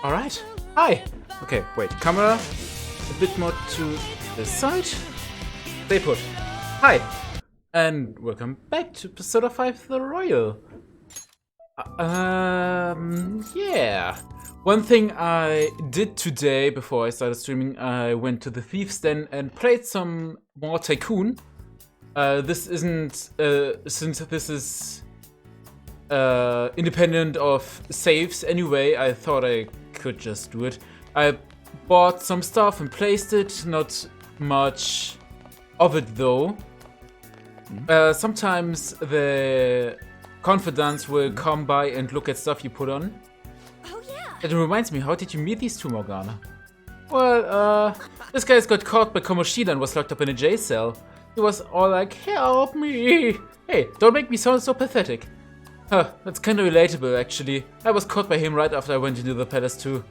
Alright. Hi. Okay, wait. Camera a bit more to the side. Stay put. Hi. And welcome back to Persona 5 The Royal. Yeah. One thing I did today before I started streaming, I went to the Thief's Den and played some more Tycoon. This isn't, since this is independent of saves anyway, I thought I could just do it. I bought some stuff and placed it, not much of it though. Sometimes the confidants will come by and look at stuff you put on. Oh yeah. It reminds me, how did you meet these two, Morgana? Well, this guy's got caught by Kamoshida and was locked up in a jail cell. He was all like, help me! Hey, don't make me sound so pathetic. Huh, that's kinda relatable actually. I was caught by him right after I went into the palace too.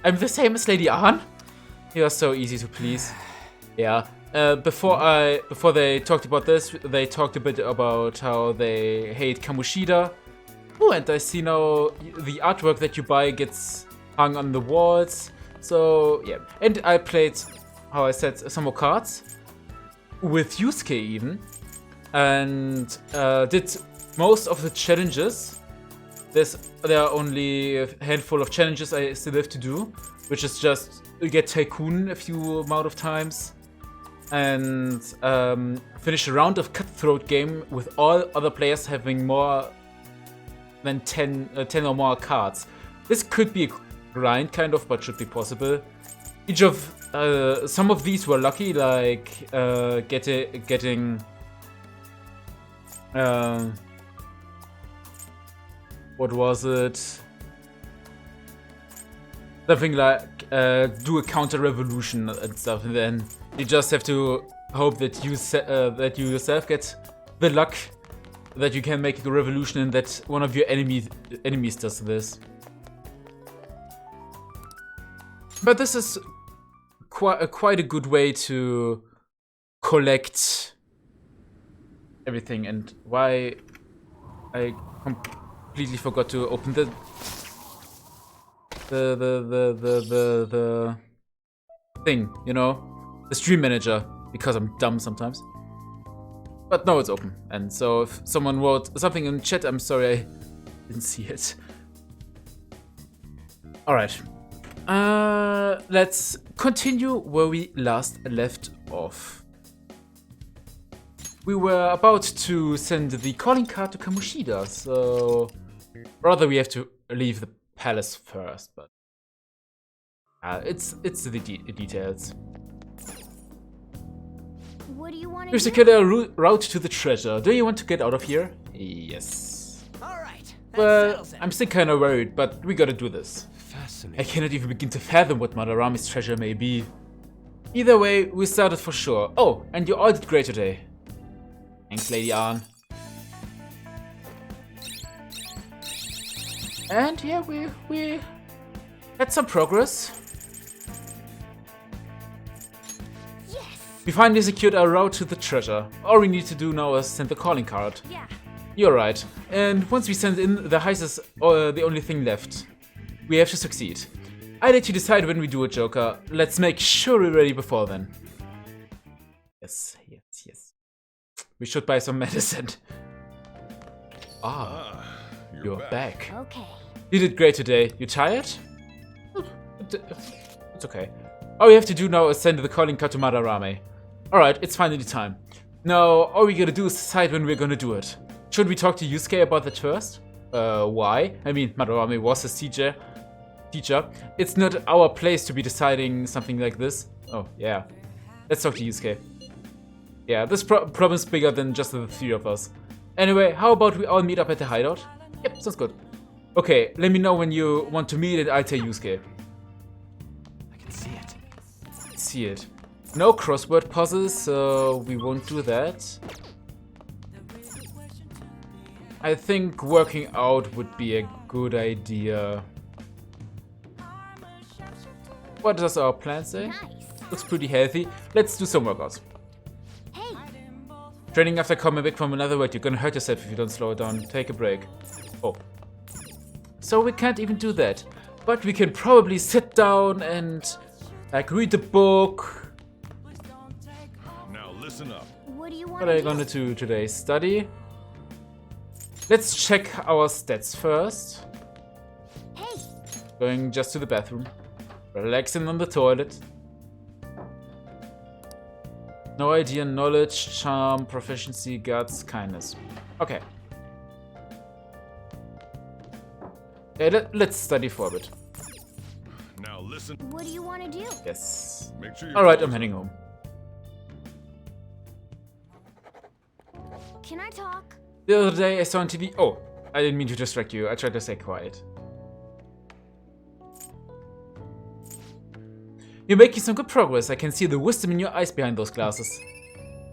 I'm the same as Lady Ann? You are so easy to please. Yeah. Before they talked about this, they talked a bit about how they hate Kamoshida. Oh, and I see now the artwork that you buy gets hung on the walls. So, yeah. And I played, how I said, some more cards. With Yusuke even. And did most of the challenges. There are only a handful of challenges I still have to do. Which is just get Tycoon a few amount of times. And finish a round of Cutthroat game with all other players having more than 10 or more cards. This could be a grind, kind of, but should be possible. Each of some of these were lucky, like getting what was it? Something like do a counter revolution and stuff, and then you just have to hope that you yourself get the luck that you can make a revolution and that one of your enemies does this. But this is quite a good way to collect everything. And why I completely forgot to open the thing, you know, the stream manager, because I'm dumb sometimes. But no, it's open. And so if someone wrote something in chat, I'm sorry I didn't see it. Alright. Let's continue where we last left off. We were about to send the calling card to Kamoshida, so rather we have to leave the palace first, but it's the details. What do you want to We've do? secured a route to the treasure. Do you want to get out of here? Yes. All right. Well, I'm still kind of worried, but we gotta do this. I Fascinating. cannot even begin to fathom what Madarami's treasure may be. Either way, we started for sure. Oh, and you all did great today. Thanks, Lady Ann. And yeah, we had some progress. Yes. We finally secured our route to the treasure. All we need to do now is send the calling card. Yeah. You're right. And once we send in, the heist is the only thing left. We have to succeed. I let you decide when we do it, Joker. Let's make sure we're ready before then. Yes. We should buy some medicine. Ah, you're back. Okay. You did great today. You tired? It's okay. All we have to do now is send the calling card to Madarame. Alright, it's finally time. Now, all we gotta do is decide when we're gonna do it. Should we talk to Yusuke about that first? Why? I mean, Madarame was his teacher. It's not our place to be deciding something like this. Oh, yeah. Let's talk to Yusuke. Yeah, this problem's bigger than just the three of us. Anyway, how about we all meet up at the hideout? Yep, sounds good. Okay, let me know when you want to meet and I'll tell Yusuke. I can see it. See it. No crossword puzzles, so we won't do that. I think working out would be a good idea. What does our plan say? Nice. Looks pretty healthy. Let's do some workouts. Hey. Training after coming back from another world, you're gonna hurt yourself if you don't slow it down. Take a break. Oh. So we can't even do that. But we can probably sit down and like read the book. Now listen up. What do you want What are to you gonna do today? Study? Let's check our stats first. Hey, Going just to the bathroom. Relaxing on the toilet. No idea, knowledge, charm, proficiency, guts, kindness. Okay. Okay, let's study for a bit. Now listen. what do you want to do? Yes. Make sure Alright, I'm heading home. Can I talk? The other day I saw on TV. Oh, I didn't mean to distract you. I tried to stay quiet. You're making some good progress. I can see the wisdom in your eyes behind those glasses.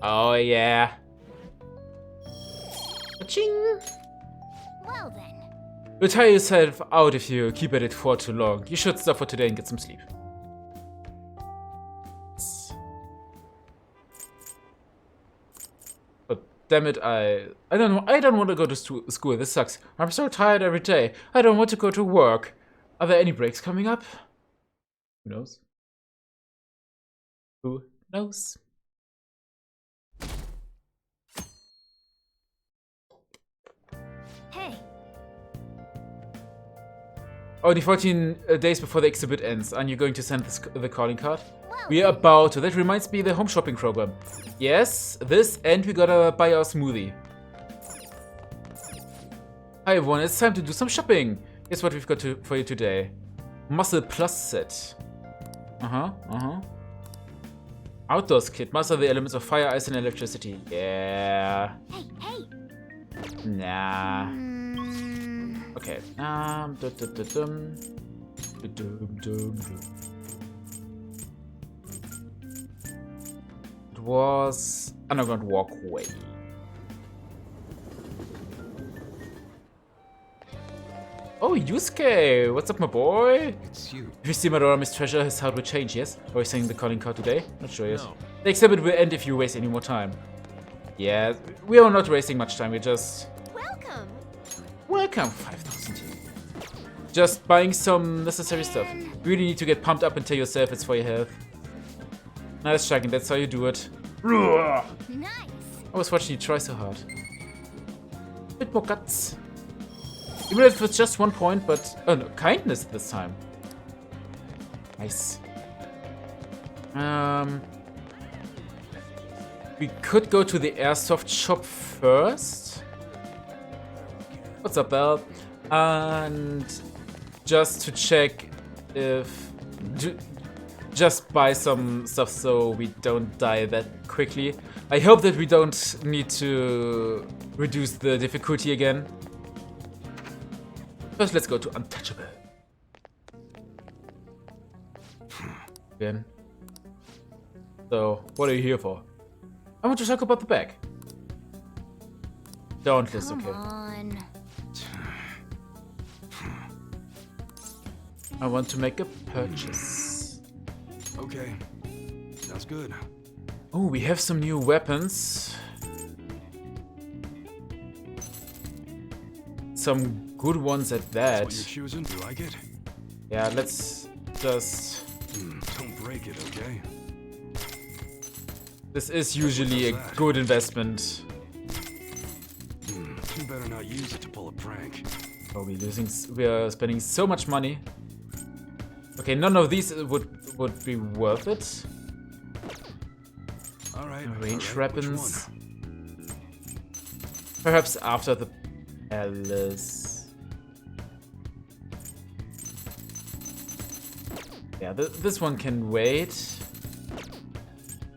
Oh, yeah. Ching. Well then. You'll tire yourself out if you keep at it for too long. You should stop for today and get some sleep. But damn it, I don't want to go to school. This sucks. I'm so tired every day. I don't want to go to work. Are there any breaks coming up? Who knows? Who knows? Hey, Only 14 days before the exhibit ends. Aren't you going to send the calling card? well, We are about to. That reminds me of the home shopping program. Yes, this, and we gotta buy our smoothie. Hi everyone, it's time to do some shopping. Here's what we've got for you today. Muscle Plus set. Outdoors kit. Master the elements of fire, ice, and electricity. Yeah. hey. Nah. Mm, Okay. It was underground walkway. Oh, Yusuke! What's up, my boy? It's you. If you see Madorami's treasure, his heart will change, yes? Are we saying the calling card today? Not sure, yes. No. The exhibit will end if you waste any more time. Yeah, we are not wasting much time, we're just... welcome. Welcome, 5,000 yen. Just buying some necessary stuff. You really need to get pumped up and tell yourself it's for your health. Nice, Shaggin, that's how you do it. I Nice. was watching you try so hard. Bit more guts. Even if it's just 1 point, but... oh no, kindness this time. Nice. We could go to the airsoft shop first. What's up, Belle? And just to check if... just buy some stuff so we don't die that quickly. I hope that we don't need to reduce the difficulty again. First, let's go to Untouchable. Again. So, what are you here for? I want to talk about the bag. Dauntless, Come okay. on. I want to make a purchase. Okay. Sounds good. Oh, we have some new weapons. Some good ones at That's what that. you're choosing. You like it? Yeah, let's just... Don't break it, okay? This is usually a good investment. You better not use it to pull a prank. Oh, we are spending so much money. Okay, none of these would be worth it. All right. Range all right, which weapons. one? Perhaps after the palace. Yeah, this one can wait.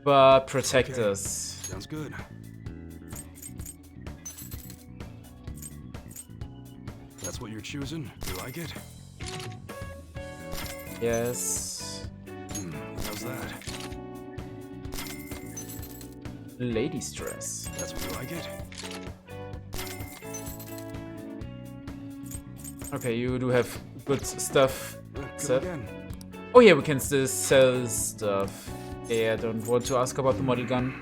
But protect Okay. us. Sounds good. That's what you're choosing. You like it? Yes. How's that? Ladies' dress. That's what you like it? Okay, you do have good stuff. Go Set. again. Oh yeah, we can still sell stuff. Yeah, I don't want to ask about the model gun.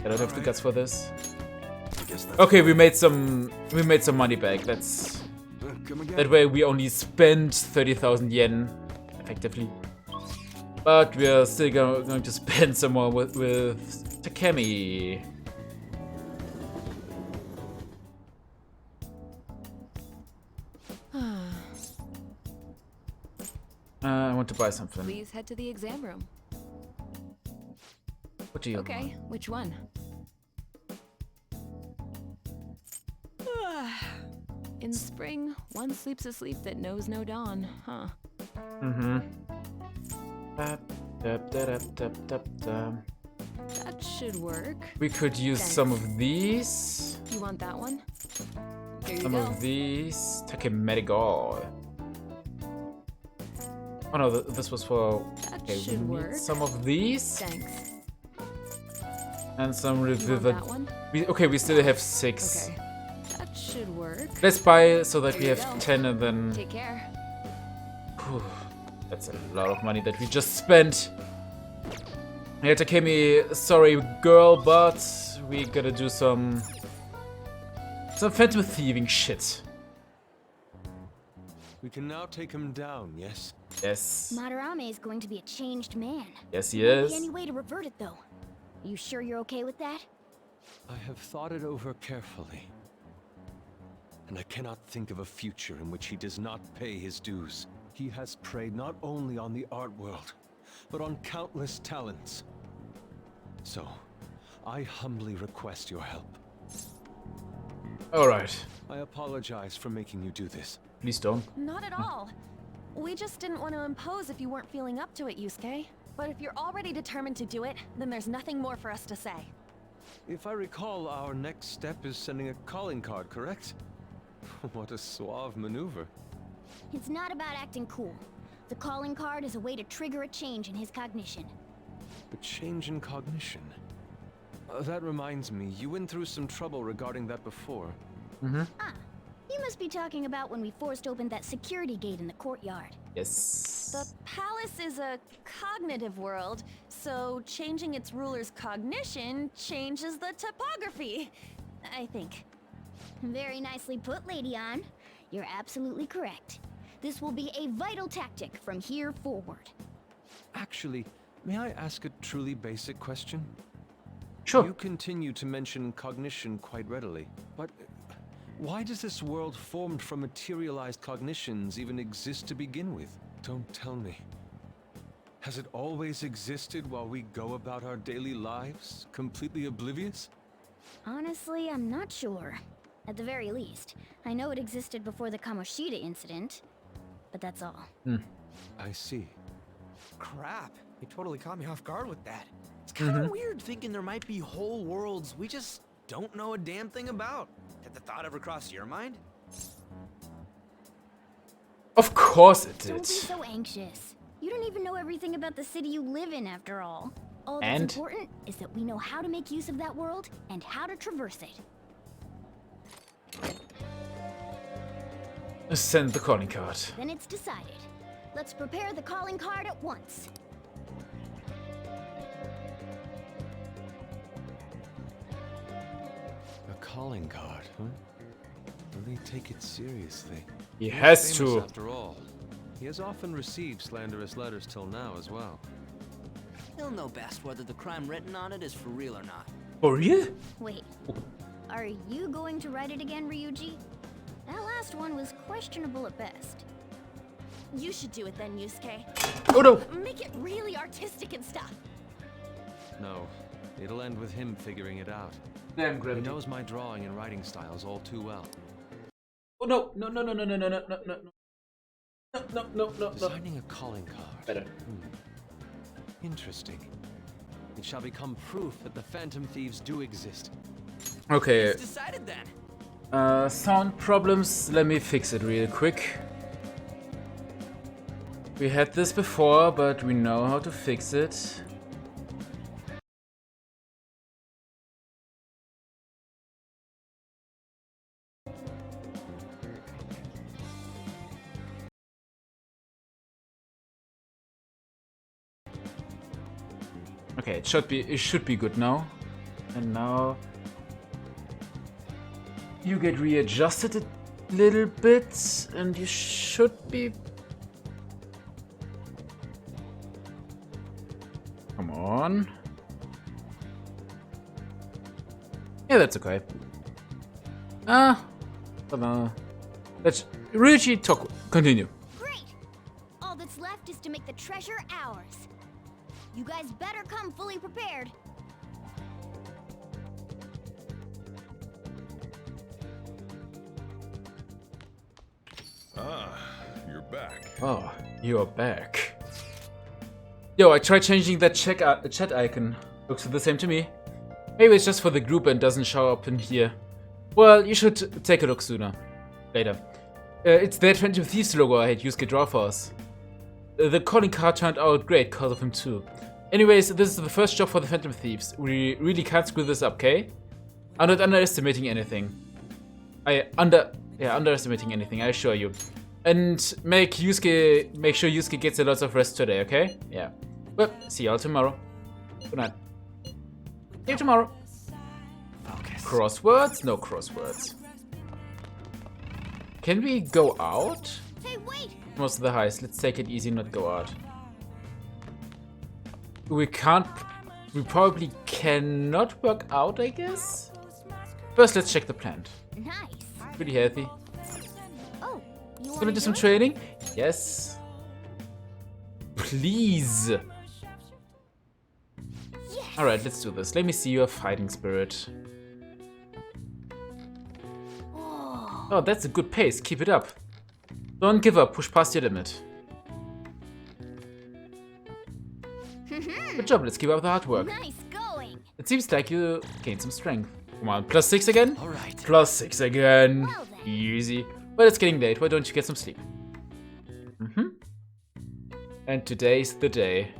I don't have the guts for this. I guess that's Okay, we made some money back. Let's Come again. That way we only spend 30,000 yen, effectively. But we are still going to spend some more with Takemi. I want to buy something. Please head to the exam room. What do you Okay, which one? In spring, one sleeps a sleep that knows no dawn, huh? That should work. We could use Thanks. some of these. You want that one? Here you Some go. of these. Takemedigal. Oh no, this was for. That Okay, we should need work. some of these Thanks. and some You want reviver. that one? Okay, we still have 6. Okay. That should work. Let's buy so that Here we you have go. 10 and then. Take care. Whew, that's a lot of money that we just spent. Yeah, Takemi, sorry girl, but we gotta do some phantom thieving shit. We can now take him down, yes? Yes. Madarame is going to be a changed man. Yes, he Won't be is. any way to revert it, though. You sure you're okay with that? I have thought it over carefully. And I cannot think of a future in which he does not pay his dues. He has preyed not only on the art world, but on countless talents. So, I humbly request your help. Alright. I apologize for making you do this. Please don't. Not at all. We just didn't want to impose if you weren't feeling up to it, Yusuke. But if you're already determined to do it, then there's nothing more for us to say. If I recall, our next step is sending a calling card, correct? What a suave maneuver. It's not about acting cool. The calling card is a way to trigger a change in his cognition. A change in cognition. That reminds me, you went through some trouble regarding that before. Ah, you must be talking about when we forced open that security gate in the courtyard. Yes. The palace is a cognitive world, so changing its ruler's cognition changes the topography. I think. Very nicely put, Lady Ann. You're absolutely correct. This will be a vital tactic from here forward. Actually, may I ask a truly basic question? Sure. You continue to mention cognition quite readily, but why does this world formed from materialized cognitions even exist to begin with? Don't tell me. Has it always existed while we go about our daily lives, completely oblivious? Honestly, I'm not sure. At the very least, I know it existed before the Kamoshida incident. But that's all. I see. Crap, you totally caught me off guard with that. It's kind of weird thinking there might be whole worlds we just don't know a damn thing about. Did the thought ever cross your mind? Of course it Don't did. be so anxious. You don't even know everything about the city you live in, after all. All that's And? important is that we know how to make use of that world and how to traverse it. Send the calling card. Then it's decided. Let's prepare the calling card at once. A calling card, huh? Really take it seriously. He He's has famous to. After all, he has often received slanderous letters till now as well. He'll know best whether the crime written on it is for real or not. For real? Wait, are you going to write it again, Ryuji? That last one was questionable at best. You should do it then, Yusuke. Oh no! Make it really artistic and stuff. No, it'll end with him figuring it out. Damn He gravity. knows my drawing and writing styles all too well. Oh no! No no no no no no no no no no. Designing a calling card. Better. Interesting. It shall become proof that the Phantom Thieves do exist. Okay. It's decided then. Sound problems. Let me fix it real quick. We had this before, but we know how to fix it. Okay, it should be good now. And now you get readjusted little bit, and you should be... Come on. Yeah, that's okay. Let's Ryuichi talk. Continue. Great! All that's left is to make the treasure ours. You guys better come fully prepared. Ah, you're back. Oh, you're back. Yo, I tried changing that chat icon. Looks the same to me. Maybe it's just for the group and doesn't show up in here. Well, you should take a look sooner. Later. It's that Phantom Thieves logo I had Yusuke draw for us. The calling card turned out great because of him too. Anyways, this is the first job for the Phantom Thieves. We really can't screw this up, okay? I'm not underestimating anything. Underestimating anything, I assure you. And make sure Yusuke gets a lot of rest today, okay? Yeah. Well, see y'all tomorrow. Good night. See you tomorrow. Crosswords? No crosswords. Can we go out? Hey, wait! Most of the heist. Let's take it easy, not go out. We can't... We probably cannot work out, I guess? First, let's check the plant. Nice. Pretty healthy. Oh, you Can we want do to some training? Yes. Please. Yes. Alright, let's do this. Let me see your fighting spirit. Oh, that's a good pace. Keep it up. Don't give up. Push past your limit. Good job. Let's keep up the hard work. Nice going. It seems like you gained some strength. Come on, +6 again? All right. +6 again. Well then. Easy. But it's getting late. Why don't you get some sleep? And today's the day.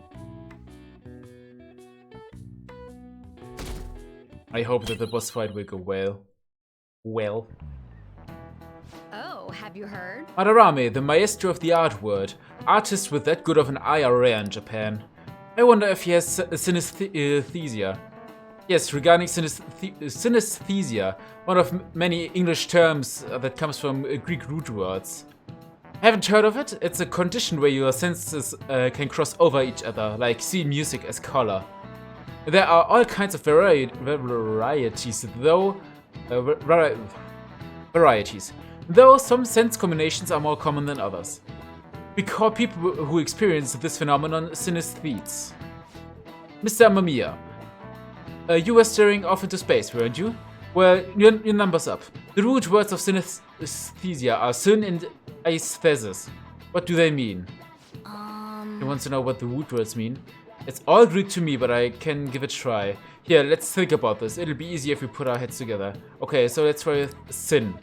I hope that the boss fight will go well. Well. Oh, have you heard? Madarame, the maestro of the art world. Artist with that good of an eye are rare in Japan. I wonder if he has synesthesia. Yes, regarding synesthesia, one of many English terms that comes from Greek root words. Haven't heard of it? It's a condition where your senses can cross over each other, like seeing music as color. There are all kinds of varieties, though. Though some sense combinations are more common than others. We call people who experience this phenomenon synesthetes. Mr. Mamiya, you were staring off into space, weren't you? Well, your number's up. The root words of synesthesia are syn and aesthesis. What do they mean? He wants to know what the root words mean. It's all Greek to me, but I can give it a try. Here, let's think about this. It'll be easier if we put our heads together. Okay, so let's try syn.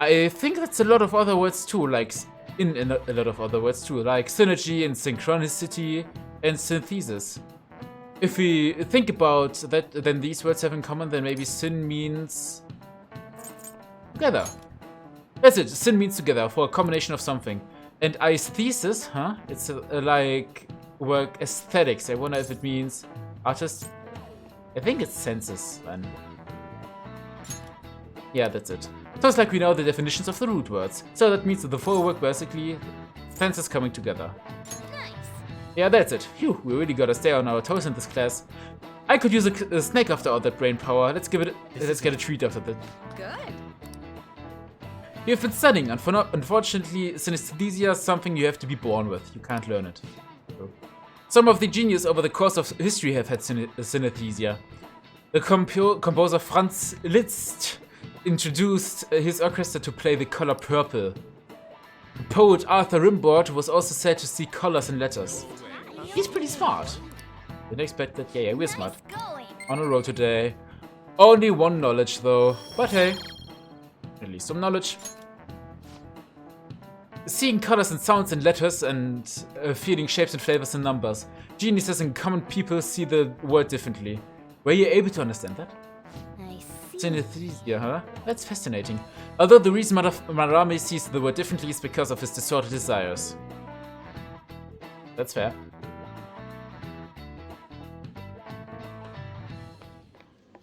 I think that's a lot of other words too, like in a lot of other words too, like synergy and synchronicity and synthesis. If we think about that, then these words have in common, then maybe syn means together. That's it, syn means together for a combination of something. And aesthesis, huh? It's like work aesthetics. I wonder if it means artist. I think it's senses then. Yeah, that's it. Sounds like we know the definitions of the root words. So that means that the full work basically senses coming together. Nice. Yeah, that's it. Phew, we really gotta stay on our toes in this class. I could use a snack after all that brain power. Let's get a treat after that. Good. You've been studying. Unfortunately, synesthesia is something you have to be born with. You can't learn it. Some of the genius over the course of history have had synesthesia. The composer Franz Liszt introduced his orchestra to play the color purple. The poet Arthur Rimbaud was also said to see colors in letters. He's pretty smart. Didn't expect that. Yeah, we're smart. Nice going. On a roll today. Only one knowledge though. But hey, at least some knowledge. Seeing colors and sounds in letters and feeling shapes and flavors in numbers. Geniuses and common people see the world differently. Were you able to understand that? I see. Synesthesia, huh? That's fascinating. Although the reason Madarame sees the world differently is because of his distorted desires. That's fair.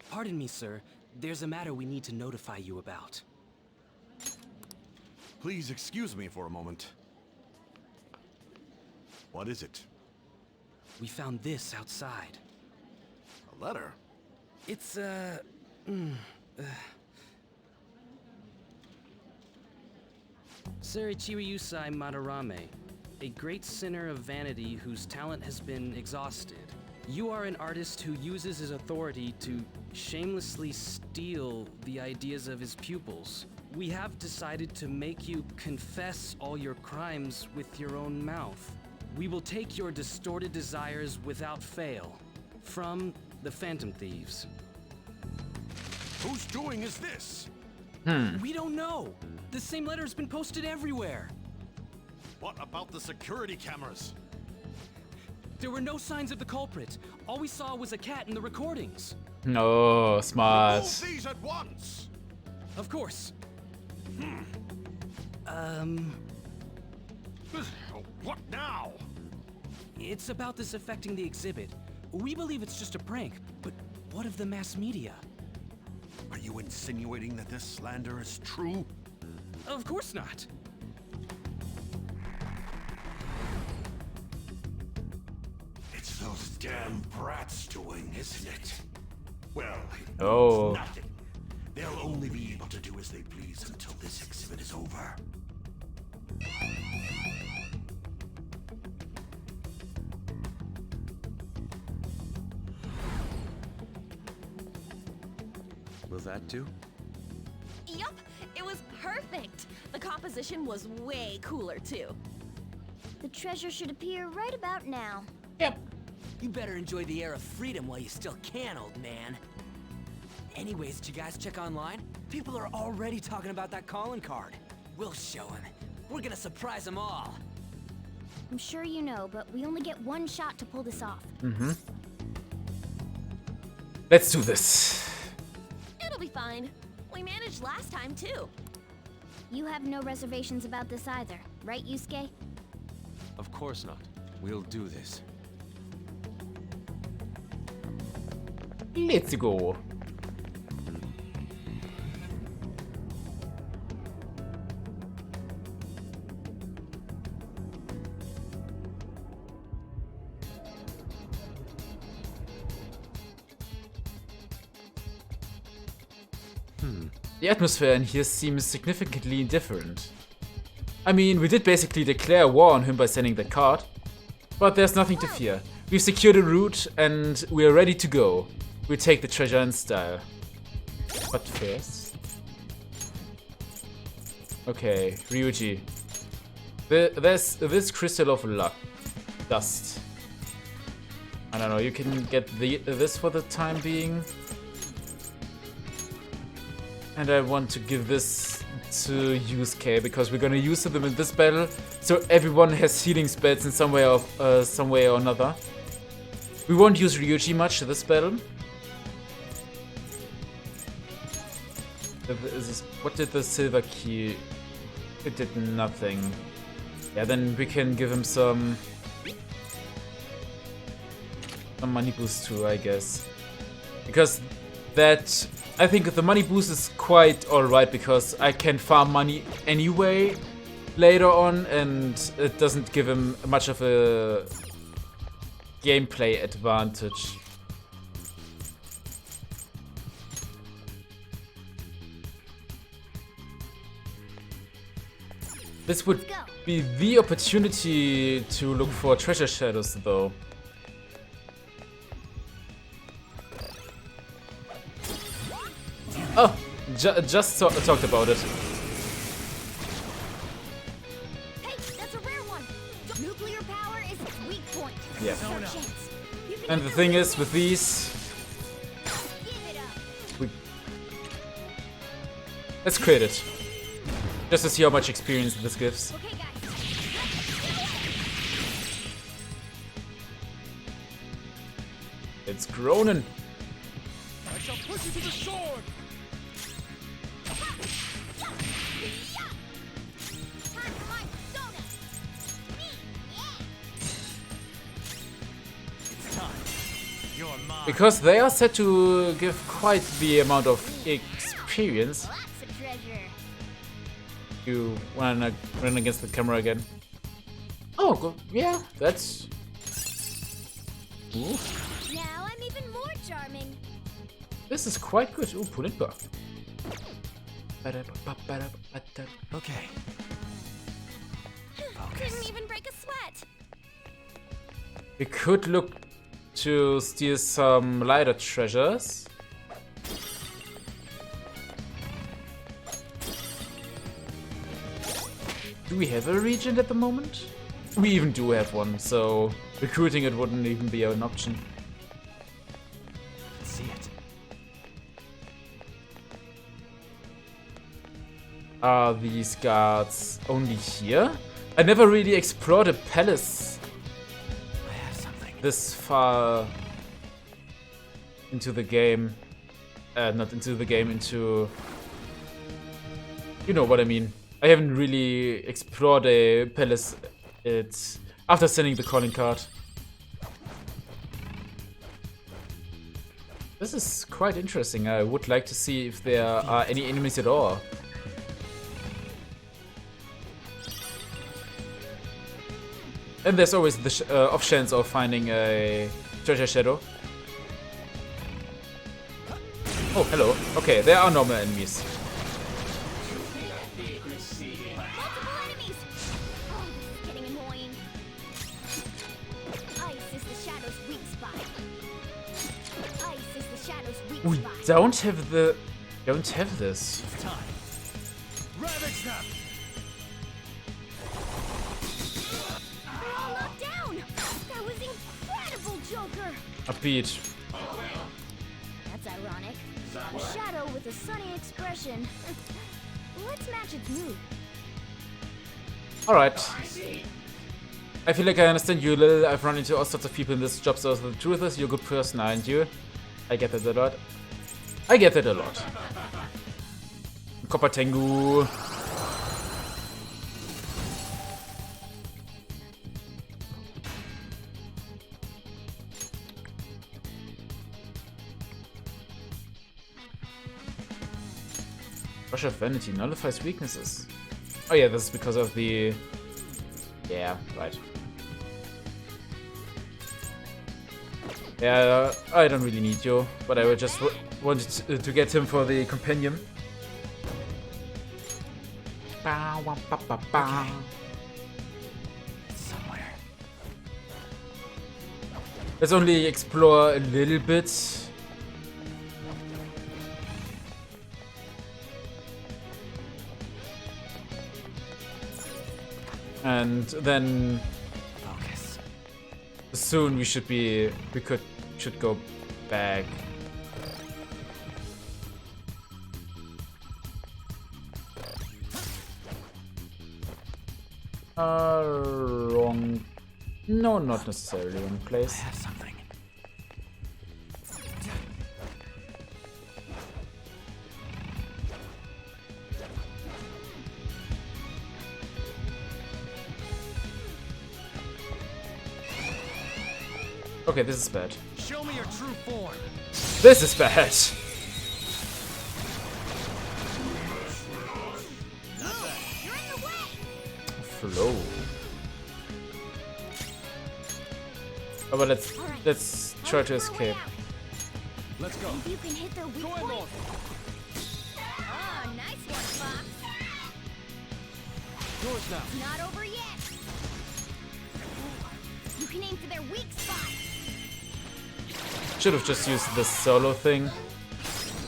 Pardon me, sir. There's a matter we need to notify you about. Please excuse me for a moment. What is it? We found this outside. A letter? It's, Sarichiryusai Madarame, a great sinner of vanity whose talent has been exhausted. You are an artist who uses his authority to shamelessly steal the ideas of his pupils. We have decided to make you confess all your crimes with your own mouth. We will take your distorted desires without fail. From the Phantom Thieves. Whose doing is this? We don't know. The same letter has been posted everywhere. What about the security cameras? There were no signs of the culprit. All we saw was a cat in the recordings. No, smart. Remove these at once! Of course. What now? It's about this affecting the exhibit. We believe it's just a prank, but what of the mass media? Are you insinuating that this slander is true? Of course not. It's those damn brats doing, isn't it? Well, it Oh. means nothing. They'll only be able to do as they please until this exhibit is over. Will that do? Yup, it was perfect. The composition was way cooler too. The treasure should appear right about now. Yep. You better enjoy the air of freedom while you still can, old man. Anyways, did you guys check online? People are already talking about that calling card. We'll show him. We're gonna surprise them all. I'm sure you know, but we only get one shot to pull this off. Let's do this. It'll be fine. We managed last time too. You have no reservations about this either, right, Yusuke? Of course not. We'll do this. Let's go. The atmosphere in here seems significantly different. I mean, we did basically declare war on him by sending that card, but there's nothing to fear. We've secured a route and we're ready to go. We'll take the treasure in style. But first... Okay, Ryuji. There's this crystal of luck. Dust. I don't know, you can get this for the time being. And I want to give this to Yusuke because we're gonna use them in this battle, so everyone has healing spells in some way or another. We won't use Ryuji much in this battle. What did the silver key? It did nothing. Yeah, then we can give him some money boost too, I guess. Because that, I think the money boost is quite alright because I can farm money anyway later on and it doesn't give him much of a gameplay advantage. This would be the opportunity to look for treasure shadows though. Oh, just talked about it. Hey, that's a rare one. Nuclear power is its weak point. Yeah. No chance. You can And get the the thing real is, with these, Give it up. let's create it. Just to see how much experience this gives. Okay, guys. It's Gronin. I shall push you to the sword! Time for my donut. Me, yeah. Because they are said to give quite the amount of experience. Lots of treasure. You wanna run against the camera again? Oh, yeah, that's. Ooh, Now I'm even more charming. this is quite good. Ooh, Pulinpa. Okay. Didn't even break a sweat. We could look to steal some lighter treasures. Do we have a regent at the moment? We even do have one, so recruiting it wouldn't even be an option. Let's see it. Are these guards only here? I never really explored a palace I have something. this far into the game. Not into the game, into... You know what I mean. I haven't really explored a palace after sending the calling card. This is quite interesting. I would like to see if there are any enemies at all. And there's always the off chance of finding a treasure shadow. Oh, hello. Okay, there are normal enemies. Multiple enemies! Oh, this is getting annoying. Ice is the shadow's weak spot. Ice is the shadow's weak We spot. don't have the... Don't have this. It's time. Ravage them! They're all knocked down! That was incredible, Joker! A beat. That's ironic. A shadow with a sunny expression. Let's match its mood. Alright. I feel like I understand you a little. I've run into all sorts of people in this job, so the truth is you're a good person, aren't you? I get that a lot. I get that a lot. Copper Tengu. Rush of Vanity nullifies weaknesses. Oh yeah, this is because of the... Yeah, right. Yeah, I don't really need you, but I just wanted to get him for the companion. Somewhere. Let's only explore a little bit. And then Focus. soon we should go back. Wrong. No, not necessarily wrong I place. have something. Okay, this is bad. Show me your true form. This is bad. You're in the way! Flow. Oh, but let's try to escape. Let's go. If you can hit their weak point. Oh, nice one, Fox. Yours now. Not over yet. You can aim for their weak spot. Should have just used this solo thing.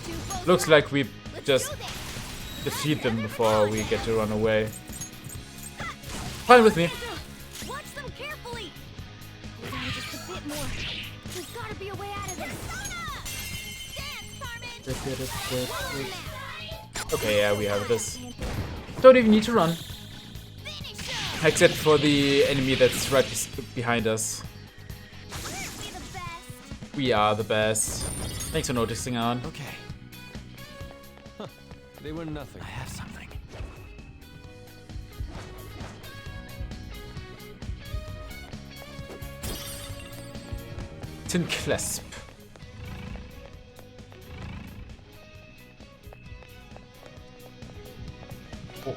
Too close. Looks like we Let's just do this. defeat them before we get to run away. Fine with me. Watch them carefully. Hold on just a bit more. There's gotta be a way out of this. Dance, Carmen. Okay, yeah, we have this. Don't even need to run. Except for the enemy that's right behind us. Be the best. We are the best. Thanks for noticing, Aaron. Okay. They were nothing. I have something. Tin Clasp. Oh.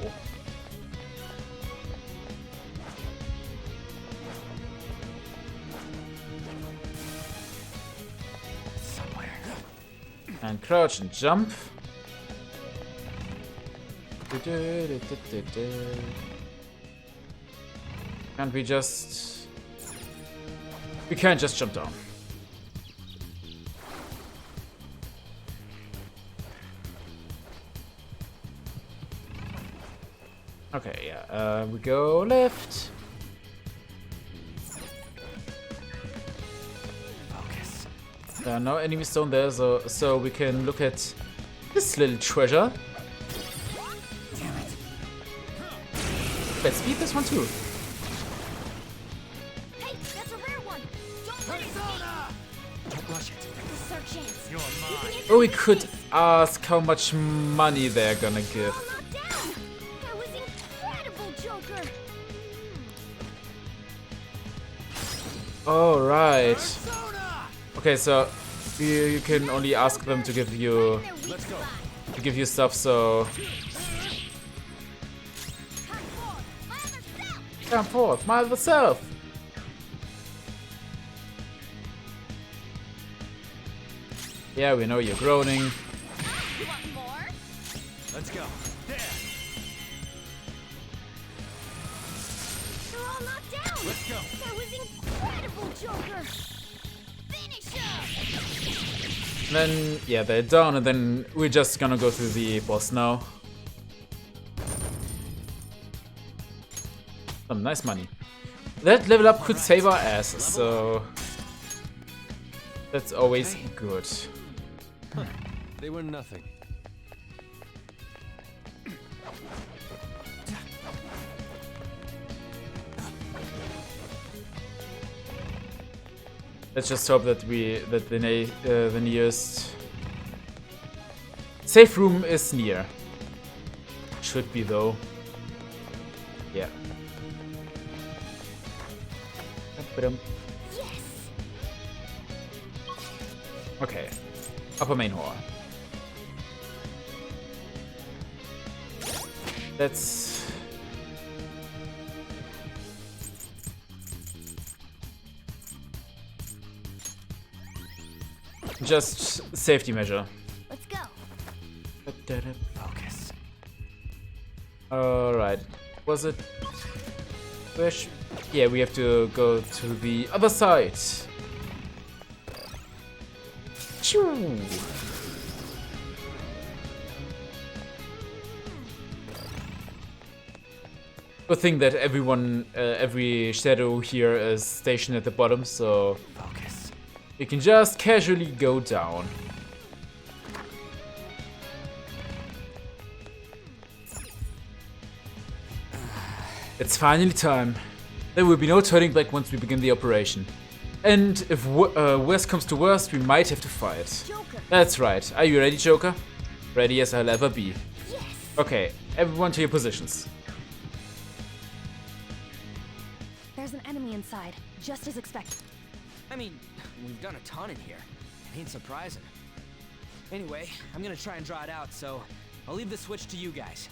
And crouch and jump. Can't we just... We can't just jump down. Okay, yeah, we go left. Focus. No enemy stone there, so we can look at this little treasure. Let's speed this one too. Hey, that's a rare one. Don't let it be. Don't rush it. This is our chance. You're mine. Or we could ask how much money they're gonna give. Oh, not down. That was incredible, Joker. All right. Okay, so you can only ask them to give you stuff. So come forth, my other self. Yeah, we know you're groaning. You want more? Let's go. They're all knocked down. Let's go. That was incredible, Joker. Finish him. Then yeah, they're down, and then we're just gonna go through the boss now. Some nice money. That level up could save our asses, so that's always good. They were nothing. Let's just hope that the nearest safe room is near. Should be though. Yeah. Yes. Okay. Upper main hall. Let's... just safety measure. Let's go. Focus. Alright. Was it... Where yeah, we have to go to the other side. Choo! Good thing that every shadow here is stationed at the bottom, so Focus. you can just casually go down. It's finally time. There will be no turning back once we begin the operation. And if worst comes to worst, we might have to fight. Joker. That's right. Are you ready, Joker? Ready as I'll ever be. Yes. Okay, everyone to your positions. There's an enemy inside, just as expected. I mean, we've done a ton in here. It ain't surprising. Anyway, I'm gonna try and draw it out, so I'll leave the switch to you guys.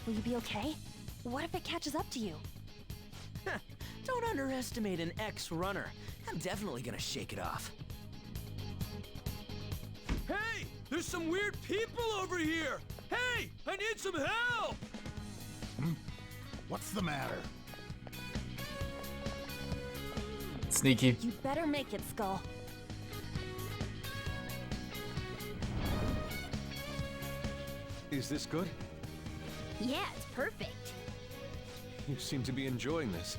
Will you be okay? What if it catches up to you? Don't underestimate an ex-runner. I'm definitely gonna shake it off. Hey! There's some weird people over here! Hey! I need some help! What's the matter? Sneaky. You better make it, Skull. Is this good? Yeah, it's perfect. You seem to be enjoying this.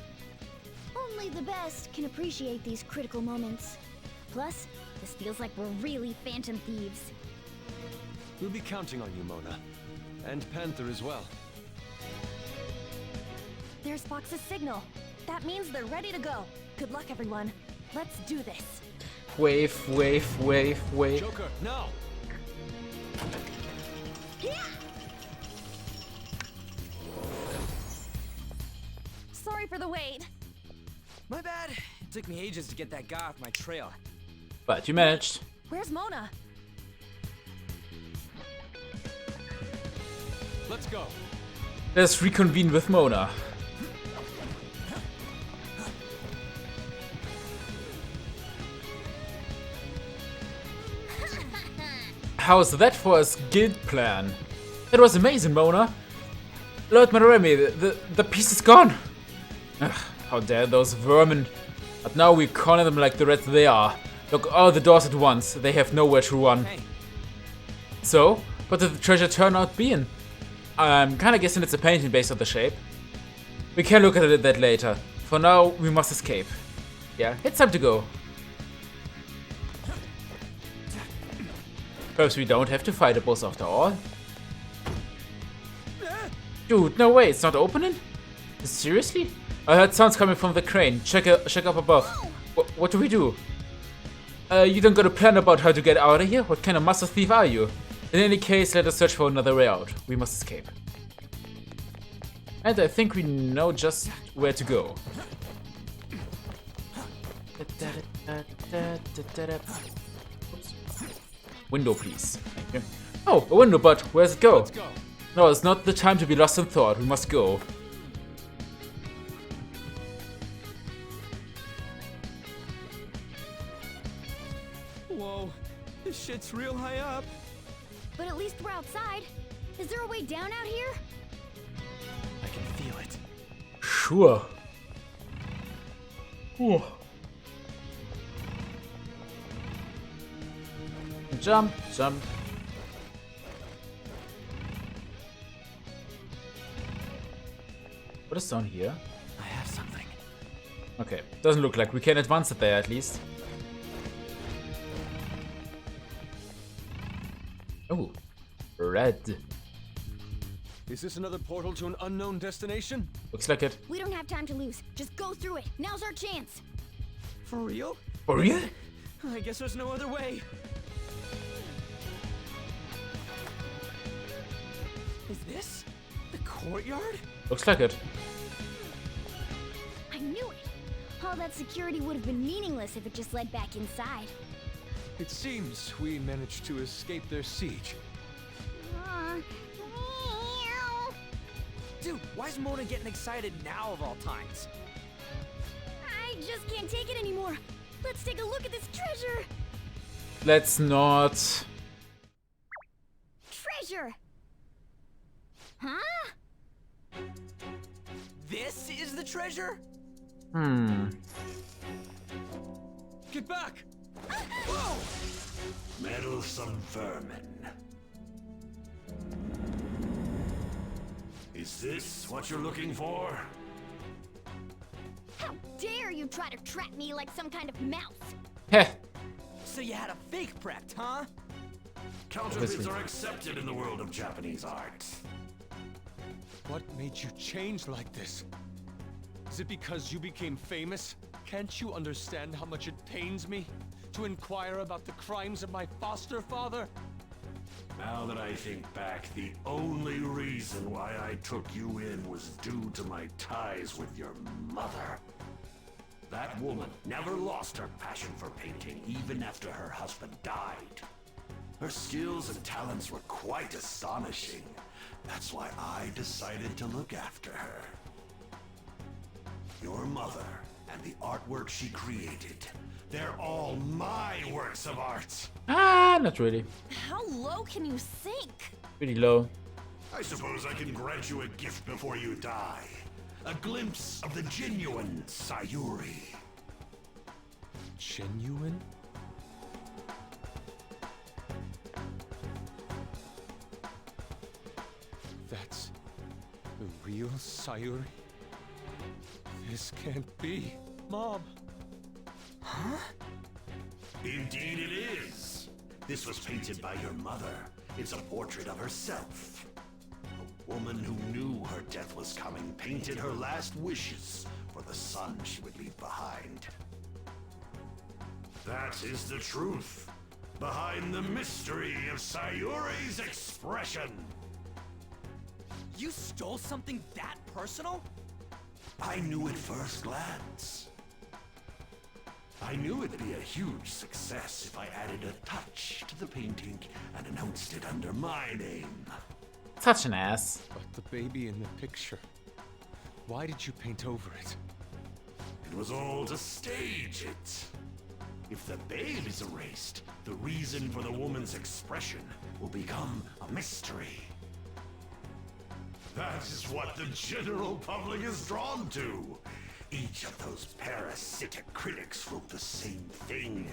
Only the best can appreciate these critical moments. Plus, this feels like we're really Phantom Thieves. We'll be counting on you, Mona. And Panther as well. There's Fox's signal. That means they're ready to go. Good luck, everyone. Let's do this. Wave, wave, wave, wave. Joker, now! Sorry for the wait. My bad. It took me ages to get that guy off my trail. But you managed. Where's Mona? Let's go. Let's reconvene with Mona. how's that for a guild plan? That was amazing, Mona. Lord Madarame, the piece is gone. Ugh, how dare those vermin. But now we corner them like the rats they are. Lock all the doors at once. They have nowhere to run. Hey, So, what did the treasure turn out being? I'm kinda guessing it's a painting based on the shape. We can look at that later. For now, we must escape. Yeah, it's time to go. Perhaps we don't have to fight the boss after all. Dude, no way, it's not opening? Seriously? I heard sounds coming from the crane. Check up above. What do we do? You don't got a plan about how to get out of here? What kind of master thief are you? In any case, let us search for another way out. We must escape. And I think we know just where to go. Oops. Window, please. Thank you. Oh, a window, but where's it go? Let's go. No, it's not the time to be lost in thought. We must go. whoa, this shit's real high up. But at least we're outside. Is there a way down out here? I can feel it. Sure. Whew. Jump, jump. What is down here? I have something. Okay, doesn't look like we can advance it there at least. Oh, red. Is this another portal to an unknown destination? Looks like it. We don't have time to lose. Just go through it. Now's our chance. For real? For real? I guess there's no other way. Is this the courtyard? Looks like it. I knew it. All that security would have been meaningless if it just led back inside. It seems we managed to escape their siege. Dude, why is Mona getting excited now of all times? I just can't take it anymore. Let's take a look at this treasure. Let's not. Treasure. Huh? This is the treasure? Hmm. Get back! Whoa! Meddlesome vermin. Is this what you're looking for? How dare you try to trap me like some kind of mouse? Heh. So you had a fake prepped, huh? Counterfeits Obviously. are accepted in the world of Japanese art. What made you change like this? Is it because you became famous? Can't you understand how much it pains me to inquire about the crimes of my foster father? Now that I think back, the only reason why I took you in was due to my ties with your mother. That woman never lost her passion for painting, even after her husband died. Her skills and talents were quite astonishing. That's why I decided to look after her. Your mother and the artwork she created, they're all my works of art. Ah, not really. How low can you sink? Pretty low. I suppose I can grant you a gift before you die. A glimpse of the genuine Sayuri. Genuine? That's the real Sayuri? This can't be. Mom! Indeed it is. This was painted by your mother. It's a portrait of herself. A woman who knew her death was coming painted her last wishes for the son she would leave behind. That is the truth behind the mystery of Sayuri's expression. You stole something that personal? I knew at first glance. I knew it'd be a huge success if I added a touch to the painting and announced it under my name. Such an ass. But the baby in the picture. Why did you paint over it? It was all to stage it. If the babe is erased, the reason for the woman's expression will become a mystery. That is what the general public is drawn to. Each of those parasitic critics wrote the same thing.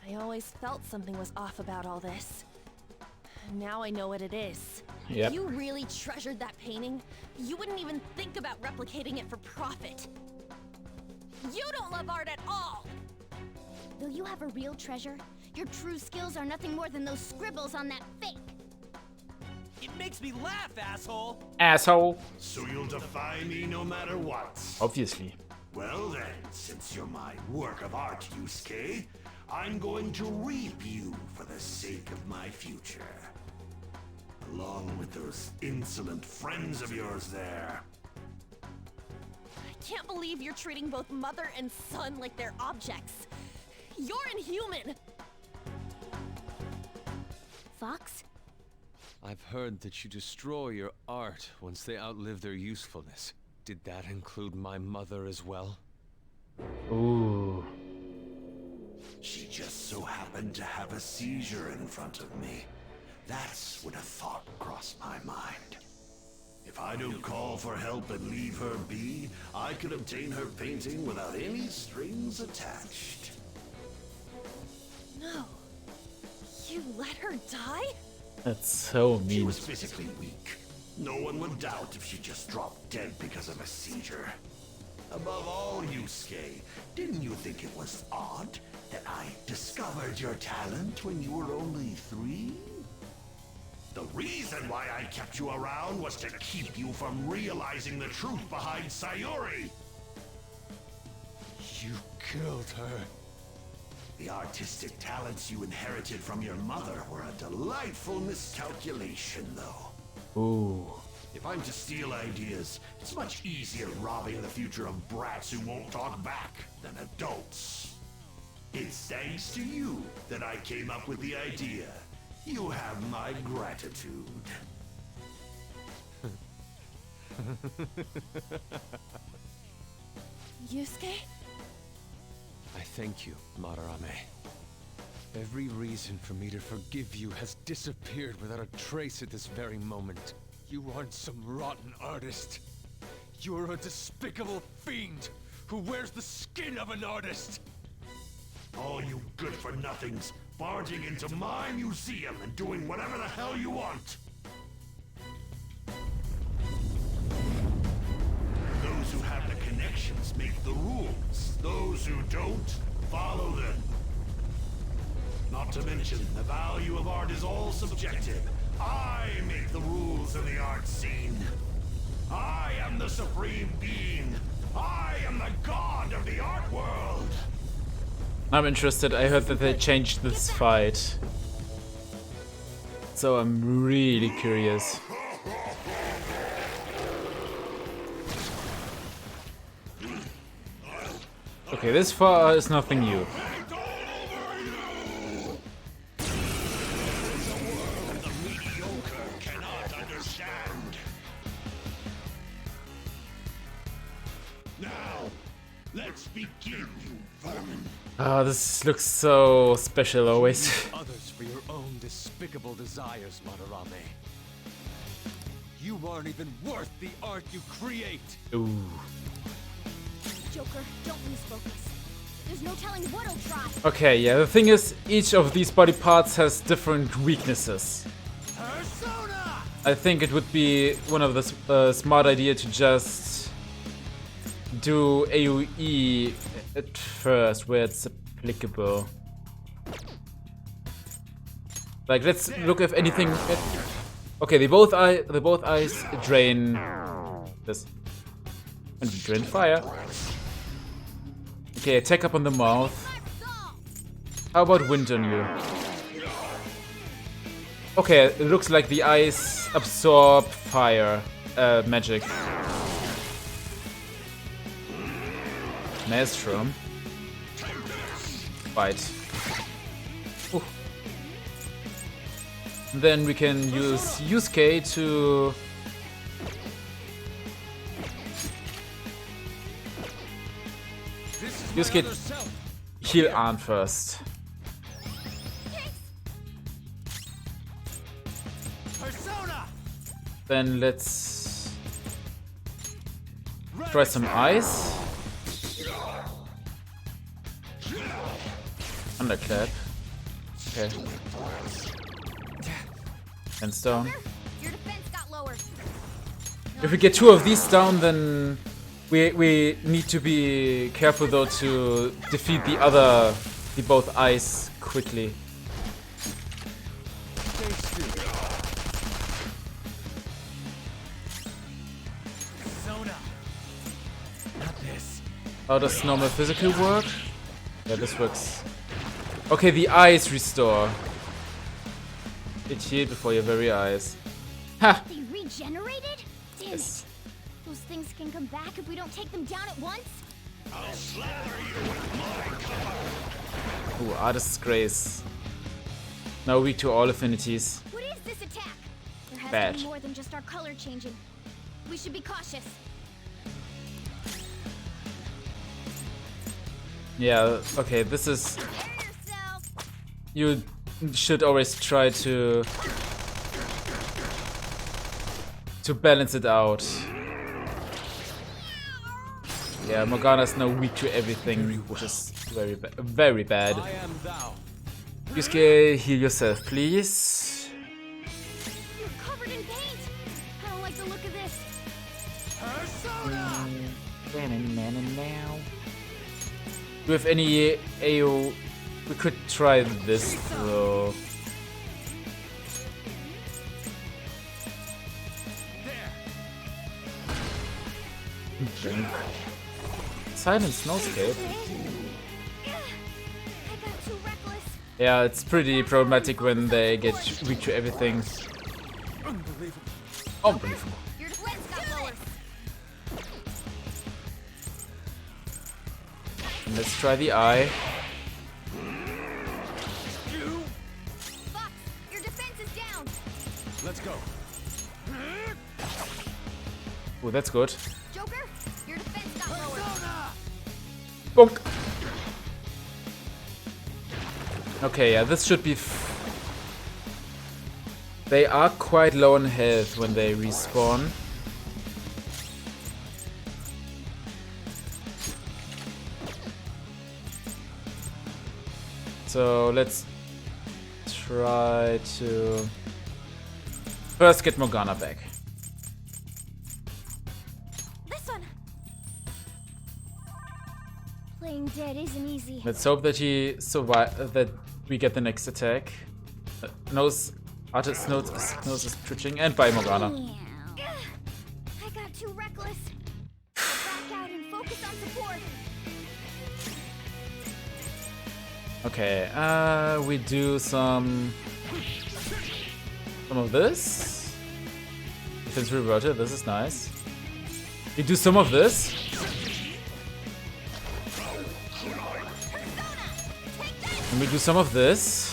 I always felt something was off about all this. Now I know what it is. Yep. You really treasured that painting? You wouldn't even think about replicating it for profit. You don't love art at all! Though you have a real treasure, your true skills are nothing more than those scribbles on that fake. It makes me laugh, asshole! Asshole. So you'll defy me no matter what. Obviously. Well then, since you're my work of art, Yusuke, I'm going to reap you for the sake of my future. Along with those insolent friends of yours there. I can't believe you're treating both mother and son like they're objects. You're inhuman! Fox? I've heard that you destroy your art once they outlive their usefulness. Did that include my mother as well? Ooh. She just so happened to have a seizure in front of me. That's when a thought crossed my mind. If I don't call for help and leave her be, I could obtain her painting without any strings attached. No. You let her die? That's so She mean. was physically weak. No one would doubt if she just dropped dead because of a seizure. Above all, Yusuke, didn't you think it was odd that I discovered your talent when you were only 3? The reason why I kept you around was to keep you from realizing the truth behind Sayuri. You killed her. The artistic talents you inherited from your mother were a delightful miscalculation, though. Ooh. If I'm to steal ideas, it's much easier robbing the future of brats who won't talk back than adults. It's thanks to you that I came up with the idea. You have my gratitude. Yusuke? I thank you, Madarame. Every reason for me to forgive you has disappeared without a trace at this very moment. You aren't some rotten artist. You're a despicable fiend who wears the skin of an artist. All you good-for-nothings barging into my museum and doing whatever the hell you want. Those who have the connections make the rules. Those who don't, follow them. Not to mention, the value of art is all subjective. I make the rules in the art scene. I am the supreme being. I am the god of the art world. I'm interested. I heard that they changed this fight. So I'm really curious. Okay, this far is nothing new. Let's begin, you vermin. Ah, this looks so special always. Others for your own despicable desires, Madarame. You aren't even worth the art you create. Ooh. Joker, don't lose focus. There's no telling what he'll try. Okay, yeah, the thing is, each of these body parts has different weaknesses. Persona! I think it would be one of the smart idea to just do AoE at first, where it's applicable. Like, let's look if anything. Okay, they both eyes drain this, and drain fire. Okay, attack up on the mouth. How about wind on you? Okay, it looks like the eyes absorb fire magic. Maelstrom. Bite. Ooh. Then we can use Yusuke to Yusuke, heal Arn first. Then let's try some ice. Underclap. Okay. And down. Your defense got lowered. If we get 2 of these down, then we need to be careful though to defeat the both ice quickly. How does normal physical work? Yeah, this works. Okay, the eyes restore. It healed before your very eyes. Ha! They regenerated? Damn Yes. it. Those things can come back if we don't take them down at once? Ooh, Artist's Grace. Now weak to all affinities. What is this attack? There has Bad. to be more than just our color changing. We should be cautious. Yeah, okay, this is... Prepare yourself. You should always try to balance it out. Yeah, Morgana's now weak to everything, which is very bad. I am thou. Yusuke, heal yourself, please. You're covered in paint. I don't like the look of this. Do you have any AO? We could try this though. Drink. Silent Snowscape. I got too reckless. Yeah, it's pretty problematic when they get weak to everything. Unbelievable. Your defense got lowered. Let's try the eye. Fox, your defense is down. Let's go. Oh, that's good. Joker, your defense got lowered. Bonk. Okay, yeah, this should be... They are quite low on health when they respawn. So let's try to first get Morgana back. This one. Playing dead isn't easy. Let's hope that he that we get the next attack. Artist's nose is twitching, and by Morgana. Ugh, I got too reckless. Back out and focus on support. Okay, we do some of this. Defense reverted, this is nice. We do some of this. And we do some of this.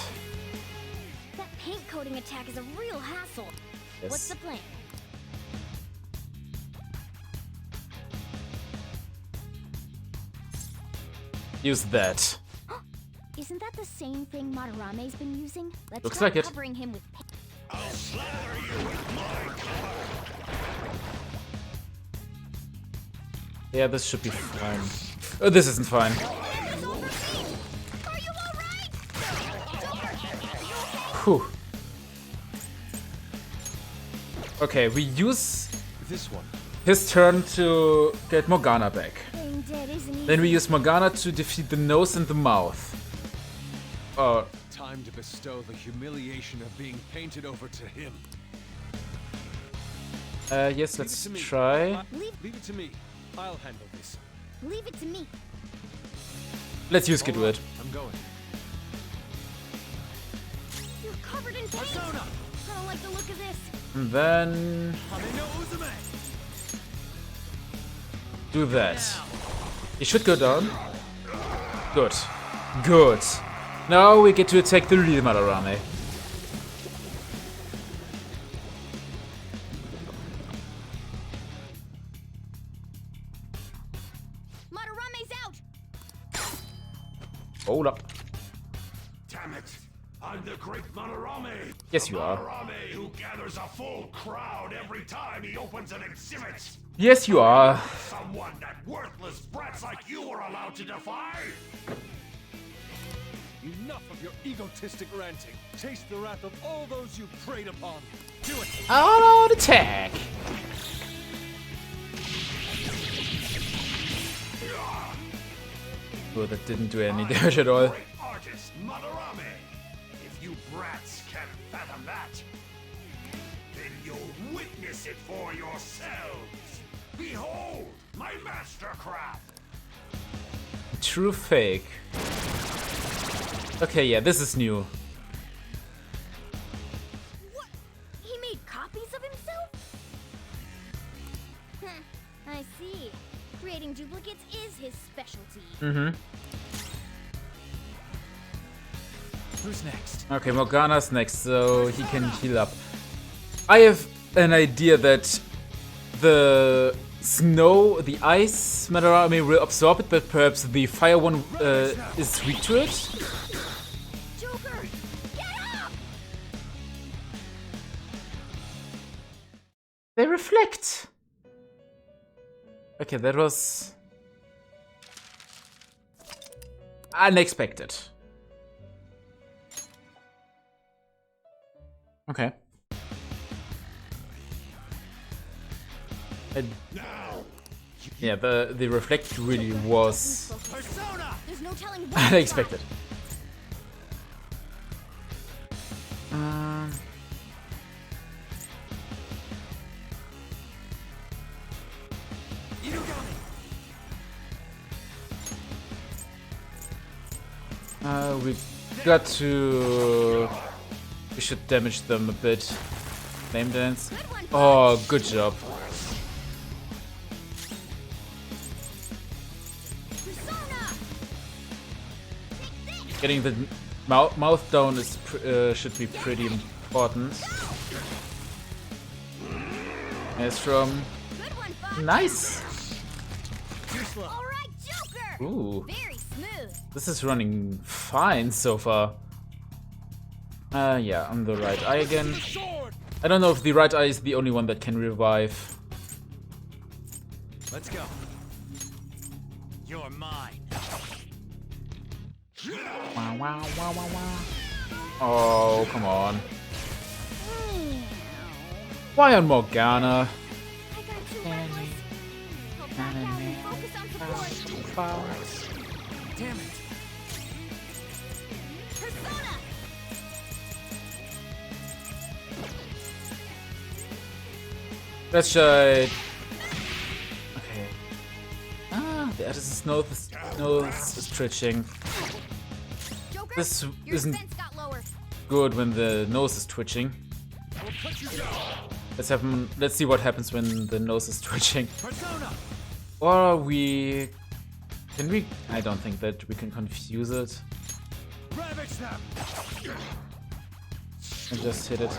That paint coating attack is a real hassle. Yes. What's the plan? Use that. Isn't that the same thing Madarame's been using? Let's Looks try like it. covering him with paint. Yeah, this should be fine. Oh, this isn't fine. Are you alright? Whew. Okay, we use This one. his turn to get Morgana back. Playing dead isn't easy. Then we use Morgana to defeat the nose and the mouth. Oh, Time to bestow the humiliation of being painted over to him. yes, Leave let's it to me. try. Leave it to me. I'll handle this. Leave it to me. Let's use do it. I'm going. You're covered in paint. I don't like the look of this. And then do that. He should go down. Good. Good. Now we get to attack the real Madarame. Madarame's out. Hold up. Damn it! I'm the great Madarame! Yes, you are. Madarame who gathers a full crowd every time he opens an exhibit! Yes, you are. Someone that worthless brats like you are allowed to defy? Enough of your egotistic ranting. Taste the wrath of all those you preyed upon. Do it. Out attack. Oh, that didn't do any damage at all. Great artist, Madarame! If you brats can't fathom that, then you'll witness it for yourselves! Behold, my mastercraft! True fake. Okay, yeah, this is new. What? He made copies of himself? I see. Creating duplicates is his specialty. Mm-hmm. Who's next? Okay, Morgana's next, so he can heal up. I have an idea that the snow, the ice Madarame will absorb it, but perhaps the fire one is weak to it. Joker, get up! They reflect. Okay, that was unexpected. Okay. Yeah, the reflect really was There's no telling what unexpected. We got to. We should damage them a bit. Flame dance. Oh, good job. Getting the mouth down is should be pretty important. Maelstrom. Nice. All right, Joker. Ooh, Very smooth. this is running fine so far. Yeah, on the right eye again. I don't know if the right eye is the only one that can revive. Let's go. You're mine. Wow, wow, wow, wow, wow. Oh, come on. Why on Morgana? I got two red ones. I'll back out and focus on support. Damn it. Persona! Let's try. Okay. Ah, the artist's nose is twitching. Joker, This your isn't defense got lower. good when the nose is twitching. Let's see what happens when the nose is twitching. Persona. Or we can we? I don't think that we can confuse it Ravage snap. and just hit it.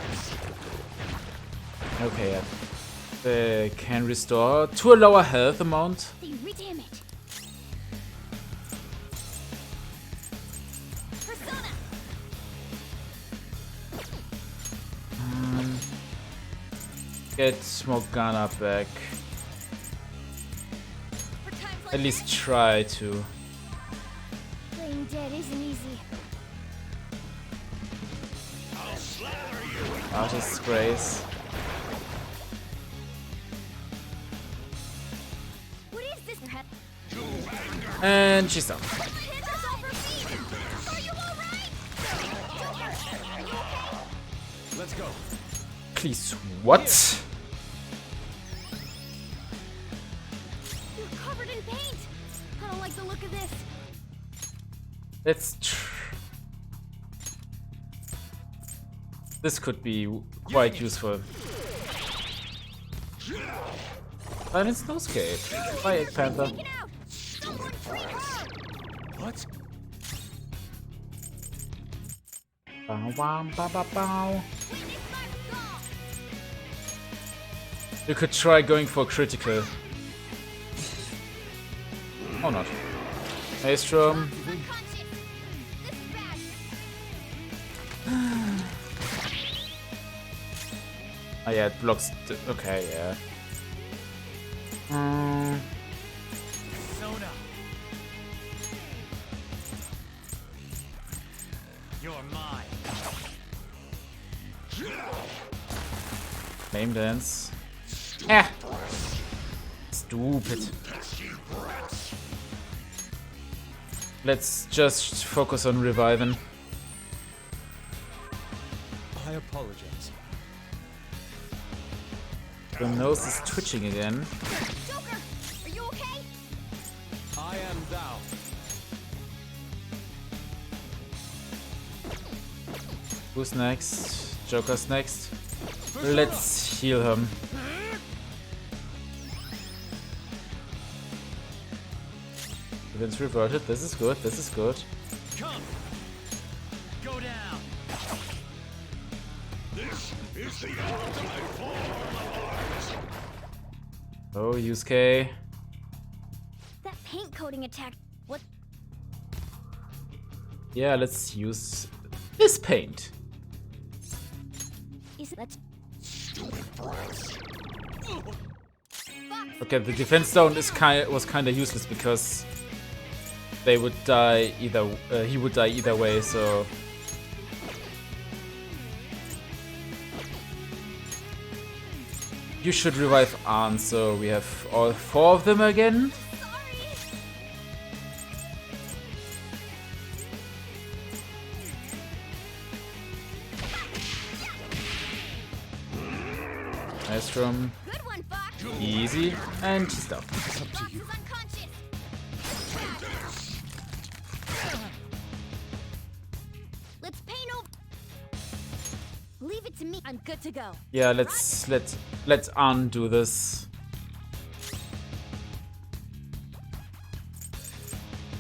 Okay, yeah. They can restore to a lower health amount. They redam it. Persona! Get Morgana back. For times like At least this, try to. playing dead isn't easy. Artist's Grace. What is this? Perhaps And she's down. hands us off her feet. Are you all right? Joker, are you okay? Let's go. Please, what? You're covered in paint. I don't like the look of this. Let's this could be quite useful. Silence Nosegate. Bye, Egg Panther. Taken out. Someone free her. What? Bow, wow, bow, bow, bow. Witness my resolve. You could try going for critical. Or not. Maelstrom. Unconscious. Oh yeah, it blocks. Okay, yeah. Sona. You're mine. Flame dance. Ah! Stupid. Let's just focus on reviving. I apologize. The nose is twitching again. Joker, are you okay? I am thou. Who's next? Joker's next. Let's heal him. Events reverted. This is good. This is good. Come. Go down. This is the ultimate form of art. Oh, Yusuke. That paint coating attack. What? Yeah, let's use this paint. Is that? Okay, the defense stone is was kind of useless because they would die either. He would die either way. So you should revive Arn. So we have all 4 of them again. Maelstrom. Good one, Fox. Easy. And she's down. Fox is unconscious. Let's paint over. Leave it to me. I'm good to go. Yeah, let's undo this.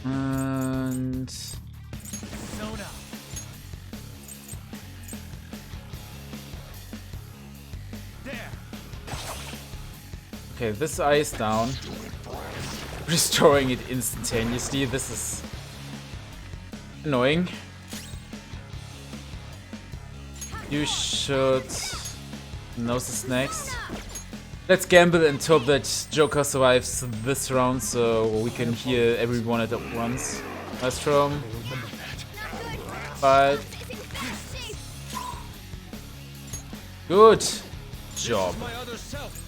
And Sona. There. okay, this eye is down. Restoring it instantaneously. This is annoying. You should Gnosis next. Let's gamble and hope that Joker survives this round so we can heal everyone at once. Maelstrom. Fight. Good job. My other self.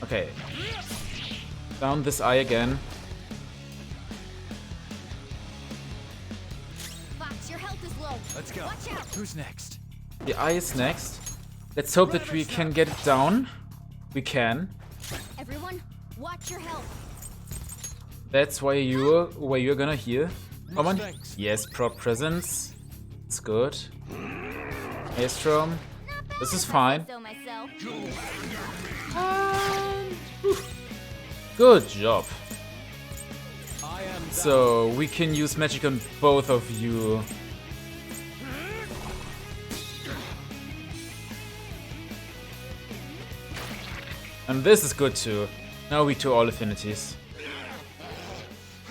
Okay. Down this eye again. Fox, your health is low. Let's go. Watch out. Who's next? The eye is next. Let's hope that we can get it down. We can. Everyone, watch your health. That's why you're gonna heal. Come on. Thanks. Yes, prop presence. It's good. Maelstrom. This is fine. So myself. Good job. I am thou. So we can use magic on both of you. And this is good too. Now we to all affinities.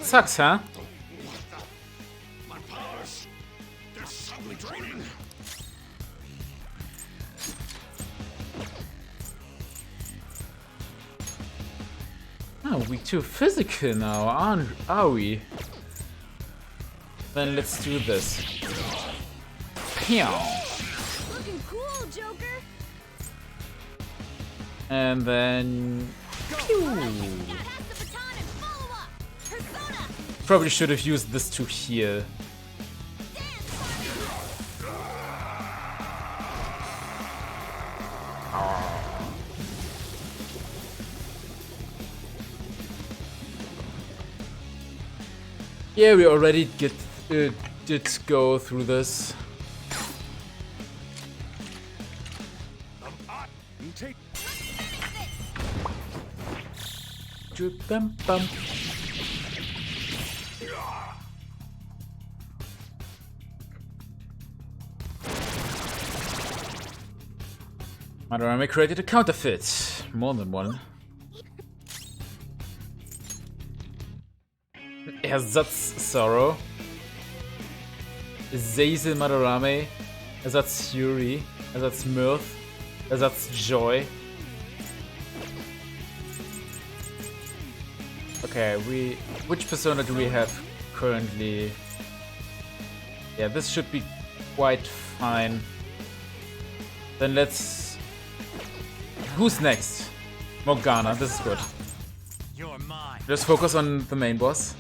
Sucks, huh? My powers, they're suddenly draining. Oh, we too physical now, are we? Then let's do this. Pew! Looking cool, Joker. And then... Pew! Pass the baton and follow up. Persona. Probably should have used this to heal. Yeah, we already did go through this. You take Bum, bum. Madarame created a counterfeit. More than one. Ersatz Sorrow, Azazel Madarame, Ersatz Fury, Ersatz Mirth, Ersatz Joy. Okay, which persona do we have currently? Yeah, this should be quite fine. Then let's... Who's next? Morgana, this is good. You're mine. Let's focus on the main boss.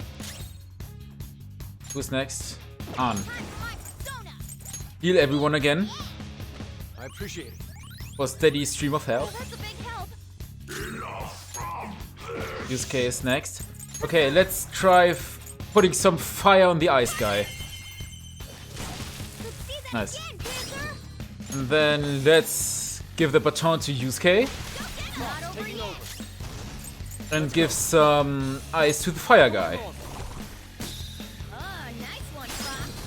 Who's next? An. Heal everyone again. I appreciate it. For steady stream of health. That's a big help. Yusuke is next. Okay, let's try putting some fire on the ice guy. Nice. And then let's give the baton to Yusuke. And give some ice to the fire guy.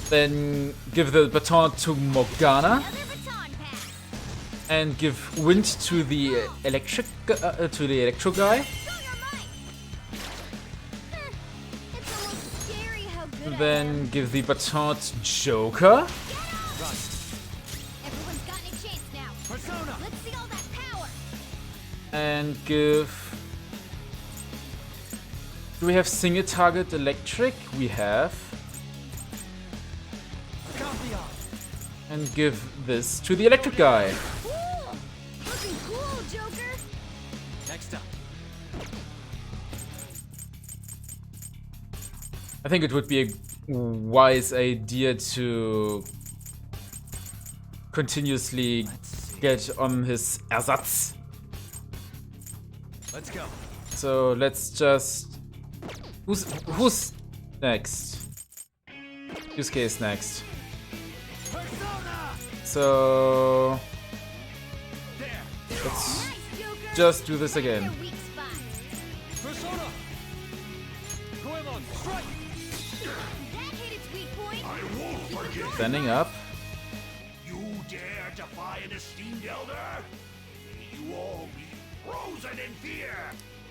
Then give the baton to Morgana. And give wind to the electro guy. And then give the baton to Joker. Everyone's gotten a chance now. Persona. Let's see all that power. And give... Do we have single target electric? We have. And give this to the electric guy. Cool. Looking cool, Joker. Next up. I think it would be a wise idea to continuously get on his Ersatz. Let's go. So let's just... Who's next? Yusuke is next. Persona. So... There. Let's Nice, Joker. just do this again. Your weak spot. Persona. Goemon, strike. That hit its weak point. I won't forgive you. Standing up. You dare defy an esteemed elder? May you all be frozen in fear.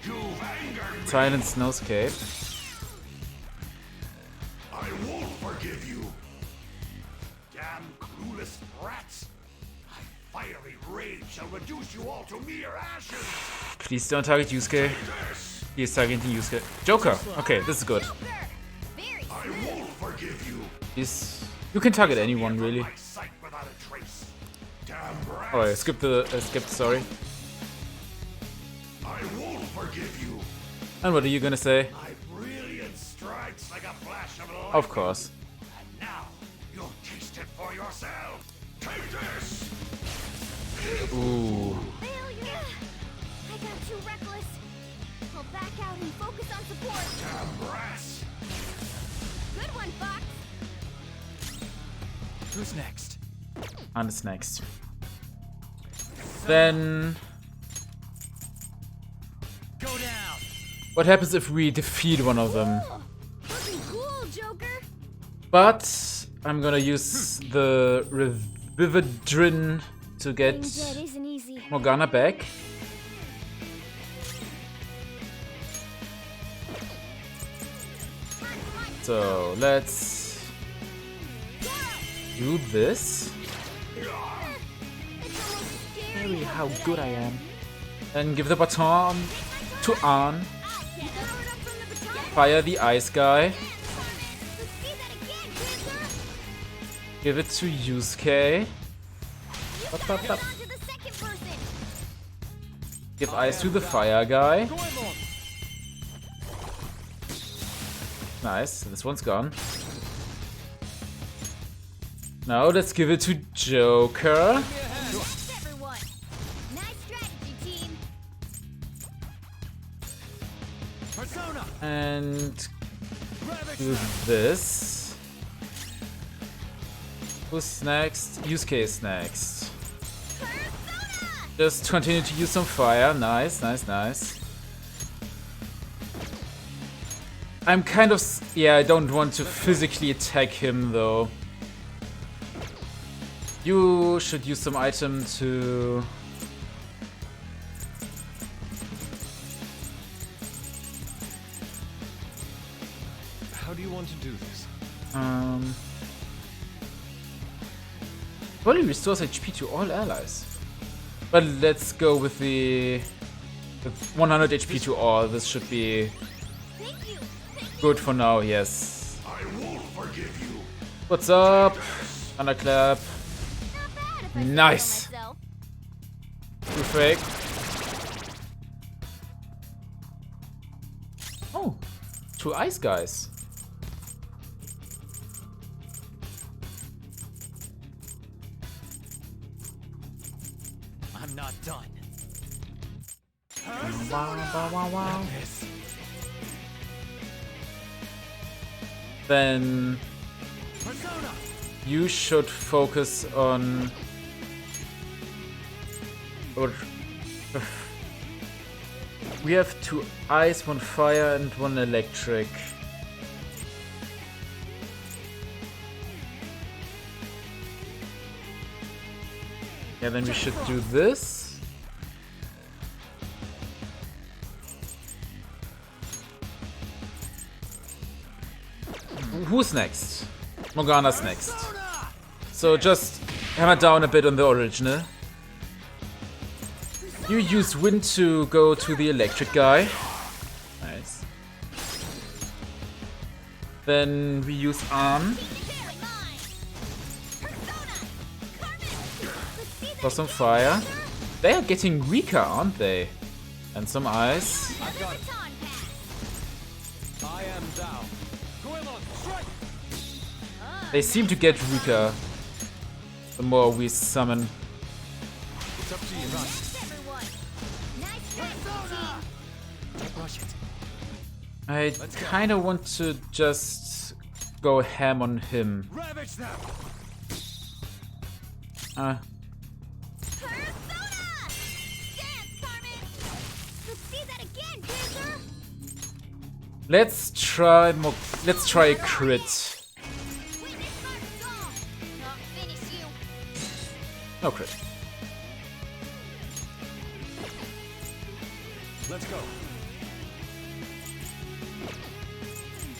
You've angered me. Silent Snowscape. I won't forgive you. Damn clueless rats. My fiery rage shall reduce you all to mere ashes. Please don't target Yusuke. This. He is targeting Yusuke. Joker! Okay, this is good. Joker. Very I won't forgive you. You can target anyone, really. My sight without a trace. Damn brats. Oh, I skipped, sorry. I won't forgive you. And what are you gonna say? My brilliant strikes like a flash of light. Of course. And now you'll taste it for yourself. Take this. Ooh. failure. I got too reckless. I'll back out and focus on support. Damn brats. Good one, Fox. Who's next? And it's next. Then... Go down. What happens if we defeat one of them? Looking cool, Joker. But I'm gonna use the Revivadrin to get Being dead isn't easy. Morgana back. So let's do this. It's almost scary. Maybe how good I am. And give the baton to An. Fire the ice guy. Let's see that again, Panther. Give it to Yusuke. Bop, bop, bop. On to the second person. Give ice to the fire guy. Goemon. Nice, this one's gone. Now let's give it to Joker. Thanks, everyone. Nice strategy, team. Persona. And Ravage. do this. Who's next? Yusuke is next. Just continue to use some fire. Nice, nice, nice. I'm kind of... Yeah, I don't want to physically attack him, though. You should use some item to... do you want to do this? Probably restores HP to all allies. But let's go with the 100 HP to all. This should be good for now, yes. I won't forgive you. What's up? Thunderclap. Nice. Too fake. Oh, 2 ice guys. I'm not done. Wow. Then Persona! you should focus on. Or we have 2 ice, 1 fire, and 1 electric. Yeah, then we should do this. Who's next? Morgana's next. So just hammer down a bit on the original. You use wind to go to the electric guy. Nice. Then we use arm. For some fire. They are getting weaker, aren't they? And some ice. I am thou. Goemon, strike! They seem to get weaker the more we summon. It's up to you, right? Don't rush it. I kinda want to just go ham on him. Ravage them! Let's try more. Let's try a crit. No crit. Let's go.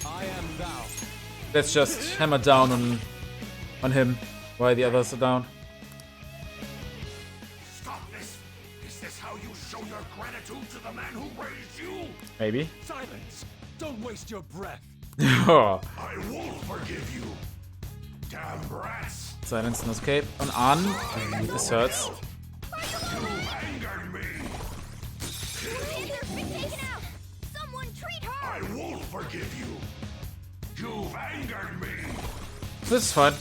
I am thou. Let's just hammer down on him while the others are down. Stop this. Is this how you show your gratitude to the man who raised you? Maybe. Silence! Don't waste your breath. Oh. I won't forgive you. Damn rats. Silence and escape. On An. This hurts. You've angered me. I won't forgive you. You've angered me. This is fine.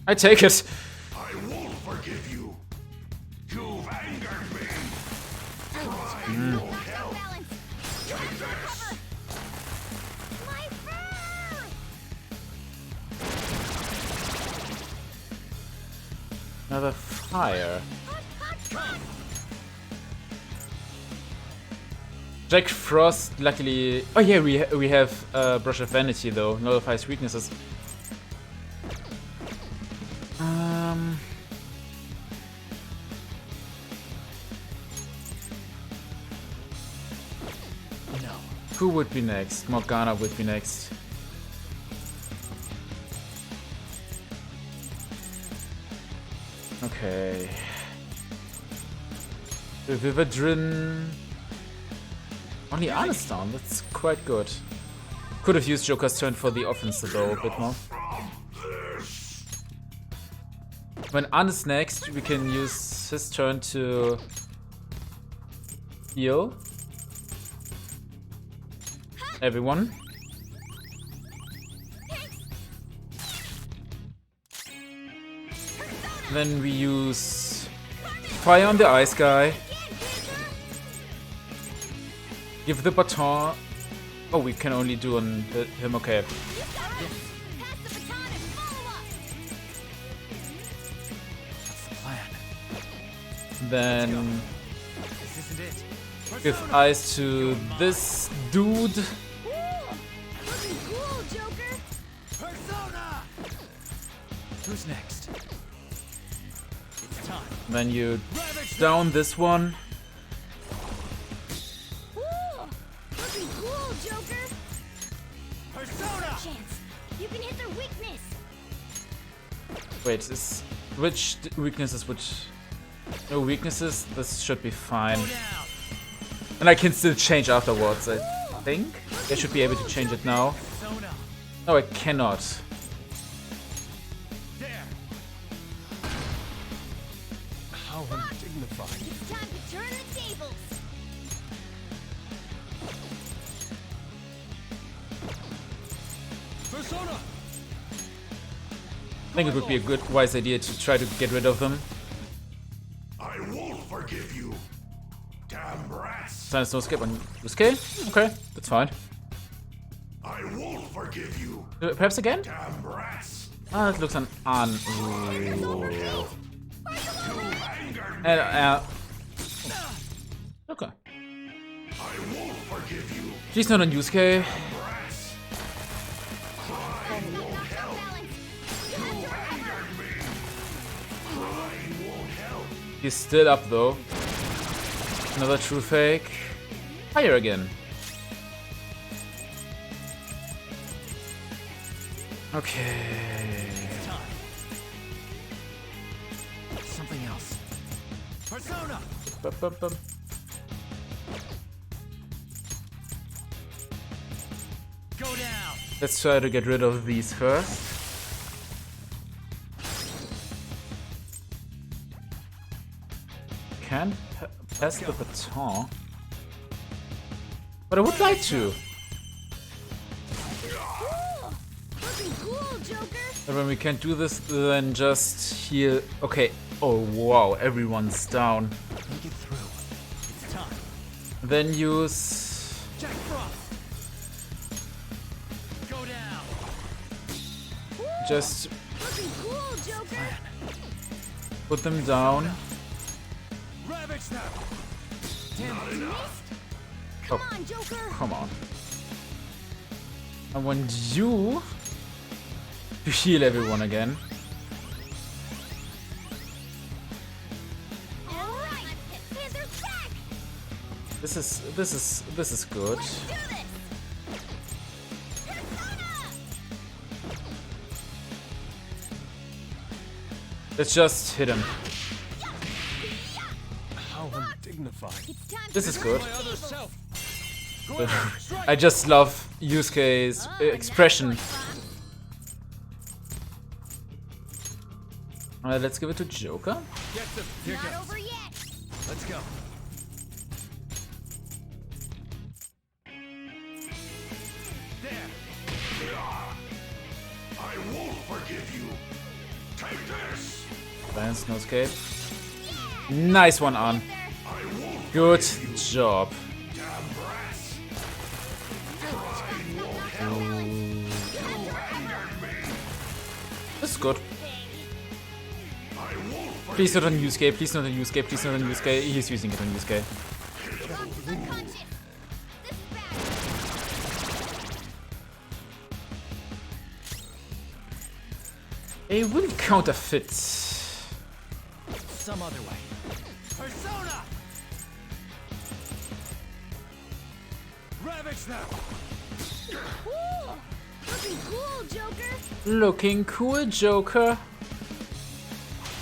I take it. I won't forgive you. You've angered me. Try won't help. Take this. Another fire. Jack Frost, luckily. Oh yeah, we have Brush of Vanity though. Nullifies weaknesses. No. Who would be next? Morgana would be next. Okay. The Vivadrin. Only Arne's down, that's quite good. Could have used Joker's turn for the offense though, a bit more. When Arne's next, we can use his turn to heal everyone. Then we use fire on the ice guy. Give the baton. Oh, we can only do on him. Okay. Then This isn't it. give ice to this dude. Persona! Who's next? It's time. Then you Ravage them! down this one. Chance. You can hit their weakness. Wait, is which weaknesses which? No weaknesses. This should be fine. And I can still change afterwards. I think I should be able to change it now. No, I cannot. How undignified. It's time to turn the tables. Persona! I think it would be a good, wise idea to try to get rid of them. I won't forgive you. Damn brats. Silence no escape on Yusuke? Okay, that's fine. I won't forgive you. Perhaps again? Damn brats. Ah, it looks an on. You angered me. And, okay. I won't forgive you. Please not on Yusuke. Brats. Crying won't help. You angered me. Crying won't help. He's still up though. Another true fake. Higher again. Okay. Something else. Persona! Bup, bup, bup. Go down! Let's try to get rid of these first. Can pass the baton. But I would like to. Looking cool, Joker. And when we can't do this, then just heal. Okay. Oh wow, everyone's down. Make it through. It's time. Then use. Jack Frost! Go down! Just Looking cool, Joker. put them down. Ravage Snap! Come on, Joker. Come on. I want you to heal everyone again. All right. Panther's back. This is good. Do this. Persona. Let's just hit him. How undignified. It's time This to is turn good. the tables. I just love Yusuke's expression. Alright, let's give it to Joker. Get them! Here Not goes. over yet. Let's go. There! I won't forgive you. Take this. Silence, no escape. Nice one on. I won't. Good job. Damn brats. Crying won't help. You angered me. This is good. I won't forgive Please not on Yusuke, please not on Yusuke, please not on Yusuke. He's using it on Yusuke. Unconscious. This is bad. A will counterfeit. Some other way. Persona! Ravage Snap! Cool. Looking cool, Joker. Looking cool, Joker.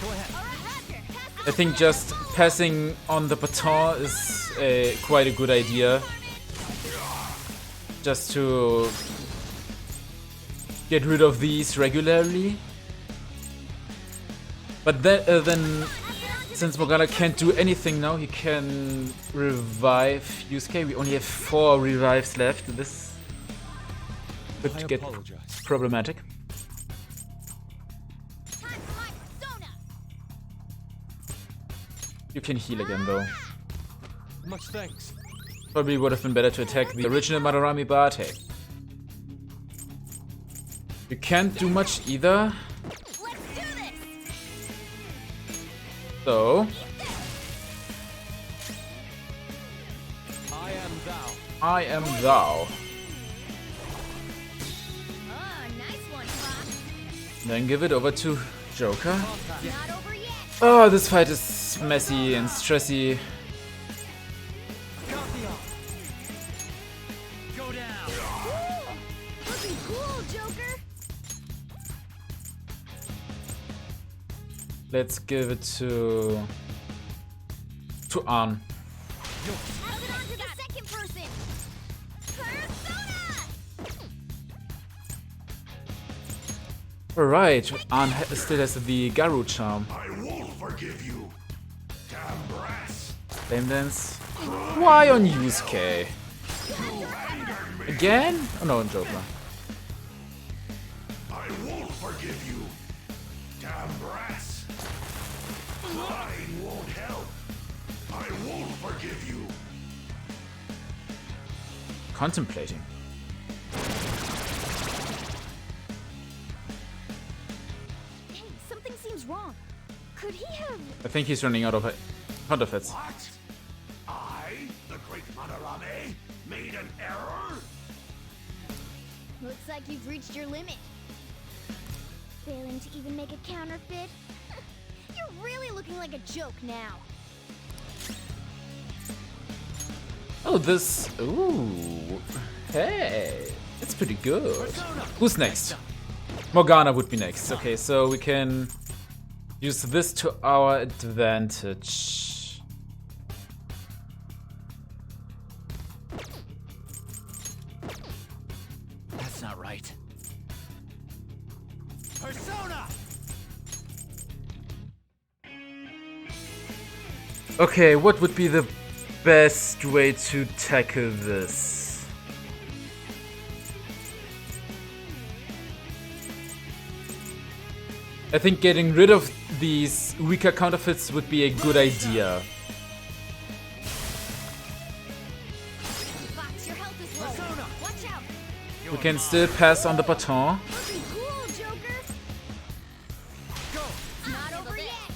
Go ahead. All right, Raptor. Pass I think just passing on the baton is quite a good idea. Just to get rid of these regularly. But then since Morgana can't do anything now, he can revive Yusuke. We only have 4 revives left. This I could get apologize. problematic. Time for my persona. You can heal again though. Much thanks. Probably would have been better to attack the original Madarame, but hey. You can't do much either. Let's do this. So, I am thou. I am thou. Oh, nice one, Fox. Then give it over to Joker. Not over yet. Oh, this fight is messy and stressy. Copy off. Go down. Looking Let's give it to Arn. Pass it on to the second person. Persona! Alright, Arn still has the Garu charm. I won't forgive you. Damn brass. Flame Dance. Why on Yusuke? Again? Oh no, on Joker. I won't forgive you. Damn brass. Lying won't help. I won't forgive you. Contemplating. Hey, something seems wrong. Could he have... I think he's running out of counterfeits. What? I, the great Madarame, made an error? Looks like you've reached your limit. Failing to even make a counterfeit? You're really looking like a joke now. Oh, this... Ooh. Hey. That's pretty good. Who's next? Morgana would be next. Okay, so we can use this to our advantage. That's not right. Persona! Okay, what would be the best way to tackle this? I think getting rid of these weaker counterfeits would be a good idea. Fox, your health is low. Watch out. We can still pass on the baton. Looking cool, Joker. Not over yet.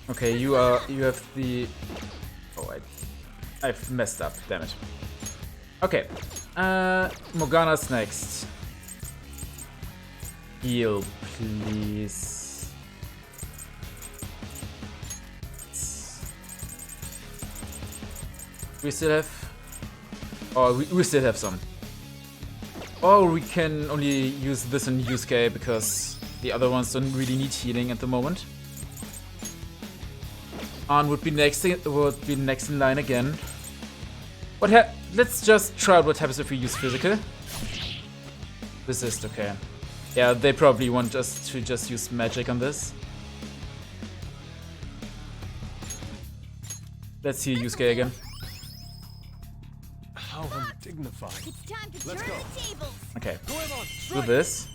Okay, you have the... Oh, I've messed up, damn it. Okay, Morgana's next. Heal, please. We still have... Oh, we still have some. Or we can only use this in Yusuke because the other ones don't really need healing at the moment. Arn would be next in line again. Let's just try out what happens if we use physical. Resist, okay. Yeah, they probably want us to just use magic on this. Let's see Yusuke again. How undignified. It's time to Let's turn go. the tables. Okay, Goemon, do strike! this.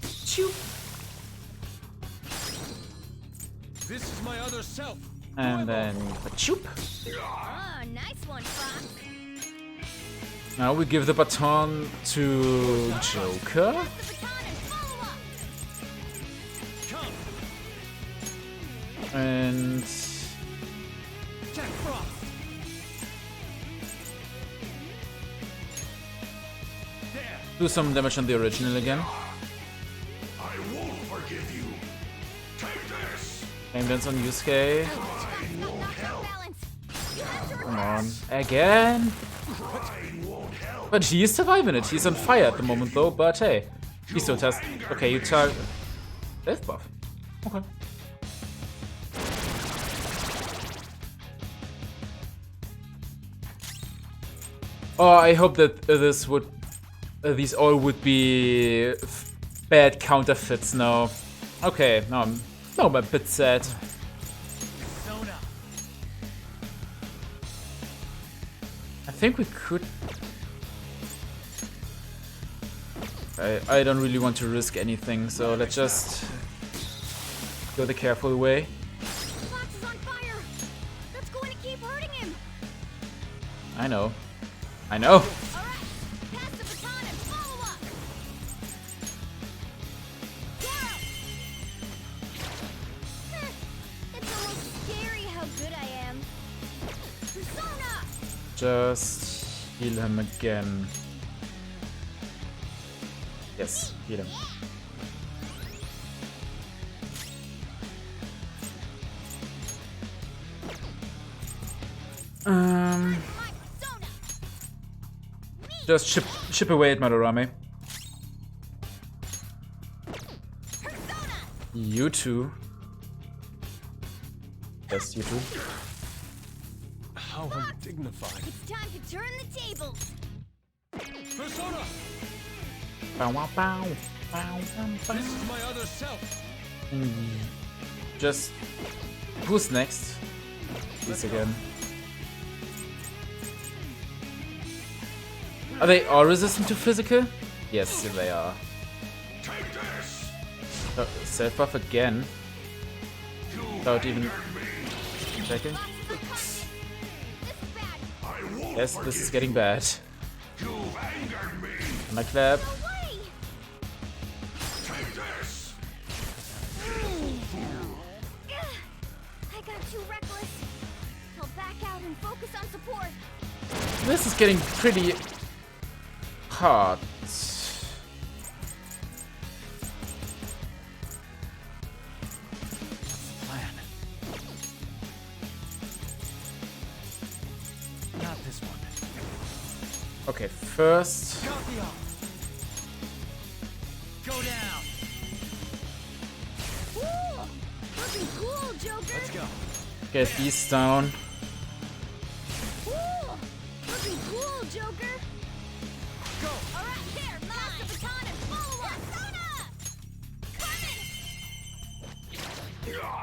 Choop. This is my other self. And then choop. Oh, nice one, Fox. Now we give the baton to Joker. Pass the baton and follow up. Come, And Jack Frost. There. do some damage on the original again. I won't forgive you. Take this. Flame Dance on Yusuke. Knocked off balance. You have to Come on. Again. But he is surviving it. He's on fire at the moment though, but hey. He still has... Okay, you target... Death buff. Okay. Oh, I hope that this would... these all would be... bad counterfeits now. Okay, now I'm a bit sad. I think we could... I don't really want to risk anything, so let's just go the careful way. Fox is on fire. That's going to keep hurting him. I know. All right. Pass the baton and follow up. Go! It's almost scary how good I am. Persona! Just heal him again. Yes, heal him. My persona! Just chip away at Madarame. Persona! Yup. You two. Yes, you two. How undignified. It's time to turn the tables. Persona! Bow, wow, bow. Bow, bow, bow. This is my other self! Just... Who's next? Please again. Are they all resistant to physical? Yes, they are. Self-buff again. Without even checking. Yes, this is getting bad. And I clap. I got too reckless. I'll back out and focus on support. This is getting pretty hard. Not this one. Okay, first. Go down. Ooh, looking cool, Joker. Let's go. Get these down. Ooh, looking cool, Joker. Go. All right, there, pass the baton and follow us. Persona!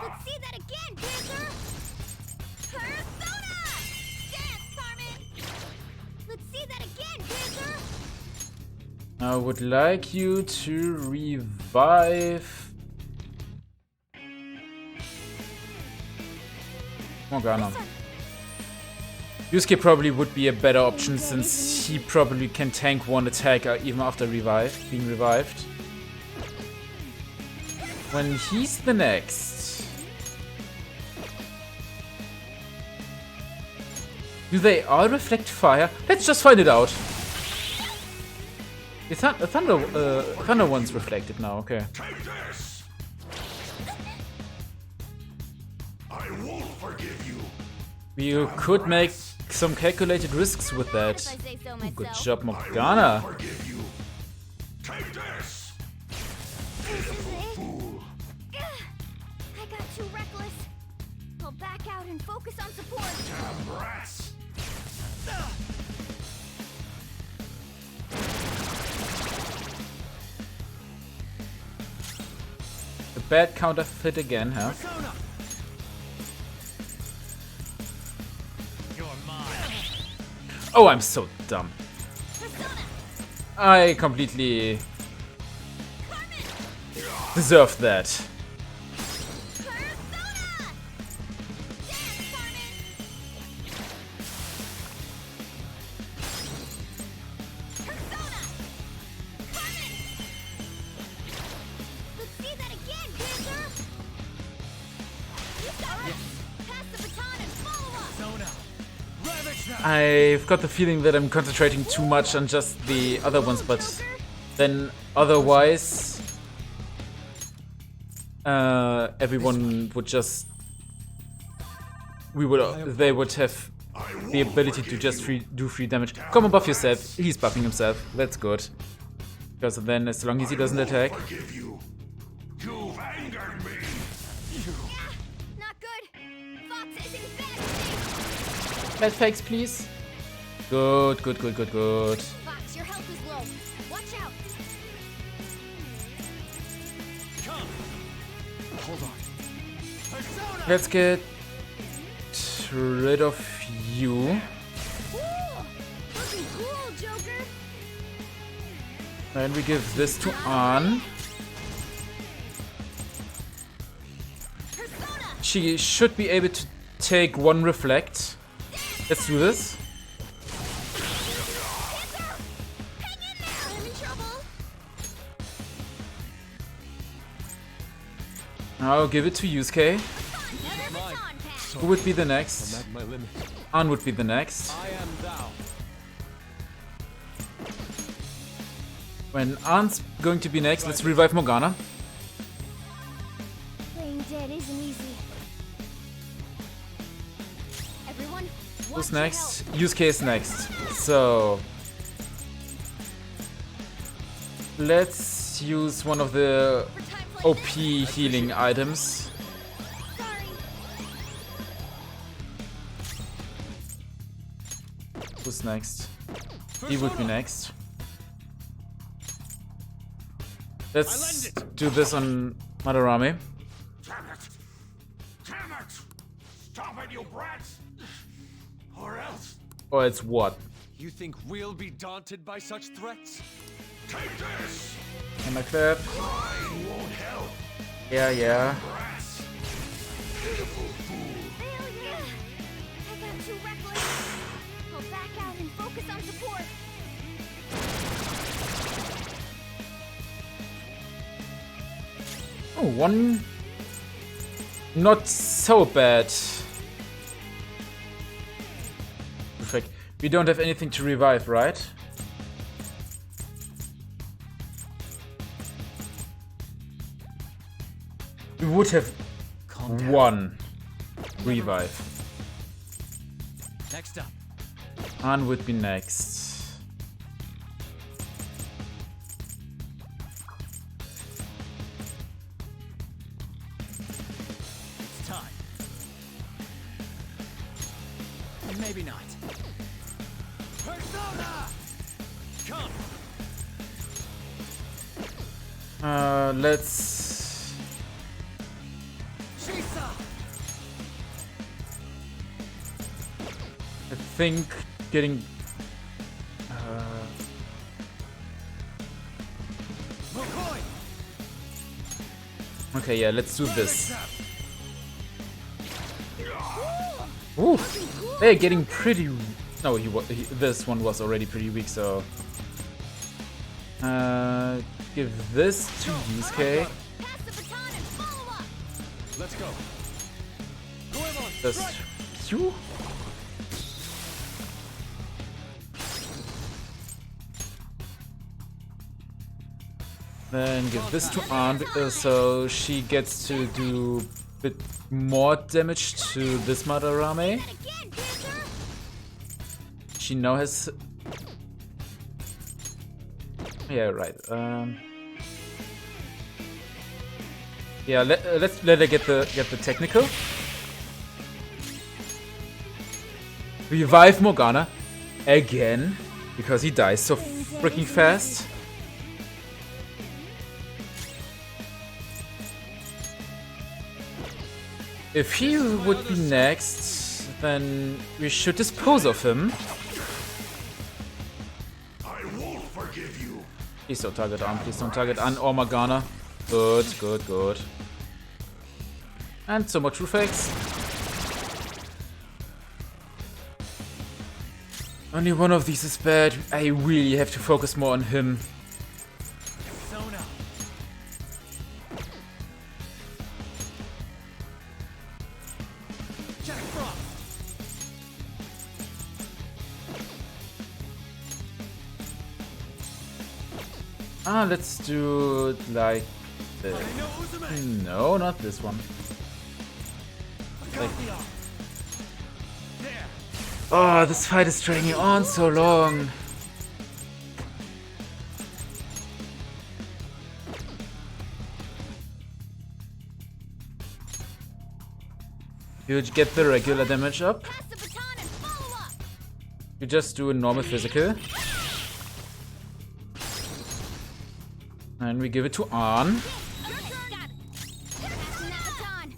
Let's see that again, Panther. Persona! Dance, Carmen. Let's see that again, Panther. I would like you to revive Morgana. Yusuke probably would be a better option since he probably can tank one attack even after being revived. When he's the next. Do they all reflect fire? Let's just find it out. The thunder one's reflected now, okay. Take this! I won't forgive you. You could make some calculated risks with that. If I say so Good myself. job, Morgana. Forgive you. Take this! This is it. I got too reckless. I'll back out and focus on support. Damn rats! A bad counterfeit again, huh? Persona. You're mine. Oh, I'm so dumb. Persona! I completely deserved that. Persona! Dance, Carmen! Persona! Carmen! Let's see that again, Panther! You got it! Pass the baton and follow us! Persona. Ravage them. I've got the feeling that I'm concentrating too much on just the other ones, but then otherwise everyone would just they would have the ability to just do free damage. Come on, buff yourself. He's buffing himself. That's good. Because then as long as he doesn't attack. Forgive you. You've angered me. Not good! Fox is in bad shape! Bad fakes, please. Good, good, good, good, good. Fox, your health is low. Watch out! Come. Hold on. Persona. Let's get rid of you. Ooh, looking cool, Joker! And we give this to Ann. Persona! She should be able to take one reflect. Let's do this. Panther! Hang in there! I'm in trouble! I'll give it to Yusuke. Another baton pass! Who would be the I'm next? at my limit. Ann would be the next. I am thou. When Ann's going to be next, let's revive Morgana. Playing dead isn't easy. Everyone, Who's next? Yusuke is next. So let's use one of the OP healing items. Sorry. Who's next? He would be next. Let's do this on Madarame. Damn it! Damn it! Stop it, you brats! Or else, Or it's what? You think we'll be daunted by such threats? take this! Can I clap? Crying won't help, Yeah. brats! Pitiful fool! Failure! I got too reckless. I'll back out and focus on support. Oh, one. Not so bad. Perfect. We don't have anything to revive, right? We would have one revive. Next up. An would be next. It's time. Maybe not. Persona! Come! Let's. Shisa! I think getting. Mokoi! Okay, yeah, let's do this. Ooh, they're getting pretty. No, this one was already pretty weak, so. Give this to Yusuke. Pass the baton and follow up. Let's go. Goemon, Just. strike! Phew. Then give this to Ann, so she gets to do a bit more damage to this Madarame. Again, Panther! She now has. Yeah, right. Yeah, let's let her get the technical. Revive Morgana again because he dies so freaking fast. If he would be next, then we should dispose of him. I won't forgive you! Please don't target Arm, please don't target An or Morgana. Good, good, good. And some more true fakes. Only one of these is bad. I really have to focus more on him. Persona! Jack Frost! Let's do it like this. No, not this one. Like, oh, this fight is dragging on so long. You get the regular damage up. Pass the baton and follow up. You just do a normal physical. And we give it to An. Got it. Passing that baton.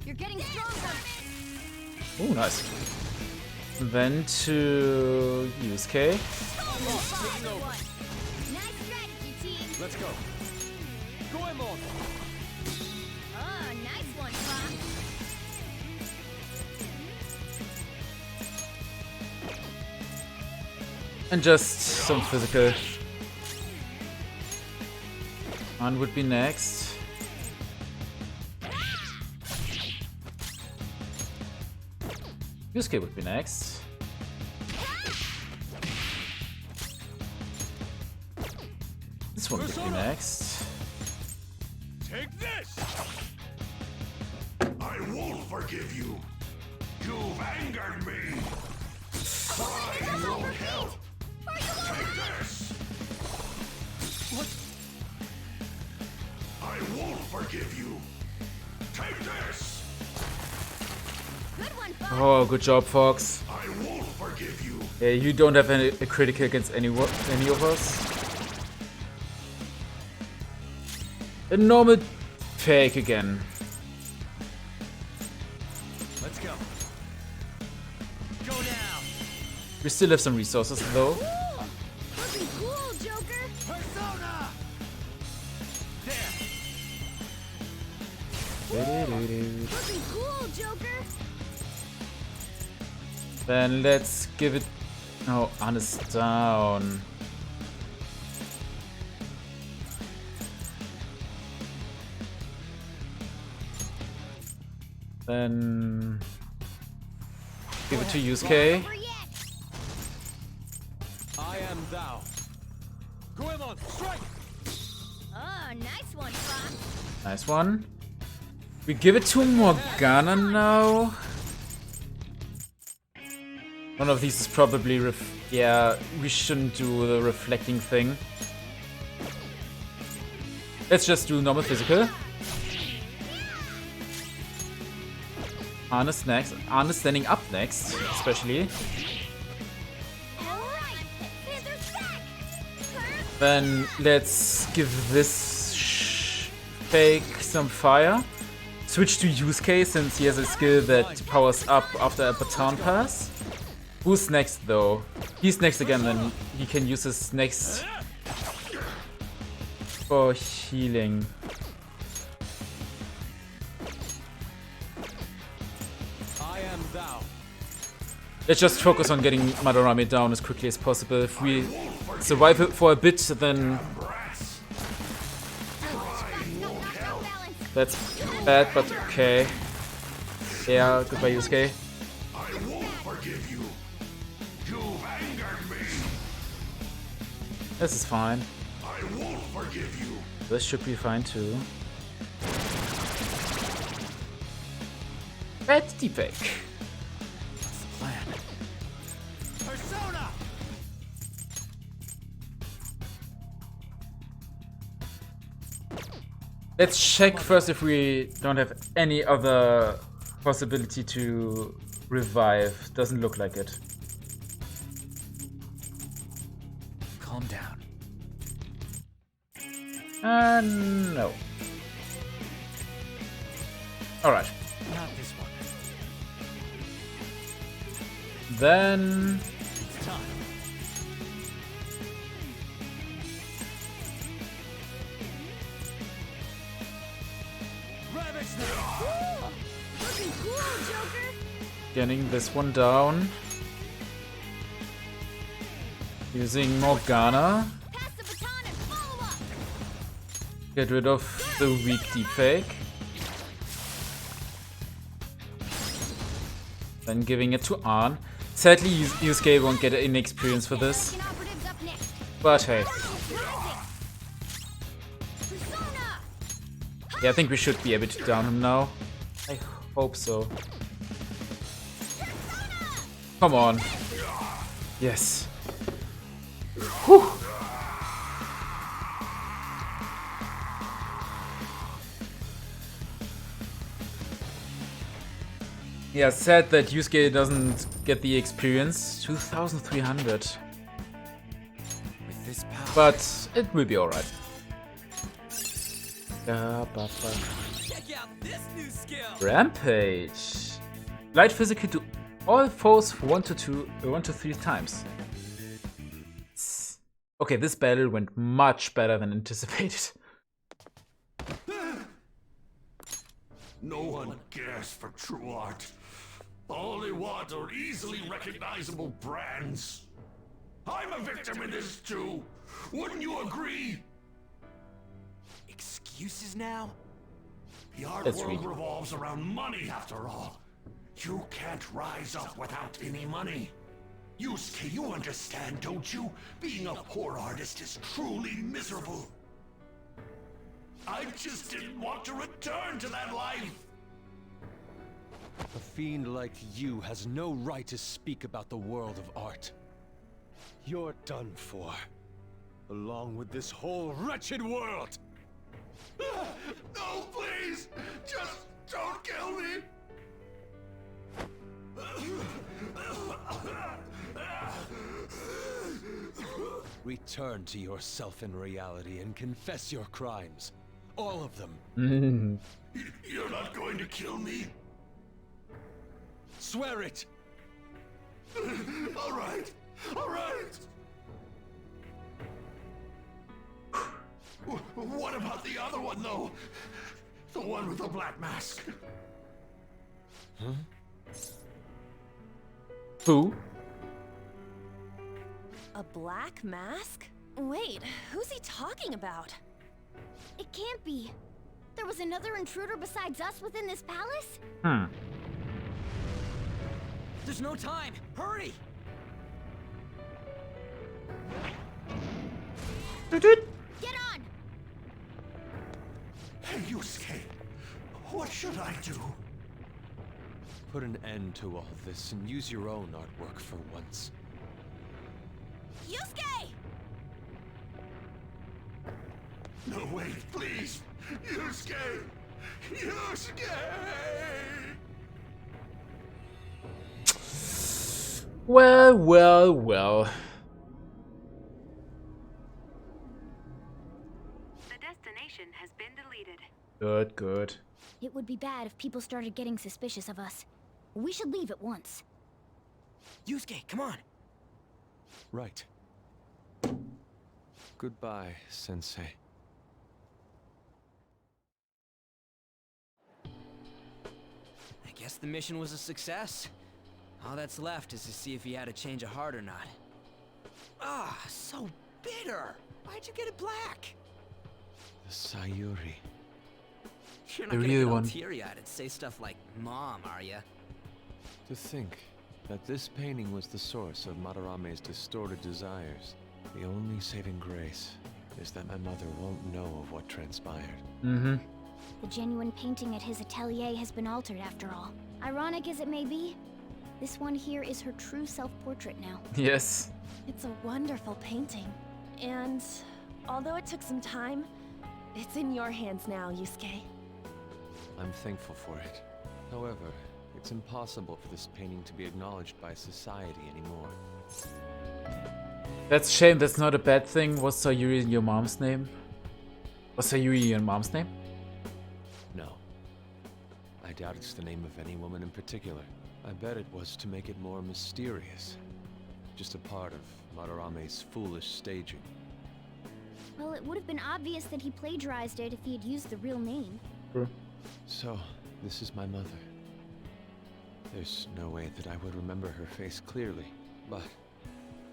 You're getting stronger. Oh, nice. Then to Yusuke. Nice strategy, team. Let's go. Goemon! Oh, nice one, Fox. And just some physical. An would be next. Yusuke would be next. This one would be next. Take this! I won't forgive you! You've angered me! Crying won't help! Take this! What? I won't forgive Oh, good job, Fox. I won't forgive you. Yeah, you don't have a critical against any of us. A normal fake again. Let's go. Go now. We still have some resources though. Looking cool, Joker! Persona. Looking cool, Joker! Then let's give it. Oh, Anna's down. Then give it to Yusuke. Over yet. I am thou. Goemon, strike! Oh, nice one, Fox. Nice one. We give it to Morgana now. One of these is probably yeah, we shouldn't do the reflecting thing. Let's just do normal physical. Anna's next. Anna's standing up next, especially. Alright, Panther's back! Then let's give this fake some fire. Switch to Yusuke since he has a skill that powers up after a baton pass. Who's next though? He's next again, then he can use his next for healing. I am thou. Let's just focus on getting Madarame down as quickly as possible. If we survive it for a bit, then that's bad, but okay. Yeah, goodbye Yusuke. I won't forgive you. You've angered me. This is fine. I won't forgive you. This should be fine too. Bad deepfake. Persona. Let's check first if we don't have any other possibility to revive. Doesn't look like it. Calm down. No. Alright. Not this one. Then It's time. Ravage them. Looking cool, Joker! getting this one down. Using Morgana. Pass the baton and follow up! Get rid of the weak deepfake. Then giving it to Arn. Sadly, Yusuke won't get any experience for this. Second operative's up next. But hey. Persona! Yeah, I think we should be able to down him now. I hope so. Come on. Yes. Whew. Yeah, sad that Yusuke doesn't get the experience. 2,300. With this power. But it will be alright. Check out this new skill. Rampage. Light physical to all foes 1 to 3 times. Okay, this battle went much better than anticipated. No one cares for true art. All they want are easily recognizable brands. I'm a victim in this too. Wouldn't you agree? Excuses now? The art That's world real. revolves around money after all. You can't rise up without any money. Yusuke, you understand, don't you? Being a poor artist is truly miserable. I just didn't want to return to that life. A fiend like you has no right to speak about the world of art. You're done for. Along with this whole wretched world! No, please! Just don't kill me! Return to yourself in reality and confess your crimes. All of them. You're not going to kill me? Swear it! All right. All right. What about the other one, though? The one with the black mask. Who? A black mask? Wait, who's he talking about? It can't be. There was another intruder besides us within this palace? There's no time. Hurry! Get on! Hey, Yusuke. What should I do? Put an end to all this and use your own artwork for once. Yusuke! No, wait, please. Yusuke! Yusuke! Well, well, well. The destination has been deleted. Good, good. It would be bad if people started getting suspicious of us. We should leave at once. Yusuke, come on. Right. Goodbye, Sensei. I guess the mission was a success. All that's left is to see if he had a change of heart or not. Ah, so bitter. Why'd you get it black? The Sayuri. You're not The gonna real get all one. teary-eyed and say stuff like, Mom, are ya? To think that this painting was the source of Madarame's distorted desires. The only saving grace is that my mother won't know of what transpired. The genuine painting at his atelier has been altered after all. Ironic as it may be, this one here is her true self-portrait now. Yes. It's a wonderful painting. And although it took some time, it's in your hands now, Yusuke. I'm thankful for it. However, it's impossible for this painting to be acknowledged by society anymore. That's a shame, that's not a bad thing. Was Sayuri in your mom's name? Was Sayuri your mom's name? No. I doubt it's the name of any woman in particular. I bet it was to make it more mysterious. Just a part of Madarame's foolish staging. Well, it would have been obvious that he plagiarized it if he had used the real name. True. So, this is my mother. There's no way that I would remember her face clearly, but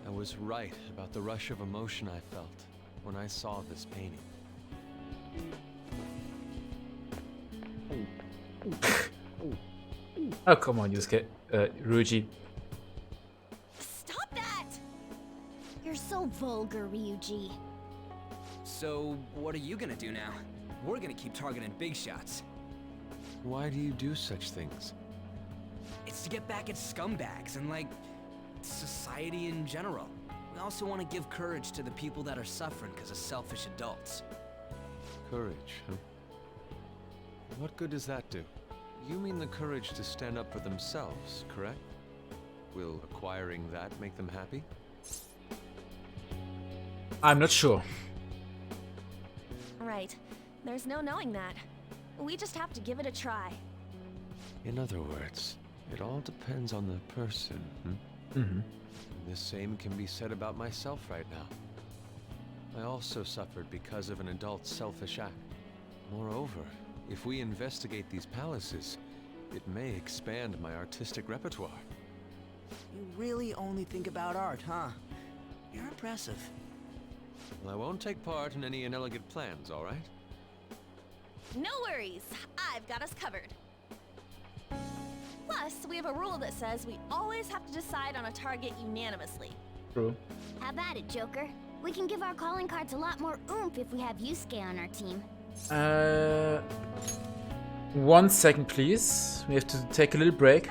I was right about the rush of emotion I felt when I saw this painting. Oh, come on, Yusuke. Ryuji. Stop that! You're so vulgar, Ryuji. So, what are you gonna do now? We're gonna keep targeting big shots. Why do you do such things? It's to get back at scumbags and, like, society in general. We also want to give courage to the people that are suffering because of selfish adults. Courage, huh? What good does that do? You mean the courage to stand up for themselves, correct? Will acquiring that make them happy? I'm not sure. Right. There's no knowing that. We just have to give it a try. In other words, it all depends on the person, The same can be said about myself right now. I also suffered because of an adult's selfish act. Moreover, if we investigate these palaces, it may expand my artistic repertoire. You really only think about art, huh? You're impressive. Well, I won't take part in any inelegant plans, all right? No worries. I've got us covered. Plus, we have a rule that says we always have to decide on a target unanimously. True. How about it, Joker? We can give our calling cards a lot more oomph if we have Yusuke on our team. 1 second, please. We have to take a little break.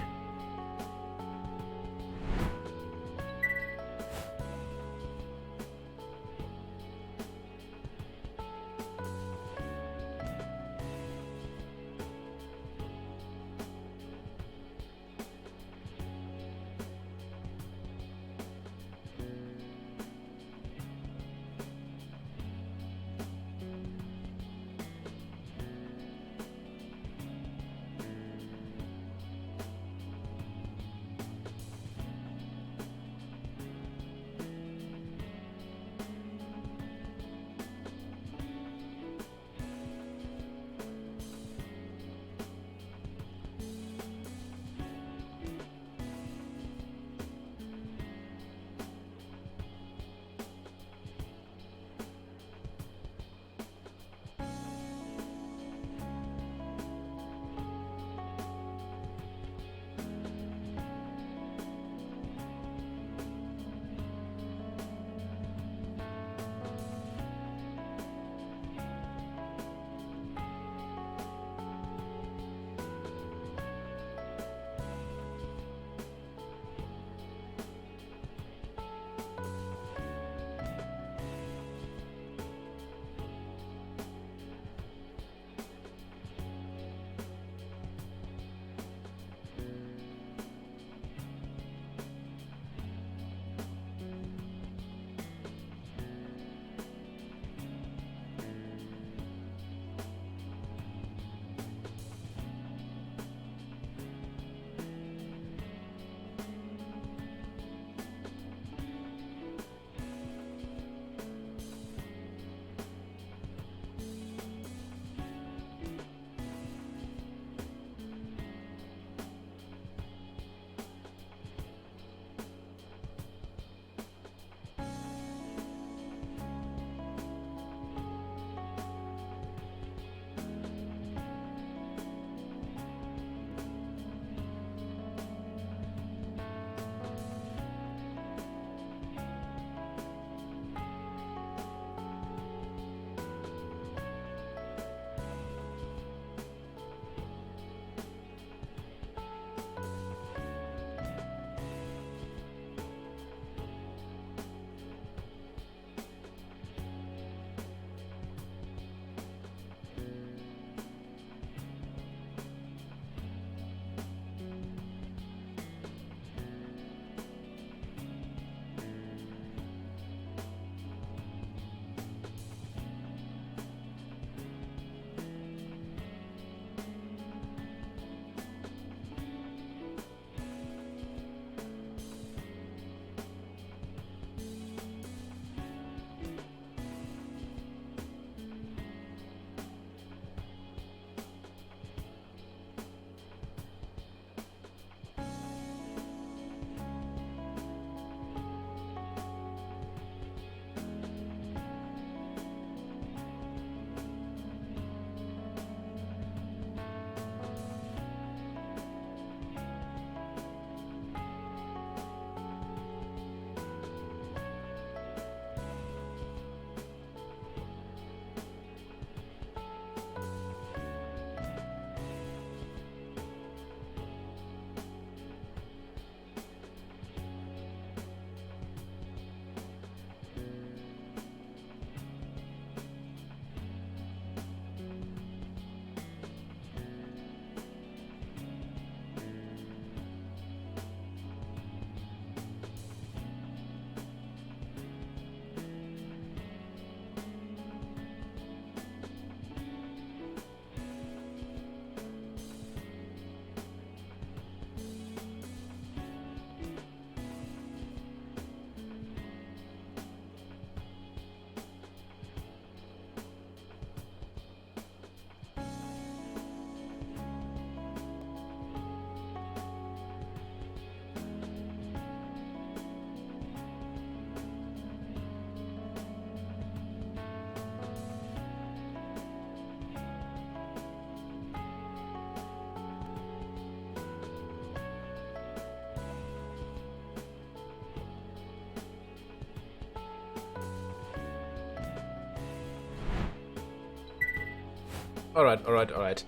Alright.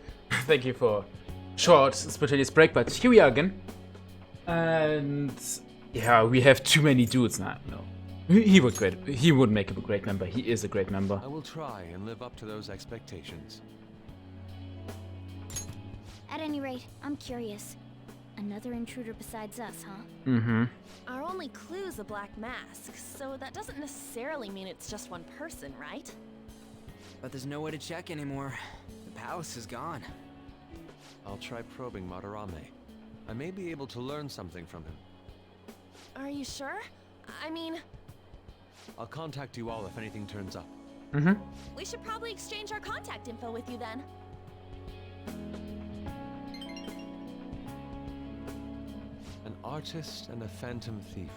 Thank you for short, spontaneous break, but here we are again. And yeah, we have too many dudes now. No. He would make a great member. He is a great member. I will try and live up to those expectations. At any rate, I'm curious. Another intruder besides us, huh? Mm-hmm. Our only clue's a black mask, so that doesn't necessarily mean it's just one person, right? But there's no way to check anymore. The palace is gone. I'll try probing Madarame. I may be able to learn something from him. Are you sure? I mean, I'll contact you all if anything turns up. Mm-hmm. we should probably exchange our contact info with you then. An artist and a phantom thief.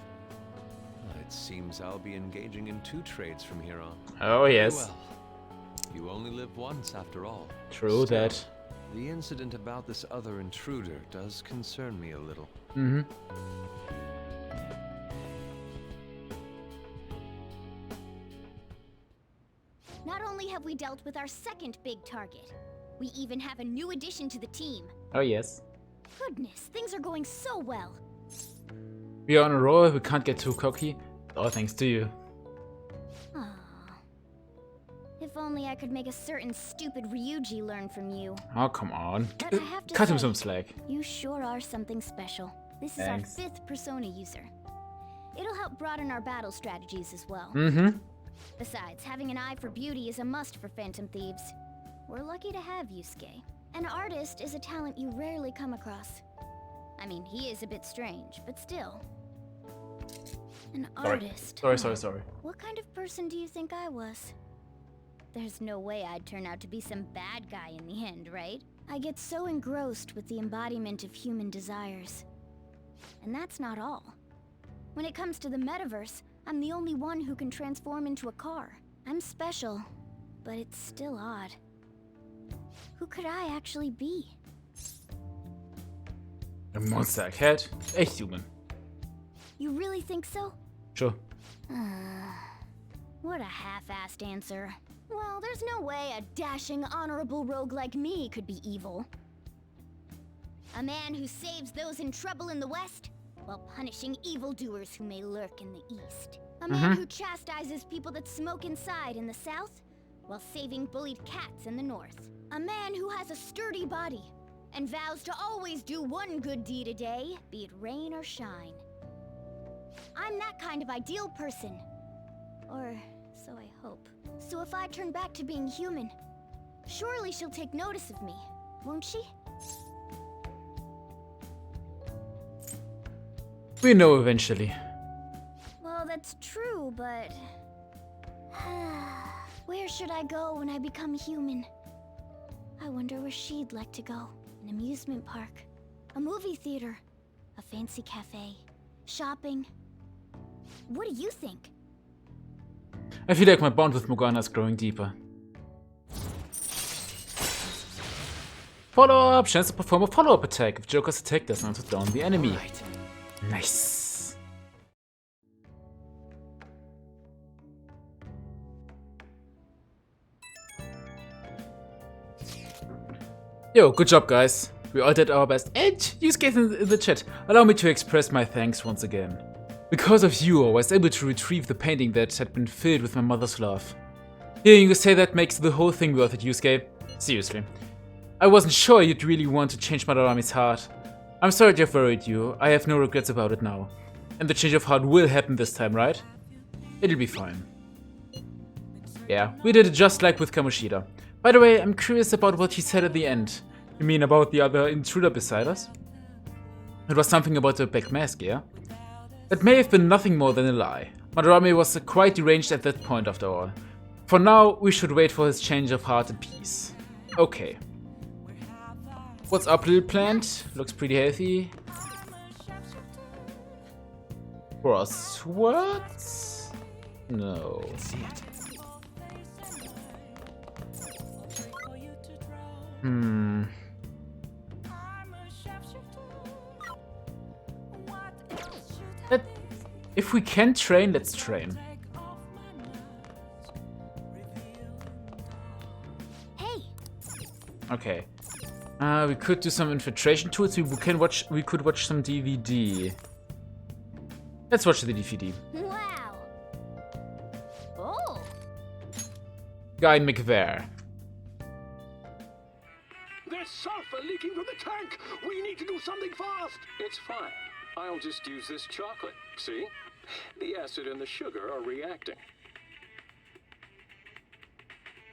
It seems I'll be engaging in 2 trades from here on. Oh, yes. Well, you only live once after all. True Still, that. The incident about this other intruder does concern me a little. Mm-hmm. Not only have we dealt with our second big target, we even have a new addition to the team. Oh, yes. Goodness, things are going so well. We are on a roll, we can't get too cocky. All thanks to you. Aww. If only I could make a certain stupid Ryuji learn from you. Oh, come on. But I have to Cut him say, some slack. You sure are something special. This is Thanks. our 5th Persona user. It'll help broaden our battle strategies as well. Mm-hmm. Besides, having an eye for beauty is a must for Phantom Thieves. We're lucky to have Yusuke. An artist is a talent you rarely come across. I mean, he is a bit strange, but still. An artist. Sorry. What kind of person do you think I was? There's no way I'd turn out to be some bad guy in the end, right? I get so engrossed with the embodiment of human desires. And that's not all. When it comes to the metaverse, I'm the only one who can transform into a car. I'm special, but it's still odd. Who could I actually be? A monster cat? Echt human. You really think so? Sure. What a half-assed answer. Well, there's no way a dashing, honorable rogue like me could be evil. A man who saves those in trouble in the West, while punishing evildoers who may lurk in the East. A man who chastises people that smoke inside in the South, while saving bullied cats in the North. A man who has a sturdy body, and vows to always do one good deed a day, be it rain or shine. I'm that kind of ideal person. Or so I hope. So if I turn back to being human, surely she'll take notice of me, won't she? We know eventually. Well, that's true, but... where should I go when I become human? I wonder where she'd like to go. An amusement park, a movie theater, a fancy cafe, shopping. What do you think? I feel like my bond with Morgana is growing deeper. Follow-up! Chance to perform a follow-up attack if Joker's attack does not hit down the enemy. Right. Nice. Yo, good job, guys. We all did our best. And Yusuke in the chat. Allow me to express my thanks once again. Because of you, I was able to retrieve the painting that had been filled with my mother's love. Hearing you say that makes the whole thing worth it, Yusuke. Seriously. I wasn't sure you'd really want to change Madarame's heart. I'm sorry to have worried you. I have no regrets about it now. And the change of heart will happen this time, right? It'll be fine. Yeah, we did it just like with Kamoshida. By the way, I'm curious about what he said at the end. You mean about the other intruder beside us? It was something about the black mask, yeah? That may have been nothing more than a lie. Madarame was quite deranged at that point after all. For now, we should wait for his change of heart and peace. Okay. What's up, little plant? Looks pretty healthy. Crosswords? No. See it. If we can train, let's train. Hey! Okay. We could do some infiltration tools. We could watch some DVD. Let's watch the DVD. Wow. Oh. Guy McVare. There's sulfur leaking from the tank! We need to do something fast! It's fine. I'll just use this chocolate. See? The acid and the sugar are reacting.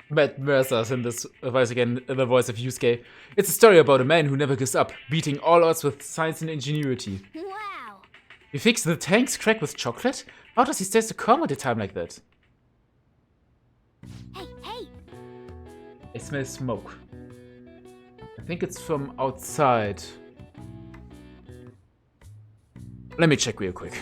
Matt Mercer's in this voice again, in the voice of Yusuke. It's a story about a man who never gives up, beating all odds with science and ingenuity. Wow. You fix the tank's crack with chocolate? How does he stay so calm at a time like that? Hey, hey. I smell smoke. I think it's from outside. Let me check real quick.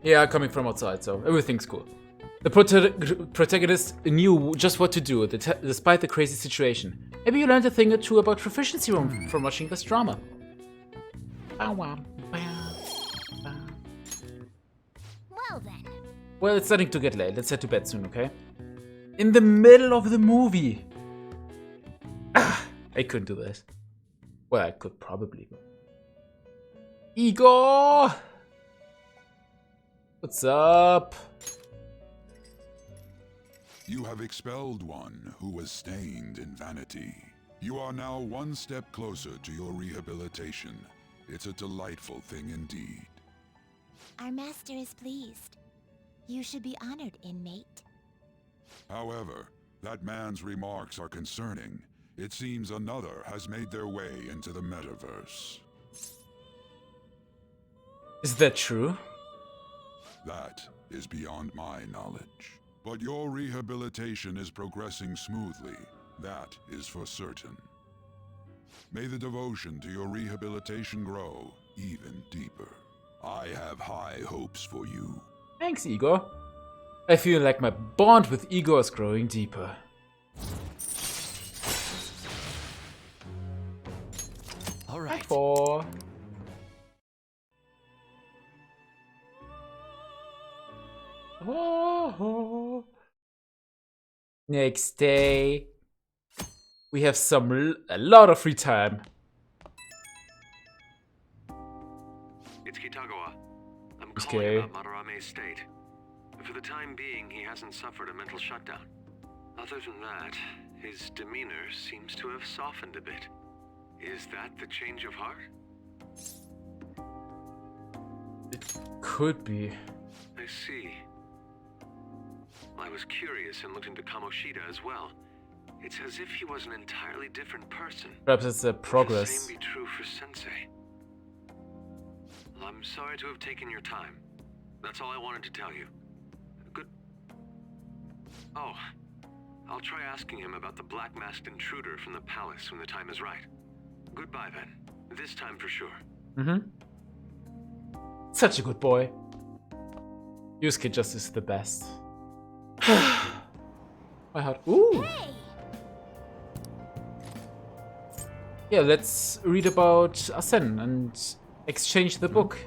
Yeah, coming from outside, so everything's cool. The protagonist knew just what to do, despite the crazy situation. Maybe you learned a thing or two about proficiency from watching this drama. Well then. Well, it's starting to get late. Let's head to bed soon, okay? In the middle of the movie! I couldn't do this. Well, I could probably. Igor! What's up? You have expelled one who was stained in vanity. You are now one step closer to your rehabilitation. It's a delightful thing indeed. Our master is pleased. You should be honored, inmate. However, that man's remarks are concerning. It seems another has made their way into the metaverse. Is that true? That is beyond my knowledge. But your rehabilitation is progressing smoothly. That is for certain. May the devotion to your rehabilitation grow even deeper. I have high hopes for you. Thanks, Igor. I feel like my bond with Igor is growing deeper. All right. Four. Oh. Next day, we have a lot of free time. It's Kitagawa. I'm Okay. calling about Madarame's state. For the time being, he hasn't suffered a mental shutdown. Other than that, his demeanor seems to have softened a bit. Is that the change of heart? It could be. I see. I was curious and looked into Kamoshida as well. It's as if he was an entirely different person. Perhaps it's a Would progress. the same be true for Sensei? I'm sorry to have taken your time. That's all I wanted to tell you. Good. Oh, I'll try asking him about the black-masked intruder from the palace when the time is right. Goodbye then. This time for sure. Mm-hmm. Such a good boy. Yusuke just is the best. My heart. Ooh. Hey. Yeah, let's read about Asen and exchange the book.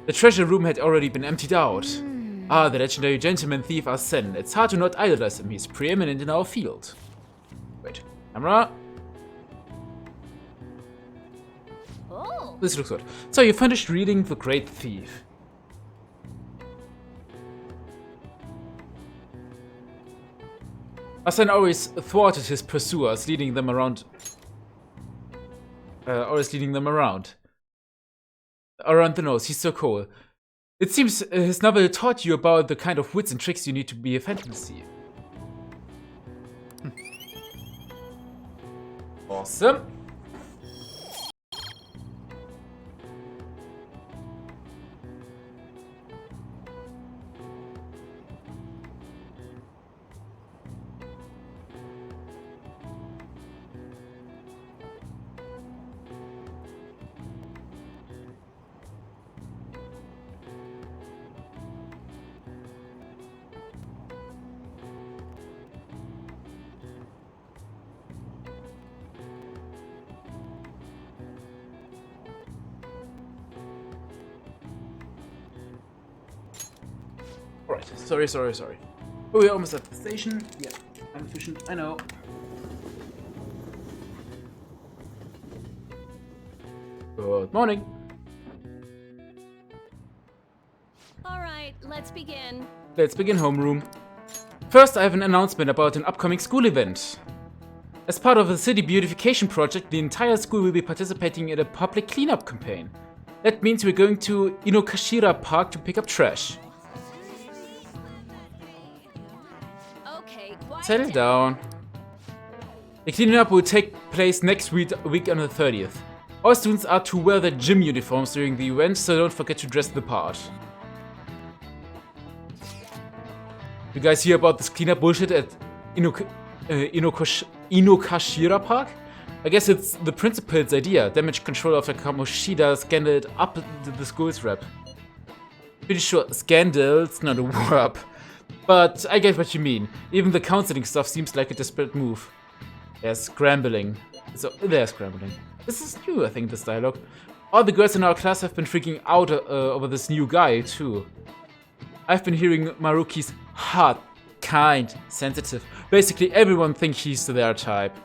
The treasure room had already been emptied out. Ah, the legendary gentleman thief Asen. It's hard to not idolize him. He's preeminent in our field. Wait, camera. Oh. This looks good. So you finished reading The Great Thief. Asen always thwarted his pursuers, leading them around. Around the nose. He's so cool. It seems his novel taught you about the kind of wits and tricks you need to be a fantasy. Awesome. Alright, sorry. Oh, we're almost at the station. Yeah, I'm efficient, I know. Good morning. Alright, let's begin. Let's begin homeroom. First, I have an announcement about an upcoming school event. As part of the city beautification project, the entire school will be participating in a public cleanup campaign. That means we're going to Inokashira Park to pick up trash. Okay, quiet Settle down. The cleanup will take place next week on the 30th. All students are to wear their gym uniforms during the event, so don't forget to dress the part. You guys hear about this cleanup bullshit at Inokashira Park? I guess it's the principal's idea. Damage control after Kamoshida scandaled up the school's rep. Pretty sure scandal's not a verb. But I get what you mean. Even the counseling stuff seems like a desperate move. They're scrambling. They're scrambling. This is new, I think, this dialogue. All the girls in our class have been freaking out over this new guy, too. I've been hearing Maruki's hot, kind, sensitive. Basically, everyone thinks he's their type.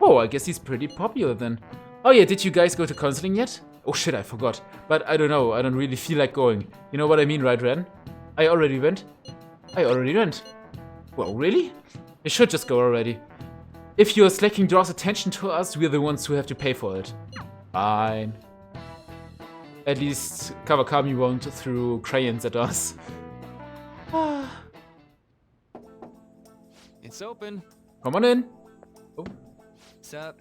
Oh, I guess he's pretty popular then. Oh yeah, did you guys go to counseling yet? Oh shit, I forgot. But I don't know, I don't really feel like going. You know what I mean, right, Ren? I already went. Well, really? You should just go already. If your slacking draws attention to us, we're the ones who have to pay for it. Fine. At least Kawakami won't throw crayons at us. It's open. Come on in. Oh. What's up?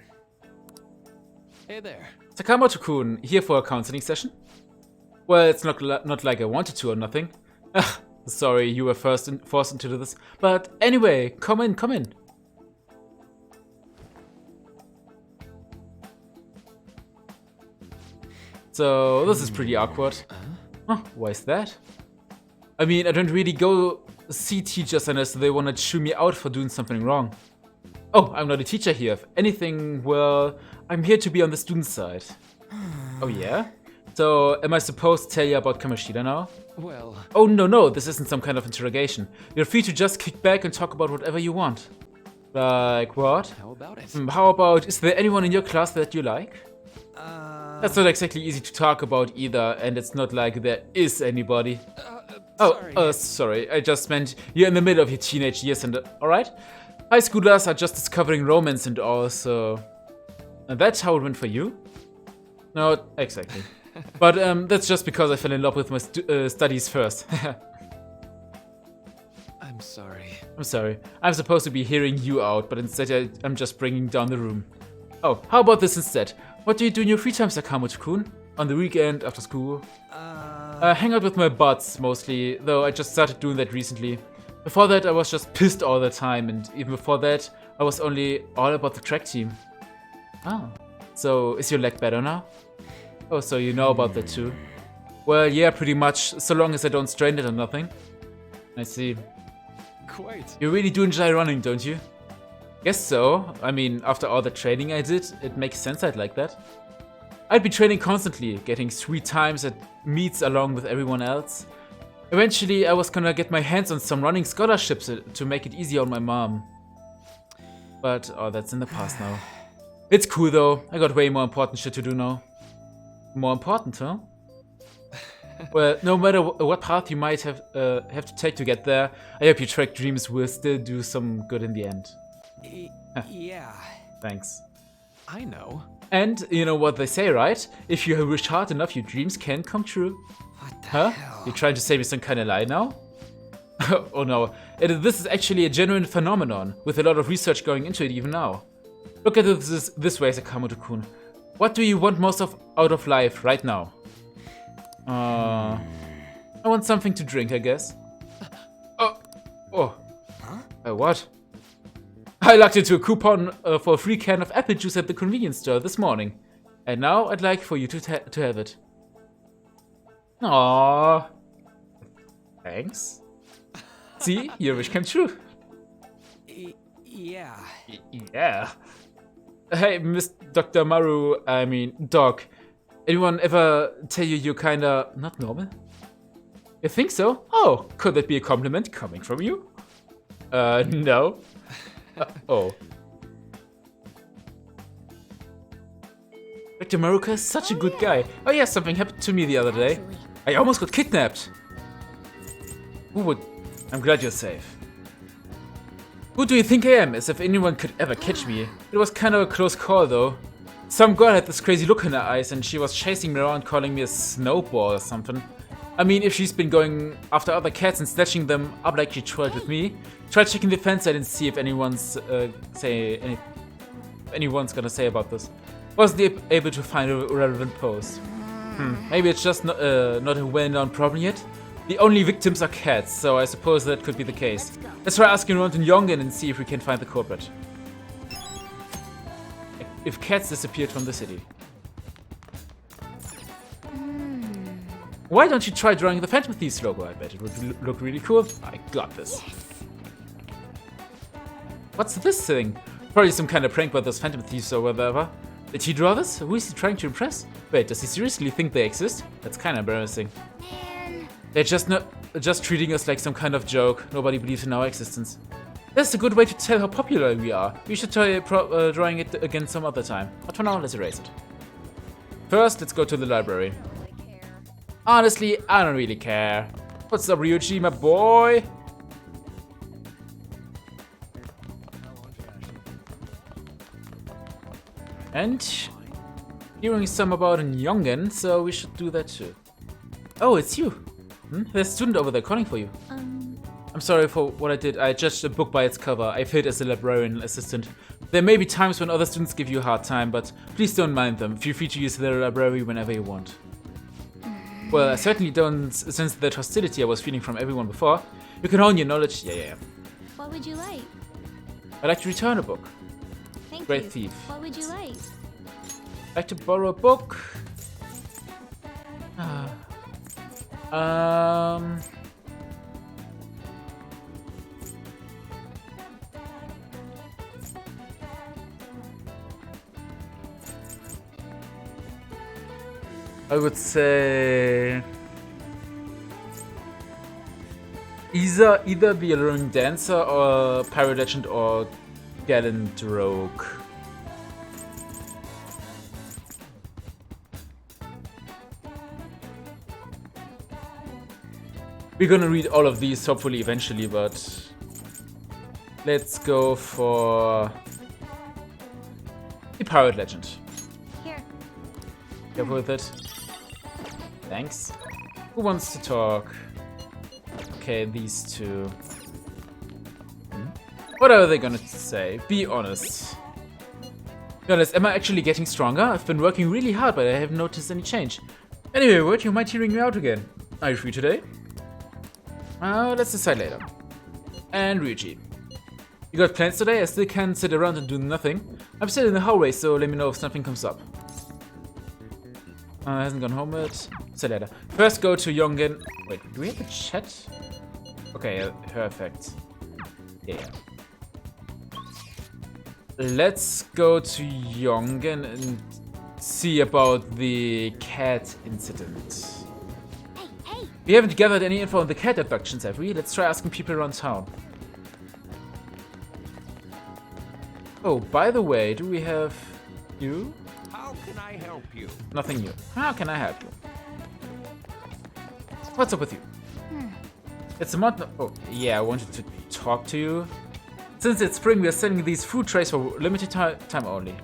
Hey there. Sakamoto-kun, here for a counseling session? Well, it's not like I wanted to or nothing. Ugh, sorry you were forced into this. But anyway, come in. So, this is pretty awkward. Huh, why is that? I mean, I don't really go see teachers unless they wanna chew me out for doing something wrong. Oh, I'm not a teacher here. If anything, well, I'm here to be on the student side. Oh yeah? So, am I supposed to tell you about Kamoshida now? Well... Oh no, this isn't some kind of interrogation. You're free to just kick back and talk about whatever you want. Like what? How about it? How about, is there anyone in your class that you like? That's not exactly easy to talk about either, and it's not like there is anybody. Sorry, I just meant you're in the middle of your teenage years and alright? High schoolers are just discovering romance and all, so... And that's how it went for you? No, exactly. But that's just because I fell in love with my studies first. I'm sorry. I'm sorry. I'm supposed to be hearing you out, but instead I'm just bringing down the room. Oh, how about this instead? What do you do in your free time, Sakamoto-kun? On the weekend, after school? Hang out with my buds, mostly, though I just started doing that recently. Before that, I was just pissed all the time, and even before that, I was only all about the track team. Oh. So, is your leg better now? Oh, so you know about that too. Well, yeah, pretty much, so long as I don't strain it or nothing. I see. Quite. You really do enjoy running, don't you? Guess so. I mean, after all the training I did, it makes sense I'd like that. I'd be training constantly, getting sweet times at meets along with everyone else. Eventually, I was gonna get my hands on some running scholarships to make it easier on my mom. But, oh, that's in the past now. It's cool though, I got way more important shit to do now. More important, huh? Well, no matter what path you might have to take to get there, I hope your track dreams will still do some good in the end. Yeah. Thanks. I know. And you know what they say, right? If you wish hard enough, your dreams can come true. What the hell? You trying to say me some kind of lie now? Oh no, this is actually a genuine phenomenon, with a lot of research going into it even now. Look at it this way, Sakamoto-kun. What do you want most out of life right now? I want something to drink, I guess. What? I lucked into a coupon for a free can of apple juice at the convenience store this morning. And now I'd like for you to have it. Aww. Thanks. See, your wish came true. Yeah. Yeah. Hey, Miss Dr. Doc. Anyone ever tell you you're kinda not normal? You think so? Oh, could that be a compliment coming from you? No. Oh. Victor Maruka is such a good guy. Oh yeah, something happened to me the other day. I almost got kidnapped. Who would... I'm glad you're safe. Who do you think I am? As if anyone could ever catch me. It was kind of a close call though. Some girl had this crazy look in her eyes and she was chasing me around calling me a snowball or something. I mean, if she's been going after other cats and snatching them up like she tried with me, try checking the fence and see if anyone's gonna say about this. Wasn't able to find a relevant post. Maybe it's just not a well-known problem yet. The only victims are cats, so I suppose that could be the case. Let's try asking around in Yongen and see if we can find the culprit. If cats disappeared from the city. Why don't you try drawing the Phantom Thieves logo? I bet it would look really cool. I got this. What's this thing? Probably some kind of prank by those Phantom Thieves or whatever. Did he draw this? Who is he trying to impress? Wait, does he seriously think they exist? That's kind of embarrassing. They're just treating us like some kind of joke. Nobody believes in our existence. That's a good way to tell how popular we are. We should try drawing it again some other time. But for now, let's erase it. First, let's go to the library. Honestly, I don't really care. What's up, Ryuji, my boy? And hearing some about in Yongen, so we should do that too. Oh, it's you. There's a student over there calling for you. I'm sorry for what I did. I judged a book by its cover. I failed as a librarian assistant. There may be times when other students give you a hard time, but please don't mind them. Feel free to use the library whenever you want. Well, I certainly don't sense that hostility I was feeling from everyone before. You can hone your knowledge. Yeah. What would you like? I'd like to return a book. Thank Great you. thief. What would you like? I'd like to borrow a book. I would say either be a Alluring Dancer or Pirate Legend or Gallant Rogue. We're gonna read all of these hopefully eventually, but let's go for the Pirate Legend. Here. Careful with it. Thanks. Who wants to talk? Okay, these two. What are they gonna say? Be honest. Be honest, am I actually getting stronger? I've been working really hard, but I haven't noticed any change. Anyway, would you mind hearing me out again? Are you free today? Let's decide later. And Ryuji. You got plans today? I still can't sit around and do nothing. I'm still in the hallway, so let me know if something comes up. Hasn't gone home yet. See later. First go to Yongen. Wait, do we have a chat? Okay, perfect. Yeah. Let's go to Yongen and see about the cat incident. We haven't gathered any info on the cat abductions, have we? Let's try asking people around town. Oh, by the way, do we have you? How can I help you? Nothing new. How can I help you? What's up with you? It's a month. Oh, yeah, I wanted to talk to you. Since it's spring, we are selling these food trays for limited time only.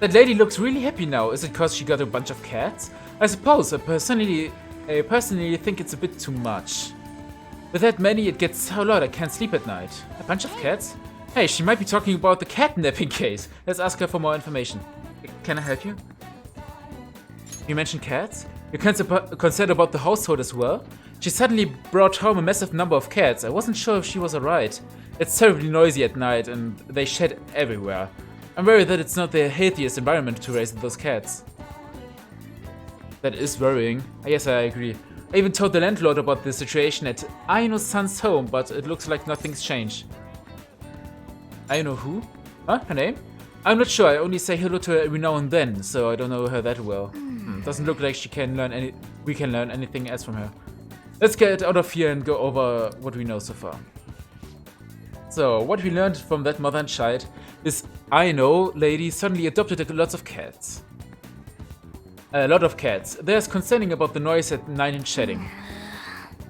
That lady looks really happy now. Is it because she got a bunch of cats? I suppose. I personally think it's a bit too much. With that many, it gets so loud I can't sleep at night. A bunch of cats? Hey, she might be talking about the catnapping case. Let's ask her for more information. Can I help you? You mentioned cats? You're concerned about the household as well? She suddenly brought home a massive number of cats. I wasn't sure if she was alright. It's terribly noisy at night and they shed everywhere. I'm worried that it's not the healthiest environment to raise those cats. That is worrying. Yes, I agree. I even told the landlord about the situation at Aino-san's home, but it looks like nothing's changed. Aino who? Huh? Her name? I'm not sure. I only say hello to her every now and then, so I don't know her that well. Doesn't look like she can learn we can learn anything else from her. Let's get out of here and go over what we know so far. So, what we learned from that mother and child is Aino lady suddenly adopted lots of cats. A lot of cats. There's concerning about the noise at night and shedding.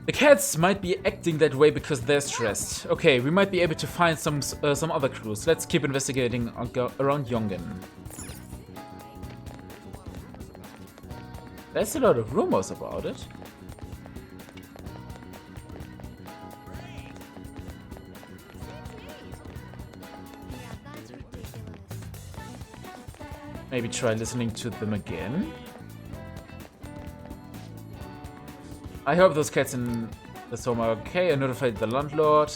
The cats might be acting that way because they're stressed. Okay, we might be able to find some other clues. Let's keep investigating around Yongen. There's a lot of rumors about it. Maybe try listening to them again. I hope those cats in the home are okay. I notified the landlord.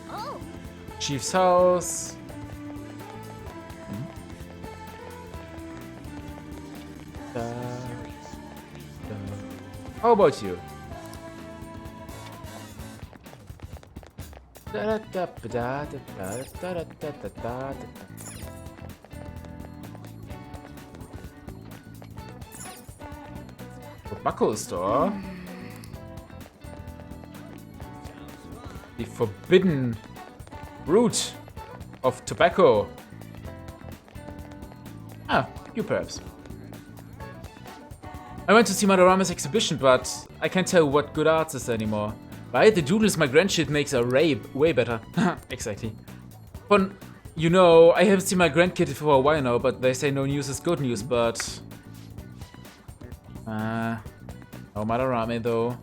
Oh. Chief's house. How about you? Tobacco store. The forbidden root of tobacco. Ah, you perhaps. I went to see Madarame's exhibition, but I can't tell what good arts is anymore. Right? The doodles my grandkid makes are way better. Exactly. But, you know, I haven't seen my grandkid for a while now, but they say no news is good news, but... no Madarame though.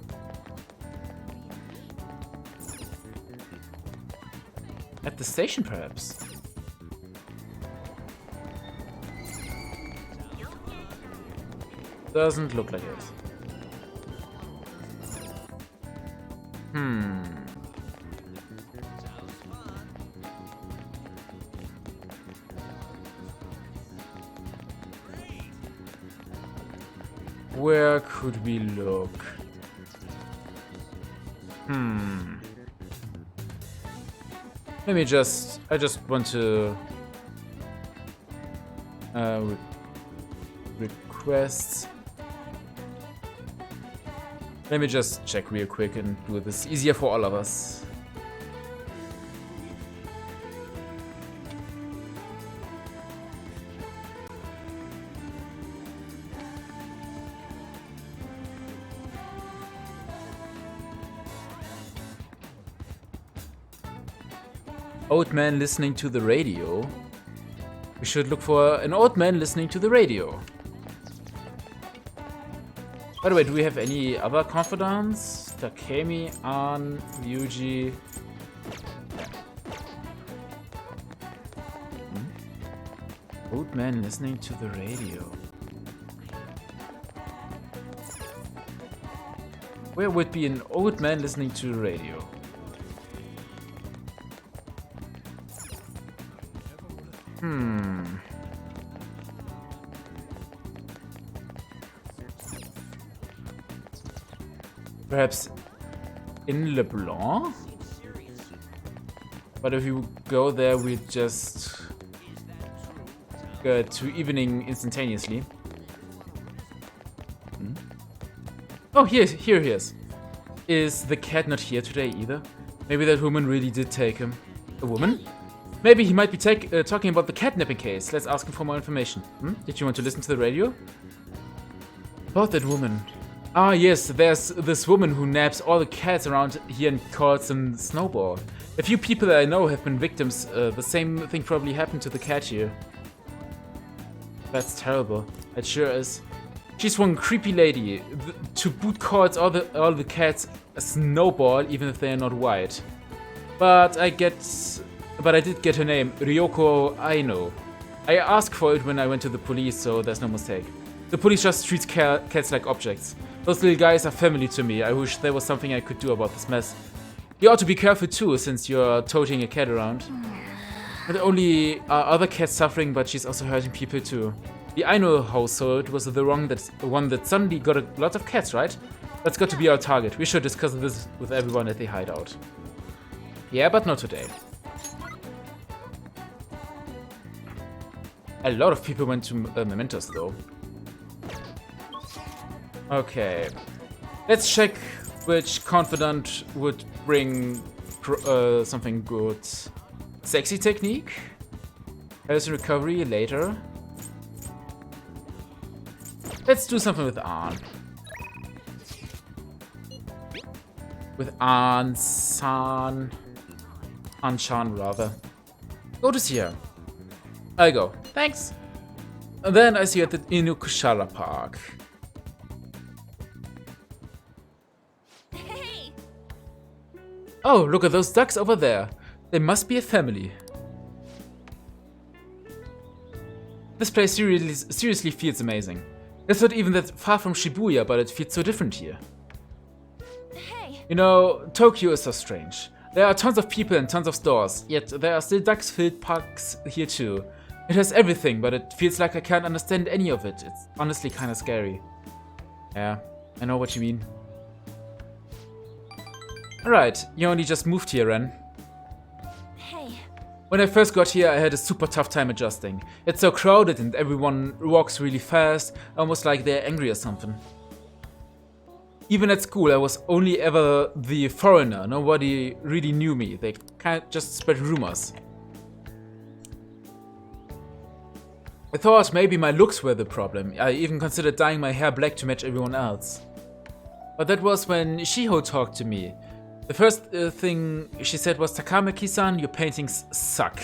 At the station, perhaps? Doesn't look like it. Where could we look? Let me I just want to requests. Let me just check real quick and do this easier for all of us. Old man listening to the radio. We should look for an old man listening to the radio. By the way, do we have any other confidants? Takemi, An, Ryuji. Old man listening to the radio. Where would be an old man listening to the radio? Perhaps in LeBlanc? But if you go there, we just go to evening instantaneously. Oh, here he is. Is the cat not here today either? Maybe that woman really did take him. A woman? Maybe he might be talking about the catnapping case. Let's ask him for more information. Did you want to listen to the radio? About that woman. Ah, yes, there's this woman who naps all the cats around here and calls them Snowball. A few people that I know have been victims. The same thing probably happened to the cat here. That's terrible. It sure is. She's one creepy lady. To boot calls all the cats a Snowball, even if they're not white. But I did get her name, Ryoko Aino. I asked for it when I went to the police, so there's no mistake. The police just treats cats like objects. Those little guys are family to me. I wish there was something I could do about this mess. You ought to be careful too, since you're toting a cat around. Not only are other cats suffering, but she's also hurting people too. The Aino household was the one that suddenly got a lot of cats, right? That's got to be our target. We should discuss this with everyone at the hideout. Yeah, but not today. A lot of people went to Mementos, though. Okay. Let's check which confidant would bring something good. Sexy technique? Health and recovery later. Let's do something with Arn. With Arn-san. Arn-chan, rather. Go to see her. I go. Thanks. And then I see you at the Inukushala Park. Hey! Oh, look at those ducks over there. They must be a family. This place seriously feels amazing. It's not even that far from Shibuya, but it feels so different here. Hey! You know, Tokyo is so strange. There are tons of people and tons of stores, yet there are still ducks-filled parks here too. It has everything, but it feels like I can't understand any of it. It's honestly kinda scary. Yeah, I know what you mean. Alright, you only just moved here, Ren. Hey. When I first got here, I had a super tough time adjusting. It's so crowded and everyone walks really fast, almost like they're angry or something. Even at school, I was only ever the foreigner. Nobody really knew me. They kind of just spread rumors. I thought maybe my looks were the problem. I even considered dyeing my hair black to match everyone else. But that was when Shiho talked to me. The first thing she said was, "Takamaki-san, your paintings suck."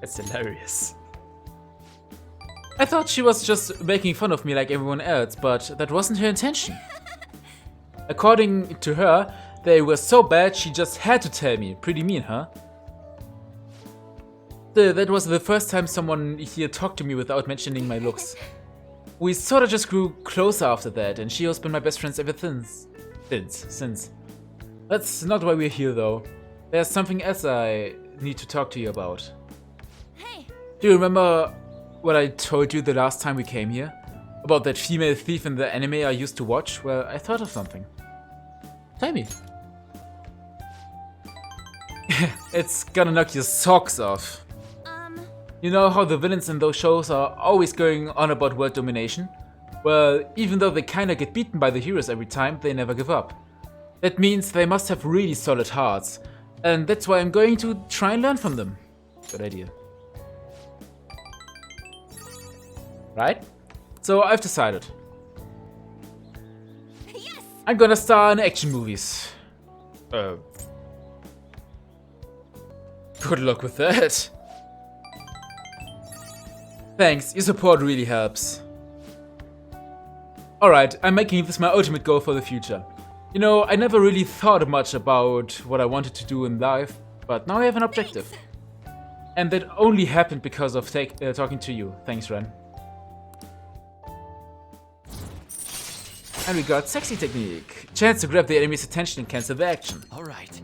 That's hilarious. I thought she was just making fun of me like everyone else, but that wasn't her intention. According to her, they were so bad she just had to tell me. Pretty mean, huh? That was the first time someone here talked to me without mentioning my looks. We sorta just grew closer after that, and Shiho's been my best friend ever since. That's not why we're here though. There's something else I need to talk to you about. Hey. Do you remember what I told you the last time we came here? About that female thief in the anime I used to watch? Well, I thought of something. Tell me. It's gonna knock your socks off. You know how the villains in those shows are always going on about world domination? Well, even though they kinda get beaten by the heroes every time, they never give up. That means they must have really solid hearts. And that's why I'm going to try and learn from them. Good idea. Right? So I've decided. Yes! I'm gonna star in action movies. Good luck with that. Thanks, your support really helps. Alright, I'm making this my ultimate goal for the future. You know, I never really thought much about what I wanted to do in life, but now I have an objective. And that only happened because of talking to you. Thanks, Ren. And we got sexy technique. Chance to grab the enemy's attention and cancel the action. Alright.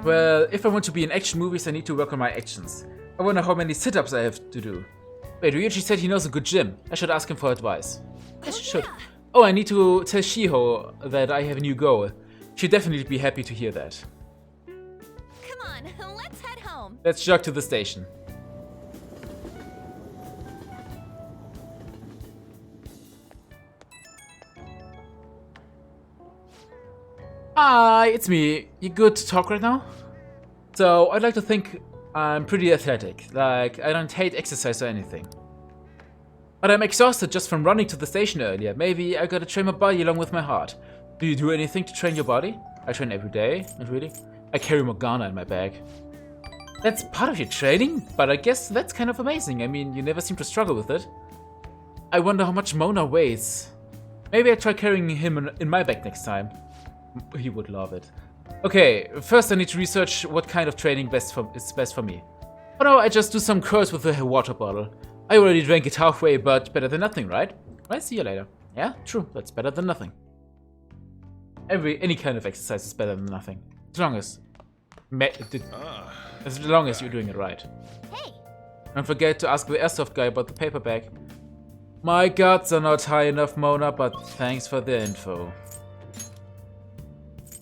Well, if I want to be in action movies, I need to work on my actions. I wonder how many sit-ups I have to do. Wait, Ryuichi said he knows a good gym. I should ask him for advice. Yes, I should. Oh, I need to tell Shiho that I have a new goal. She'd definitely be happy to hear that. Come on, let's head home. Let's jog to the station. Hi, it's me. You good to talk right now? So, I'd like to think I'm pretty athletic. Like, I don't hate exercise or anything. But I'm exhausted just from running to the station earlier. Maybe I gotta train my body along with my heart. Do you do anything to train your body? I train every day. Not really. I carry Morgana in my bag. That's part of your training? But I guess that's kind of amazing. I mean, you never seem to struggle with it. I wonder how much Mona weighs. Maybe I try carrying him in my bag next time. He would love it. Okay, first I need to research what kind of training is best for me. For now, I just do some curls with a water bottle. I already drank it halfway, but better than nothing, right? I'll see you later. Yeah, true, that's better than nothing. Any kind of exercise is better than nothing. As long as you're doing it right. Hey! Don't forget to ask the airsoft guy about the paper bag. My guts are not high enough, Mona, but thanks for the info.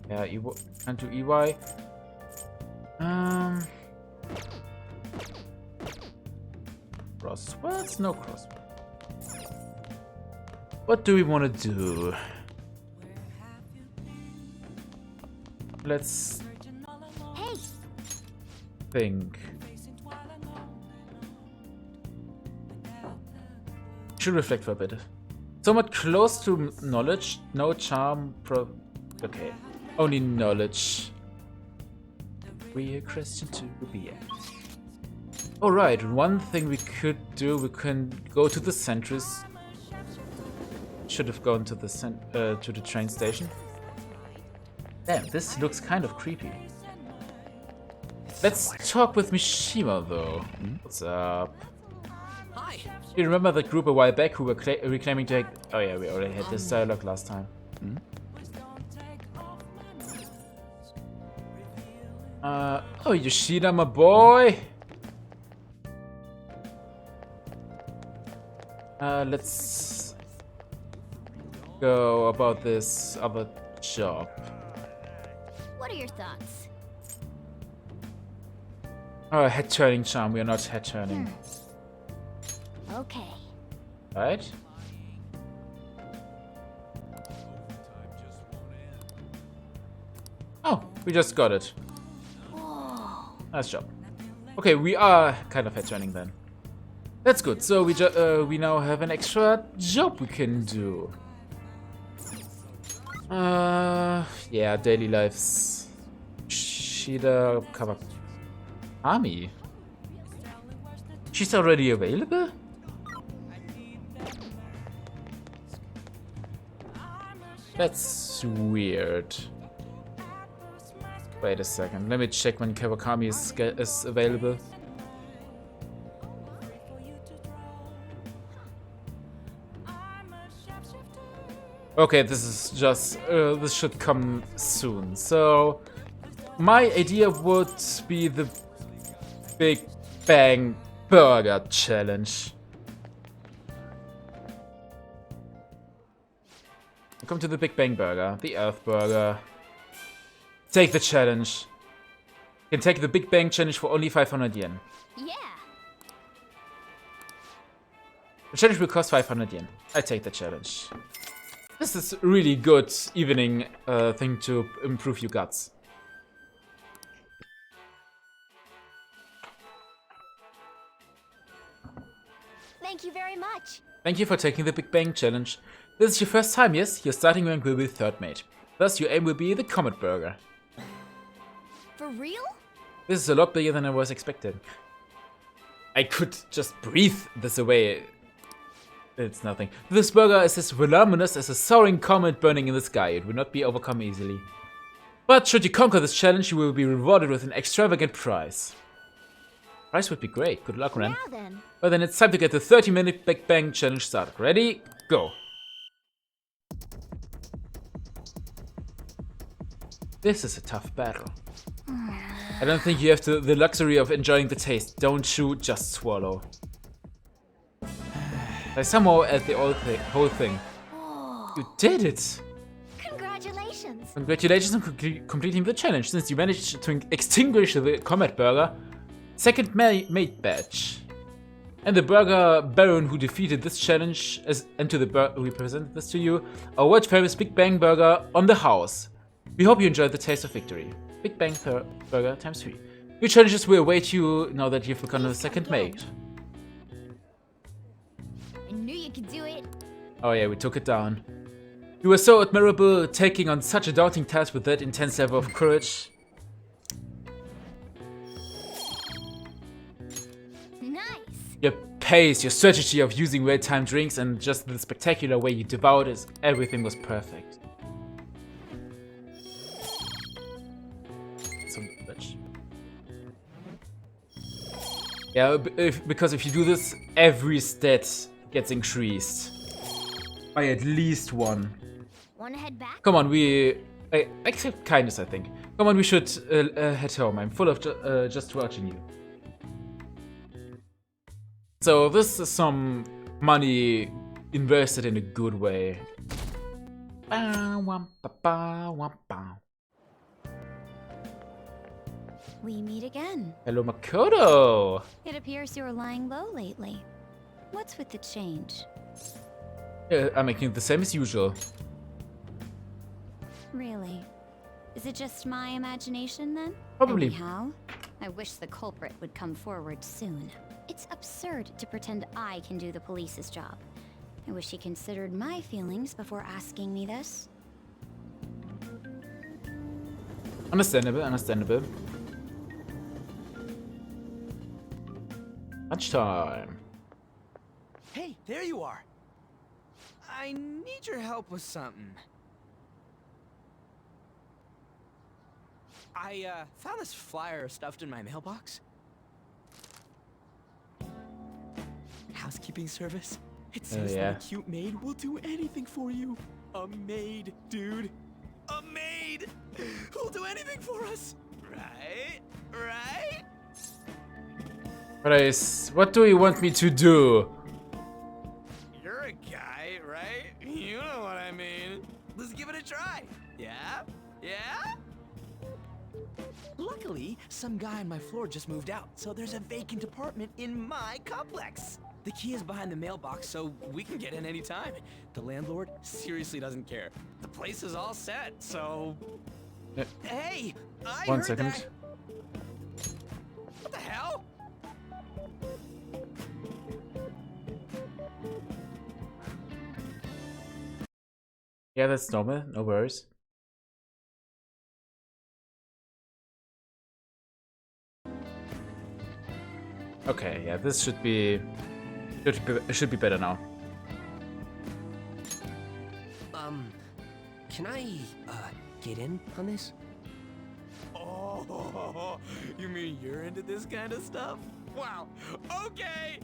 Yeah, can't do EY. Crosswords? No crosswords. What do we want to do? Let's think. Should reflect for a bit. Somewhat close to knowledge, no charm, okay. Only knowledge. We a Christian to be at. Alright, one thing we could do, we can go to the Sentries. Should have gone to the train station. Damn, this looks kind of creepy. Let's talk with Mishima though. What's up? Hi. You remember that group a while back who were reclaiming to... Oh yeah, we already had this dialogue last time. Oh, Yoshida, my boy! Let's go about this other job. What are your thoughts? Oh, head turning charm. We are not head turning. Okay. Right? Oh, we just got it. Nice job. Okay, we are kind of head turning then. That's good. So we now have an extra job we can do. Yeah, daily lives. Shida Kawakami. She's already available? That's weird. Wait a second. Let me check when Kawakami is available. Okay, this is just this should come soon. So my idea would be the Big Bang Burger Challenge. Welcome to the Big Bang Burger, the Earth Burger. Take the challenge. You can take the Big Bang Challenge for only 500 yen. Yeah. The challenge will cost 500 yen. I take the challenge. This is a really good evening thing to improve your guts. Thank you very much. Thank you for taking the Big Bang Challenge. This is your first time, yes? Your starting rank will be third mate. Thus, your aim will be the Comet Burger. For real? This is a lot bigger than I was expecting. I could just breathe this away. It's nothing. This burger is as voluminous as a soaring comet burning in the sky. It will not be overcome easily. But should you conquer this challenge, you will be rewarded with an extravagant prize. Prize would be great. Good luck, Ren. Now then. Well then, it's time to get the 30-minute Big Bang Challenge started. Ready? Go. This is a tough battle. I don't think you have the luxury of enjoying the taste. Don't chew, just swallow. I somehow at the whole thing. You did it! Congratulations! Congratulations on completing the challenge, since you managed to extinguish the Comet Burger. Second mate badge. And the Burger Baron who defeated this challenge and to the we present this to you, our world famous Big Bang Burger on the house. We hope you enjoyed the taste of victory. Big Bang Burger times 3. New challenges will await you now that you've become a second mate. I knew you could do it. Oh yeah, we took it down. You were so admirable, taking on such a daunting task with that intense level of courage. Nice. Your pace, your strategy of using well-timed drinks, and just the spectacular way you devoured it, everything was perfect. Yeah, because if you do this, every stat gets increased by at least 1. Wanna head back? Come on, except kindness, I think. Come on, we should head home. I'm full of just watching you. So this is some money invested in a good way. Bow, wam, ba, ba, wam, bow. We meet again. Hello, Makoto! It appears you're lying low lately. What's with the change? I'm making the same as usual. Really? Is it just my imagination then? Probably. Anyhow, I wish the culprit would come forward soon. It's absurd to pretend I can do the police's job. I wish he considered my feelings before asking me this. Understandable, understandable. Lunchtime. Hey, there you are. I need your help with something. I found this flyer stuffed in my mailbox. Housekeeping service. It says that a cute maid will do anything for you. A maid, dude. A maid who'll do anything for us. Right? Right? What do you want me to do? You're a guy, right? You know what I mean. Let's give it a try. Yeah? Yeah? Luckily, some guy on my floor just moved out, so there's a vacant apartment in my complex. The key is behind the mailbox, so we can get in anytime. The landlord seriously doesn't care. The place is all set, so... Hey! I One heard second. that. What the hell? Yeah, that's normal. No worries. Okay, yeah, this should be better now. Can I, get in on this? Oh, you mean you're into this kind of stuff? Wow, okay!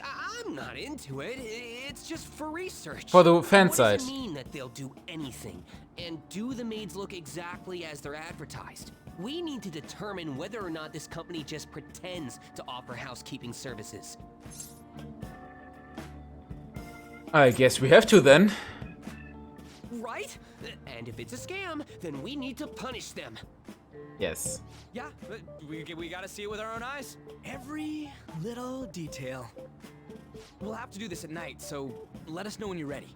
I'm not into it. It's just for research. For the fan What side. does it mean that they'll do anything? And do the maids look exactly as they're advertised? We need to determine whether or not this company just pretends to offer housekeeping services. I guess we have to then. Right? And if it's a scam, then we need to punish them. Yes. Yeah, we gotta see it with our own eyes. Every little detail. We'll have to do this at night, so let us know when you're ready.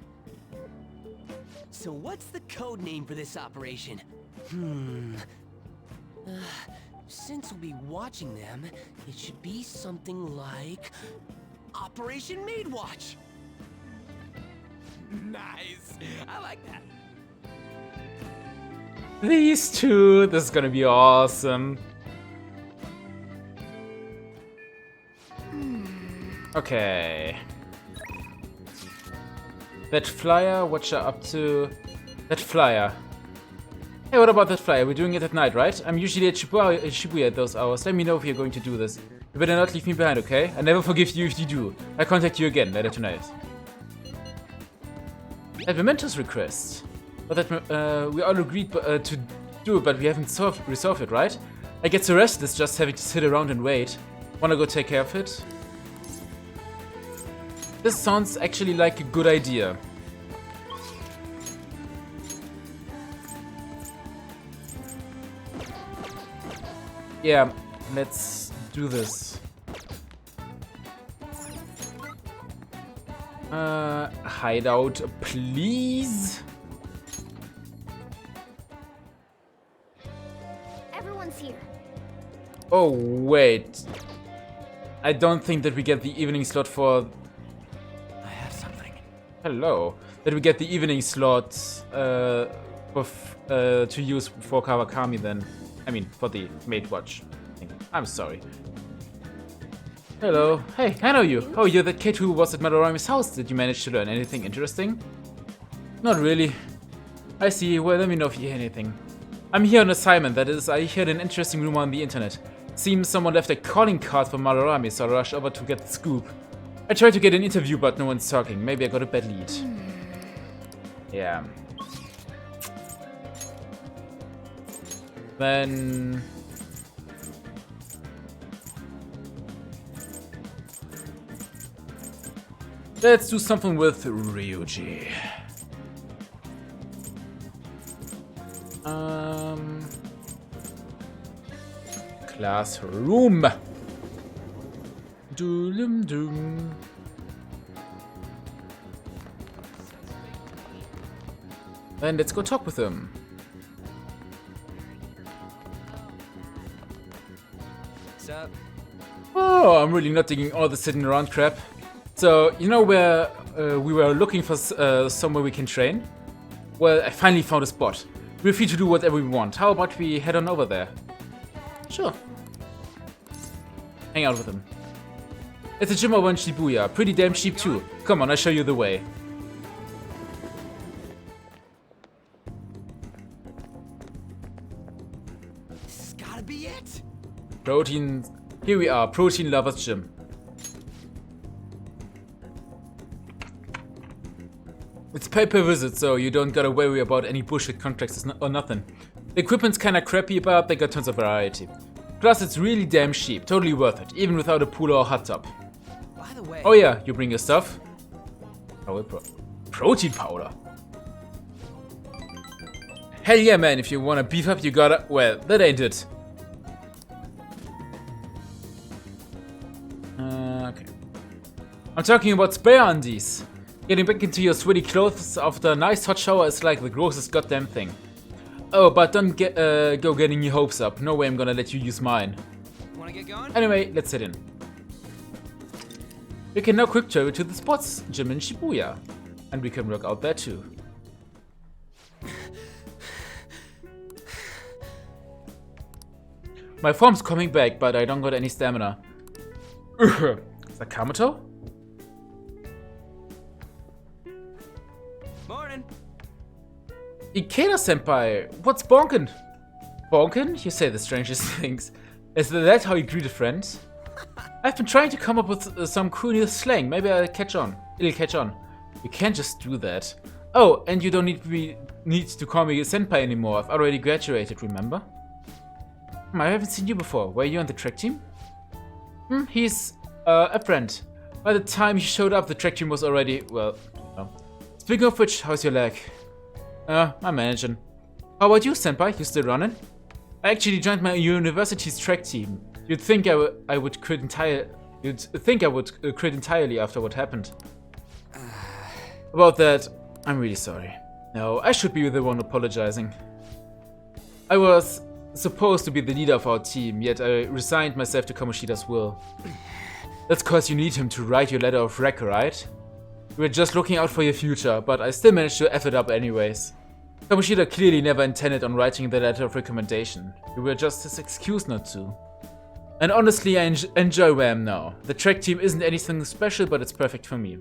So what's the code name for this operation? Since we'll be watching them, it should be something like Operation Maid Watch. Nice. I like that. These two, this is gonna be awesome. Okay. That flyer, what's up to? That flyer. Hey, what about that flyer? We're doing it at night, right? I'm usually at Shibuya at those hours. Let me know if you're going to do this. You better not leave me behind, okay? I never forgive you if you do. I'll contact you again later tonight. That Mementos request. But that we all agreed to do, but we haven't resolved it, right? I get so restless just having to sit around and wait. Wanna go take care of it? This sounds actually like a good idea. Yeah, let's do this. Hideout, please. Everyone's here. Oh, wait. I don't think that we get the evening slot for... I have something. Hello. That we get the evening slot to use for Kawakami then. I mean, for the Maid Watch thing. I'm sorry. Hello. Hey, I know you. Oh, you're that kid who was at Madarame's house. Did you manage to learn anything interesting? Not really. I see. Well, let me know if you hear anything. I'm here on assignment. That is, I heard an interesting rumor on the internet. Seems someone left a calling card for Madarame, so I rushed over to get the scoop. I tried to get an interview, but no one's talking. Maybe I got a bad lead. Yeah. Then... Let's do something with Ryuji. Classroom. Doom doom. Then let's go talk with him. What's up? Oh, I'm really not digging all the sitting around crap. So, you know where we were looking for somewhere we can train? Well, I finally found a spot. We're free to do whatever we want. How about we head on over there? Sure. Hang out with him. It's a gym over in Shibuya. Pretty damn cheap too. Come on, I'll show you the way. This has gotta be it. Protein. Here we are, Protein Lovers Gym. It's pay-per-visit, so you don't gotta worry about any bullshit contracts or nothing. The equipment's kinda crappy, but they got tons of variety. Plus, it's really damn cheap, totally worth it, even without a pool or hot tub. By the way. Oh yeah, you bring your stuff? Oh, protein powder. Hell yeah, man, if you wanna beef up, you gotta... Well, that ain't it. Okay. I'm talking about spray undies. Getting back into your sweaty clothes after a nice hot shower is like the grossest goddamn thing. Oh, but don't go getting your hopes up. No way I'm gonna let you use mine. Wanna get going? Anyway, let's head in. We can now quick travel to the sports gym in Shibuya. And we can work out there too. My form's coming back, but I don't got any stamina. Sakamoto? Morning. Ikeda-senpai, what's bonkin'? Bonkin'? You say the strangest things. Is that how you greet a friend? I've been trying to come up with some cool new slang. Maybe I'll catch on. It'll catch on. You can't just do that. Oh, and you don't need to call me a senpai anymore. I've already graduated, remember? I haven't seen you before. Were you on the track team? He's a friend. By the time he showed up, the track team was already, well, no. Speaking of which, how's your leg? I'm managing. How about you, senpai? You still running? I actually joined my university's track team. You'd think I would quit entirely. You'd think I would quit entirely after what happened. About that, I'm really sorry. No, I should be the one apologizing. I was supposed to be the leader of our team, yet I resigned myself to Kamoshida's will. That's cause you need him to write your letter of rec, right? You were just looking out for your future, but I still managed to F it up anyways. Kamoshida clearly never intended on writing the letter of recommendation. You were just his excuse not to. And honestly, I enjoy where I am now. The track team isn't anything special, but it's perfect for me.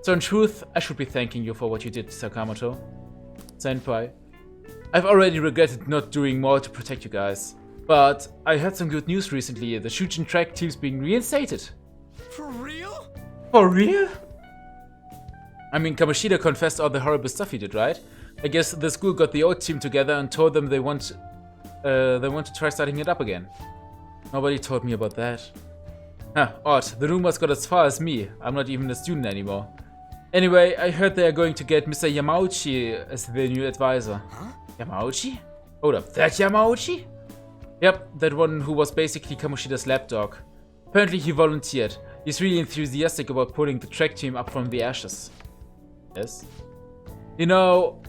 So in truth, I should be thanking you for what you did, Sakamoto. Senpai. I've already regretted not doing more to protect you guys. But I heard some good news recently. The Shujin track team's being reinstated. For real? For real? I mean, Kamoshida confessed all the horrible stuff he did, right? I guess the school got the old team together and told them they want to try starting it up again. Nobody told me about that. Huh, odd. The rumors got as far as me. I'm not even a student anymore. Anyway, I heard they are going to get Mr. Yamauchi as their new advisor. Huh? Yamauchi? Hold up, that Yamauchi? Yep, that one who was basically Kamoshida's lapdog. Apparently he volunteered. He's really enthusiastic about pulling the track team up from the ashes. Yes? You know,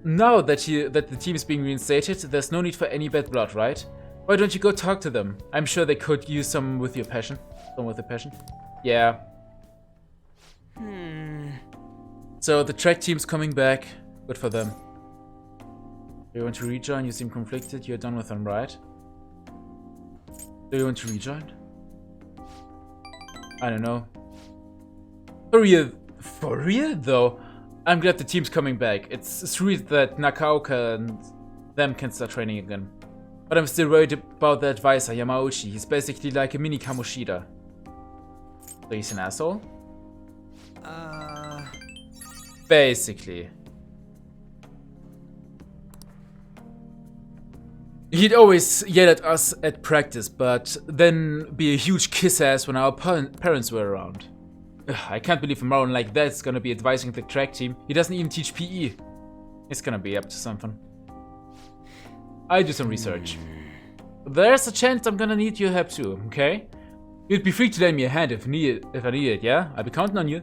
now that the team is being reinstated, there's no need for any bad blood, right? Why don't you go talk to them? I'm sure they could use some with your passion. Someone with a passion? Yeah. So the track team's coming back. Good for them. You want to rejoin? You seem conflicted. You're done with them, right? Do you want to rejoin? I don't know. For real though? I'm glad the team's coming back. It's sweet that Nakaoka and them can start training again. But I'm still worried about the advisor, Yamauchi. He's basically like a mini Kamoshida. So he's an asshole? Basically. He'd always yell at us at practice, but then be a huge kiss-ass when our parents were around. Ugh, I can't believe a moron like that's gonna be advising the track team. He doesn't even teach PE. He's gonna be up to something. I'll do some research. There's a chance I'm gonna need your help too, okay? You'd be free to lend me a hand if I need it, yeah? I'll be counting on you.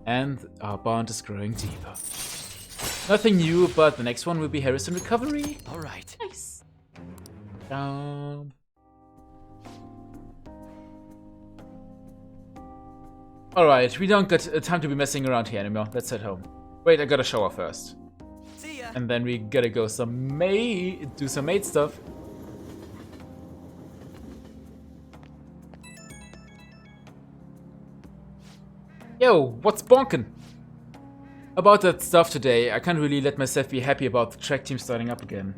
And our bond is growing deeper. Nothing new, but the next one will be Harrison Recovery. Alright. Nice. Down. Alright, we don't got time to be messing around here anymore. Let's head home. Wait, I gotta shower first. See ya. And then we gotta go do some maid stuff. Yo, what's bonkin'? About that stuff today, I can't really let myself be happy about the track team starting up again.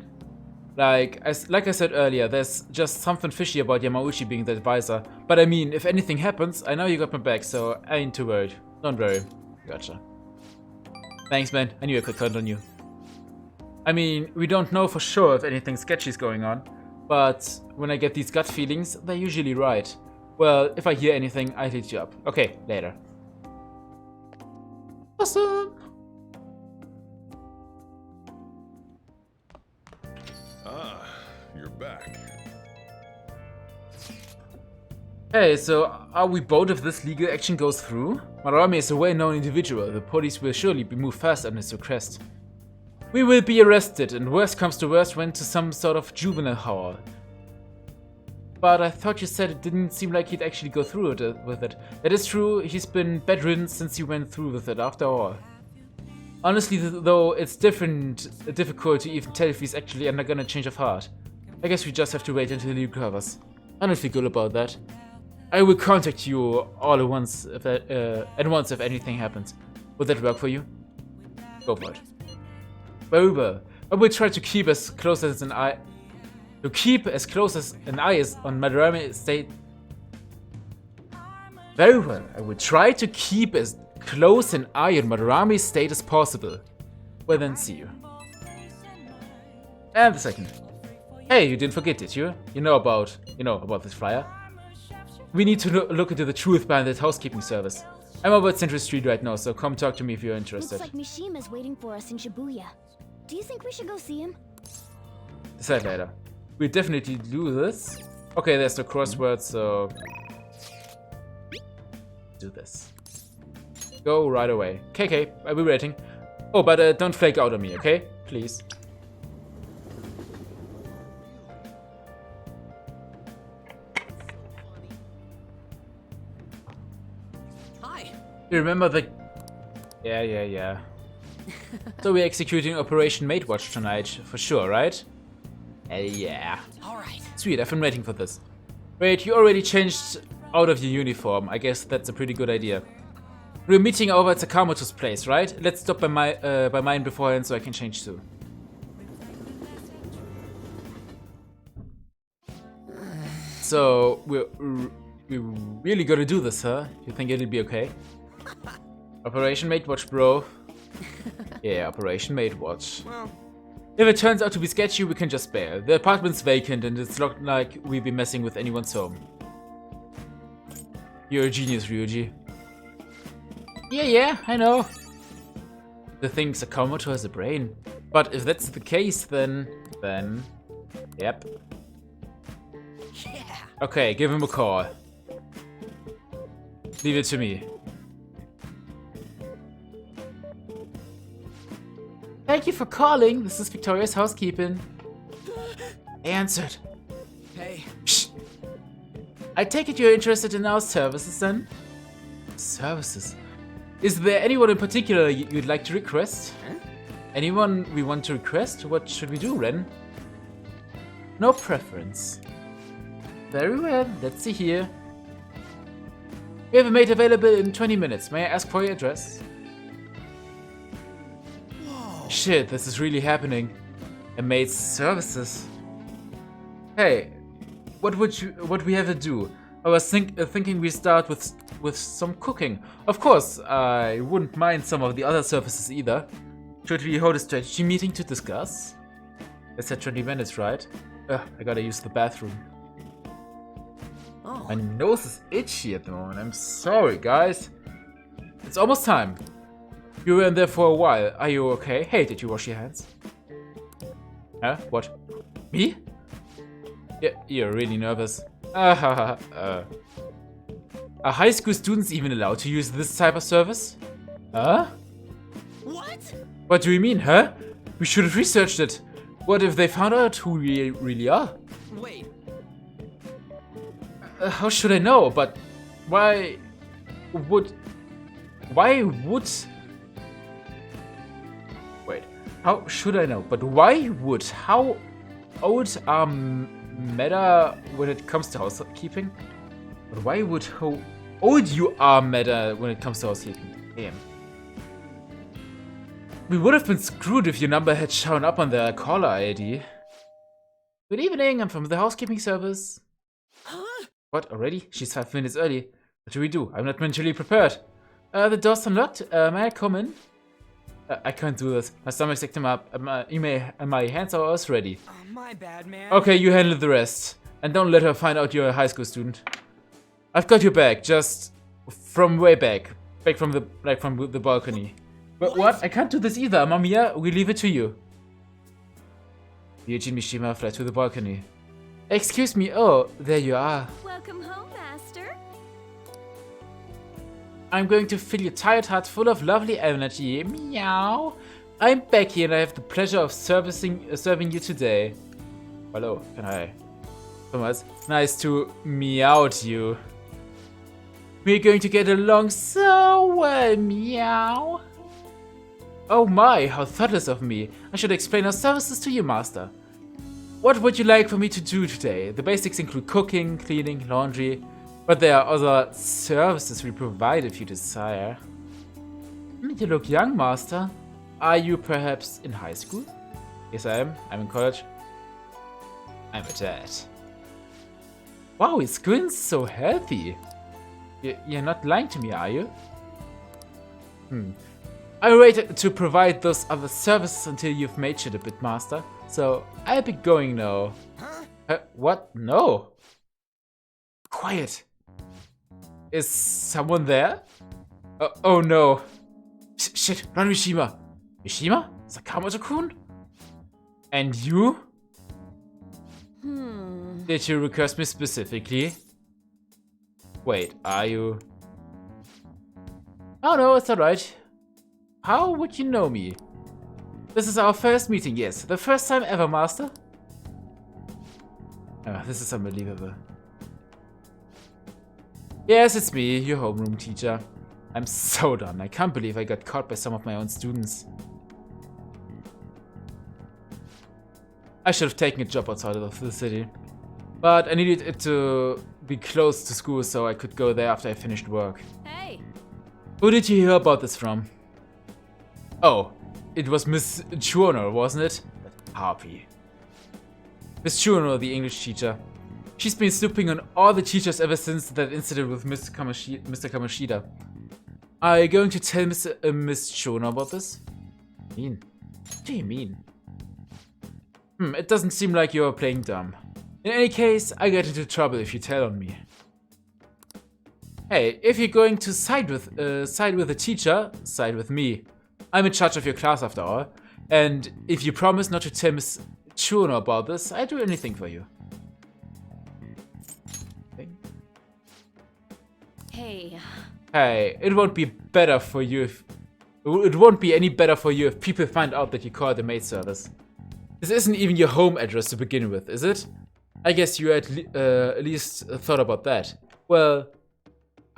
Like I said earlier, there's just something fishy about Yamauchi being the advisor. But I mean, if anything happens, I know you got my back, so I ain't too worried. Don't worry. Gotcha. Thanks, man. I knew I could count on you. I mean, we don't know for sure if anything sketchy is going on, but when I get these gut feelings, they're usually right. Well, if I hear anything, I'll hit you up. Okay, later. Awesome! Ah, you're back. Hey, so are we both if this legal action goes through? Madarame is a well-known individual. The police will surely be moved fast on his request. We will be arrested, and worst comes to worst, went to some sort of juvenile hall. But I thought you said it didn't seem like he'd actually go through with it. That is true, he's been bedridden since he went through with it, after all. Honestly, though, it's difficult to even tell if he's actually undergone a change of heart. I guess we just have to wait until he recovers. I don't feel good about that. I will contact you all at once if anything happens. Would that work for you? Go for it. Very well. I will try to keep as close as an eye is on Madarame State. Very well. I will try to keep as close an eye on Madarame State as possible. Well then, see you. And the second. Hey, you didn't forget, did you? You know about this flyer. We need to look into the truth behind that housekeeping service. I'm over at Central Street right now, so come talk to me if you're interested. Looks like Mishima's waiting for us in Shibuya. Do you think we should go see him? Decide later. We'll definitely do this. Okay, there's the crossword, so do this. Go right away. KK, I'll be waiting. Oh, but don't flake out on me, okay? Please. Hi. You remember the... Yeah. So we're executing Operation Maid Watch tonight, for sure, right? Hell yeah. Alright. Sweet, I've been waiting for this. Wait, you already changed out of your uniform. I guess that's a pretty good idea. We're meeting over at Sakamoto's place, right? Let's stop by mine beforehand so I can change too. So, we're really gonna do this, huh? You think it'll be okay? Operation Maid Watch, bro. Yeah, Operation Maid Watch. Well, if it turns out to be sketchy, we can just bail. The apartment's vacant and it's not like we'll be messing with anyone's home. You're a genius, Ryuji. Yeah, I know. The thing Sakamoto has a brain. But if that's the case, then... Yep. yeah. Okay, give him a call. Leave it to me. Thank you for calling. This is Victoria's housekeeping. They answered. Hey. Shh. I take it you're interested in our services then? Services? Is there anyone in particular you'd like to request? Huh? Anyone we want to request? What should we do, Ren? No preference. Very well, let's see here. We have a maid available in 20 minutes. May I ask for your address? Whoa. Shit, this is really happening. A maid's services. Hey, what we have to do? I was thinking we start with some cooking. Of course, I wouldn't mind some of the other services either. Should we hold a strategy meeting to discuss? It's at 20 minutes, right? I gotta use the bathroom. Oh. My nose is itchy at the moment. I'm sorry, guys. It's almost time. You were in there for a while. Are you okay? Hey, did you wash your hands? Huh? What? Me? Yeah, you're really nervous. Are high school students even allowed to use this type of service? Huh? What? What do you mean, huh? We should have researched it. What if they found out who we really are? Wait. How should I know? But why would... Wait. How should I know? But why would... How old are Meta when it comes to housekeeping? But why would... How old you are, Meta, when it comes to housekeeping? Damn. We would have been screwed if your number had shown up on the caller ID. Good evening, I'm from the housekeeping service. Huh? What, already? She's 5 minutes early. What do we do? I'm not mentally prepared. The door's unlocked. May I come in? I can't do this. My stomach's acting up. My hands are always ready. My bad, man. Okay, you handle the rest. And don't let her find out you're a high school student. I've got your back, just from way back. Back from the balcony. But what? I can't do this either, Mamiya. We leave it to you. Ryujin Mishima fled to the balcony. Excuse me. Oh, there you are. Welcome home, Master. I'm going to fill your tired heart full of lovely energy. Meow. I'm Becky and I have the pleasure of serving you today. Hello, can I? Thomas, nice to meow to you. We're going to get along so well, meow. Oh my, how thoughtless of me. I should explain our services to you, Master. What would you like for me to do today? The basics include cooking, cleaning, laundry, but there are other services we provide if you desire. You look young, Master. Are you perhaps in high school? Yes, I am. I'm in college. I'm a dad. Wow, his skin's so healthy. You're not lying to me, are you? I waited to provide those other services until you've matured a bit, Master. So, I'll be going now. Huh? What? No. Quiet. Is someone there? Oh no. Shit, run, Mishima. Mishima? Sakamoto-kun? And you? Did you request me specifically? Wait, are you... Oh no, it's alright. How would you know me? This is our first meeting, yes. The first time ever, Master. Oh, this is unbelievable. Yes, it's me, your homeroom teacher. I'm so done. I can't believe I got caught by some of my own students. I should have taken a job outside of the city. But I needed it to be close to school so I could go there after I finished work. Hey. Who did you hear about this from? Oh, it was Miss Chuono, wasn't it? That harpy. Miss Chuono, the English teacher. She's been snooping on all the teachers ever since that incident with Mr. Kamoshida. Are you going to tell Miss Chuono about this? What do you mean? It doesn't seem like you're playing dumb. In any case, I get into trouble if you tell on me. Hey, if you're going to side with a teacher, side with me. I'm in charge of your class after all. And if you promise not to tell Miss Chuono about this, I'd do anything for you. Hey. Hey, it won't be better for you if... It won't be any better for you if people find out that you call the maid service. This isn't even your home address to begin with, is it? I guess you at least thought about that. Well,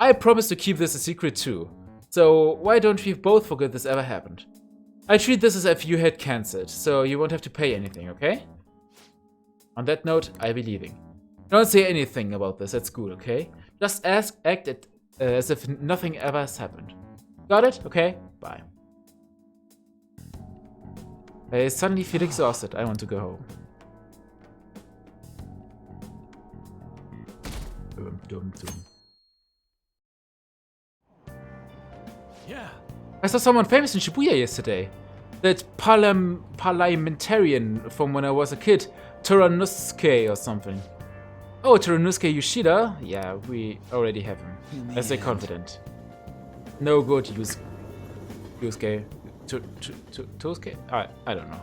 I promise to keep this a secret too. So why don't we both forget this ever happened? I treat this as if you had cancelled, so you won't have to pay anything, okay? On that note, I'll be leaving. Don't say anything about this at school, okay? Just act as if nothing ever has happened. Got it? Okay? Bye. I suddenly feel exhausted. I want to go home. Yeah. I saw someone famous in Shibuya yesterday. That parliamentarian from when I was a kid, Toranosuke or something. Oh, Terunosuke Yoshida? Yeah, we already have him. Let's say confident. No good, Yusuke. Tosuke? I don't know.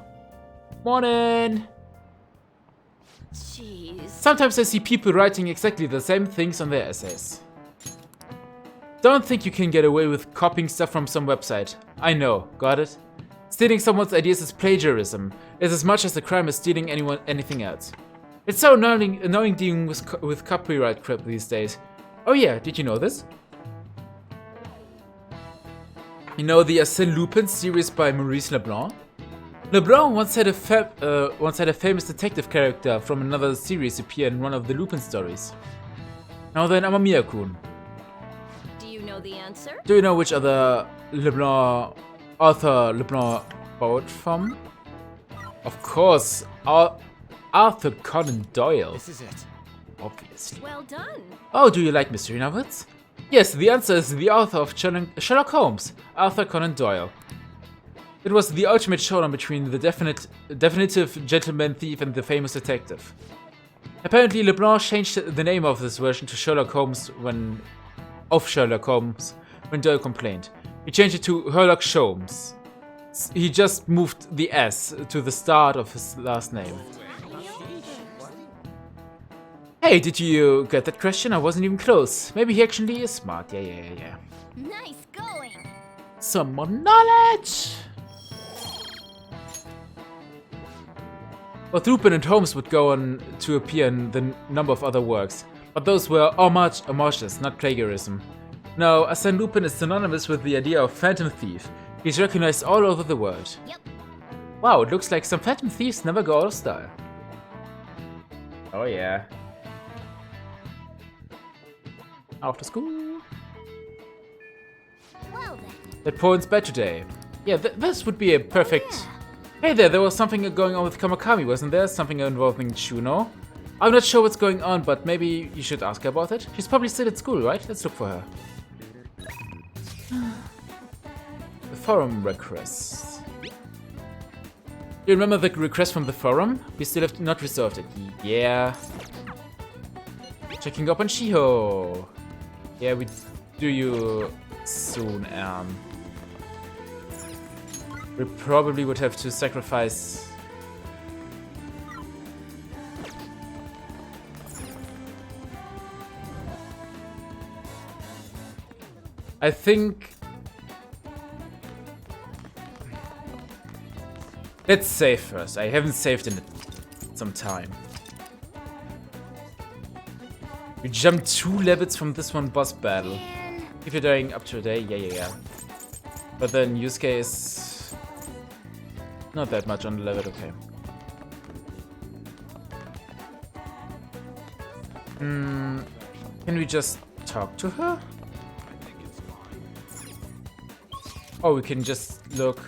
Morning! Jeez. Sometimes I see people writing exactly the same things on their essays. Don't think you can get away with copying stuff from some website. I know, got it? Stealing someone's ideas is plagiarism. It's as much as a crime as stealing anything else. It's so annoying dealing with copyright crap these days. Oh yeah, did you know this? You know the Arsène Lupin series by Maurice Leblanc? Leblanc once had a famous detective character from another series appear in one of the Lupin stories. Now then, Amamiya-kun. Do you know the answer? Do you know which other author Leblanc borrowed from? Of course, Arthur Conan Doyle. This is it. Obviously. Well done. Oh, do you like mystery novels? Yes, the answer is the author of Sherlock Holmes, Arthur Conan Doyle. It was the ultimate showdown between the definitive gentleman thief and the famous detective. Apparently, Leblanc changed the name of this version to Sherlock Holmes when Doyle complained. He changed it to Herlock Sholmes. He just moved the S to the start of his last name. Hey, did you get that question? I wasn't even close. Maybe he actually is smart. Yeah. Nice going. Some more knowledge! Both Lupin and Holmes would go on to appear in the number of other works, but those were homages, not plagiarism. No, Arsène Lupin is synonymous with the idea of phantom thief. He's recognized all over the world. Yep. Wow, it looks like some phantom thieves never go out of style. Oh yeah. After school. Well then. That point's bed today. Yeah, this would be a perfect... Hey there was something going on with Kawakami, wasn't there? Something involving Chuno? I'm not sure what's going on, but maybe you should ask her about it. She's probably still at school, right? Let's look for her. The forum request. You remember the request from the forum? We still have not resolved it. Yeah. Checking up on Shiho. Yeah, we do you soon, we probably would have to sacrifice... I think... Let's save first. I haven't saved in some time. You jump 2 levels from this one boss battle. If you're dying up to a day, yeah. But then Yusuke is... not that much on the level, okay. Can we just talk to her? Oh, we can just look.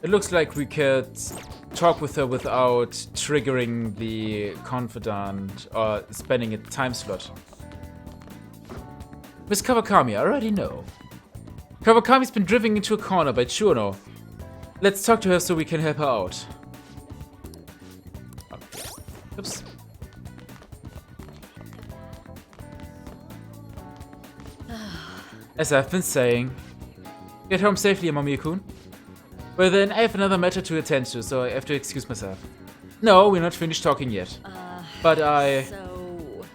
It looks like we could talk with her without triggering the confidant or spending a time slot. Miss Kawakami, I already know. Kawakami's been driven into a corner by Chuno. Let's talk to her so we can help her out. Oops. As I've been saying, get home safely, Amamiya-kun. Well then, I have another matter to attend to, so I have to excuse myself. No, we're not finished talking yet. But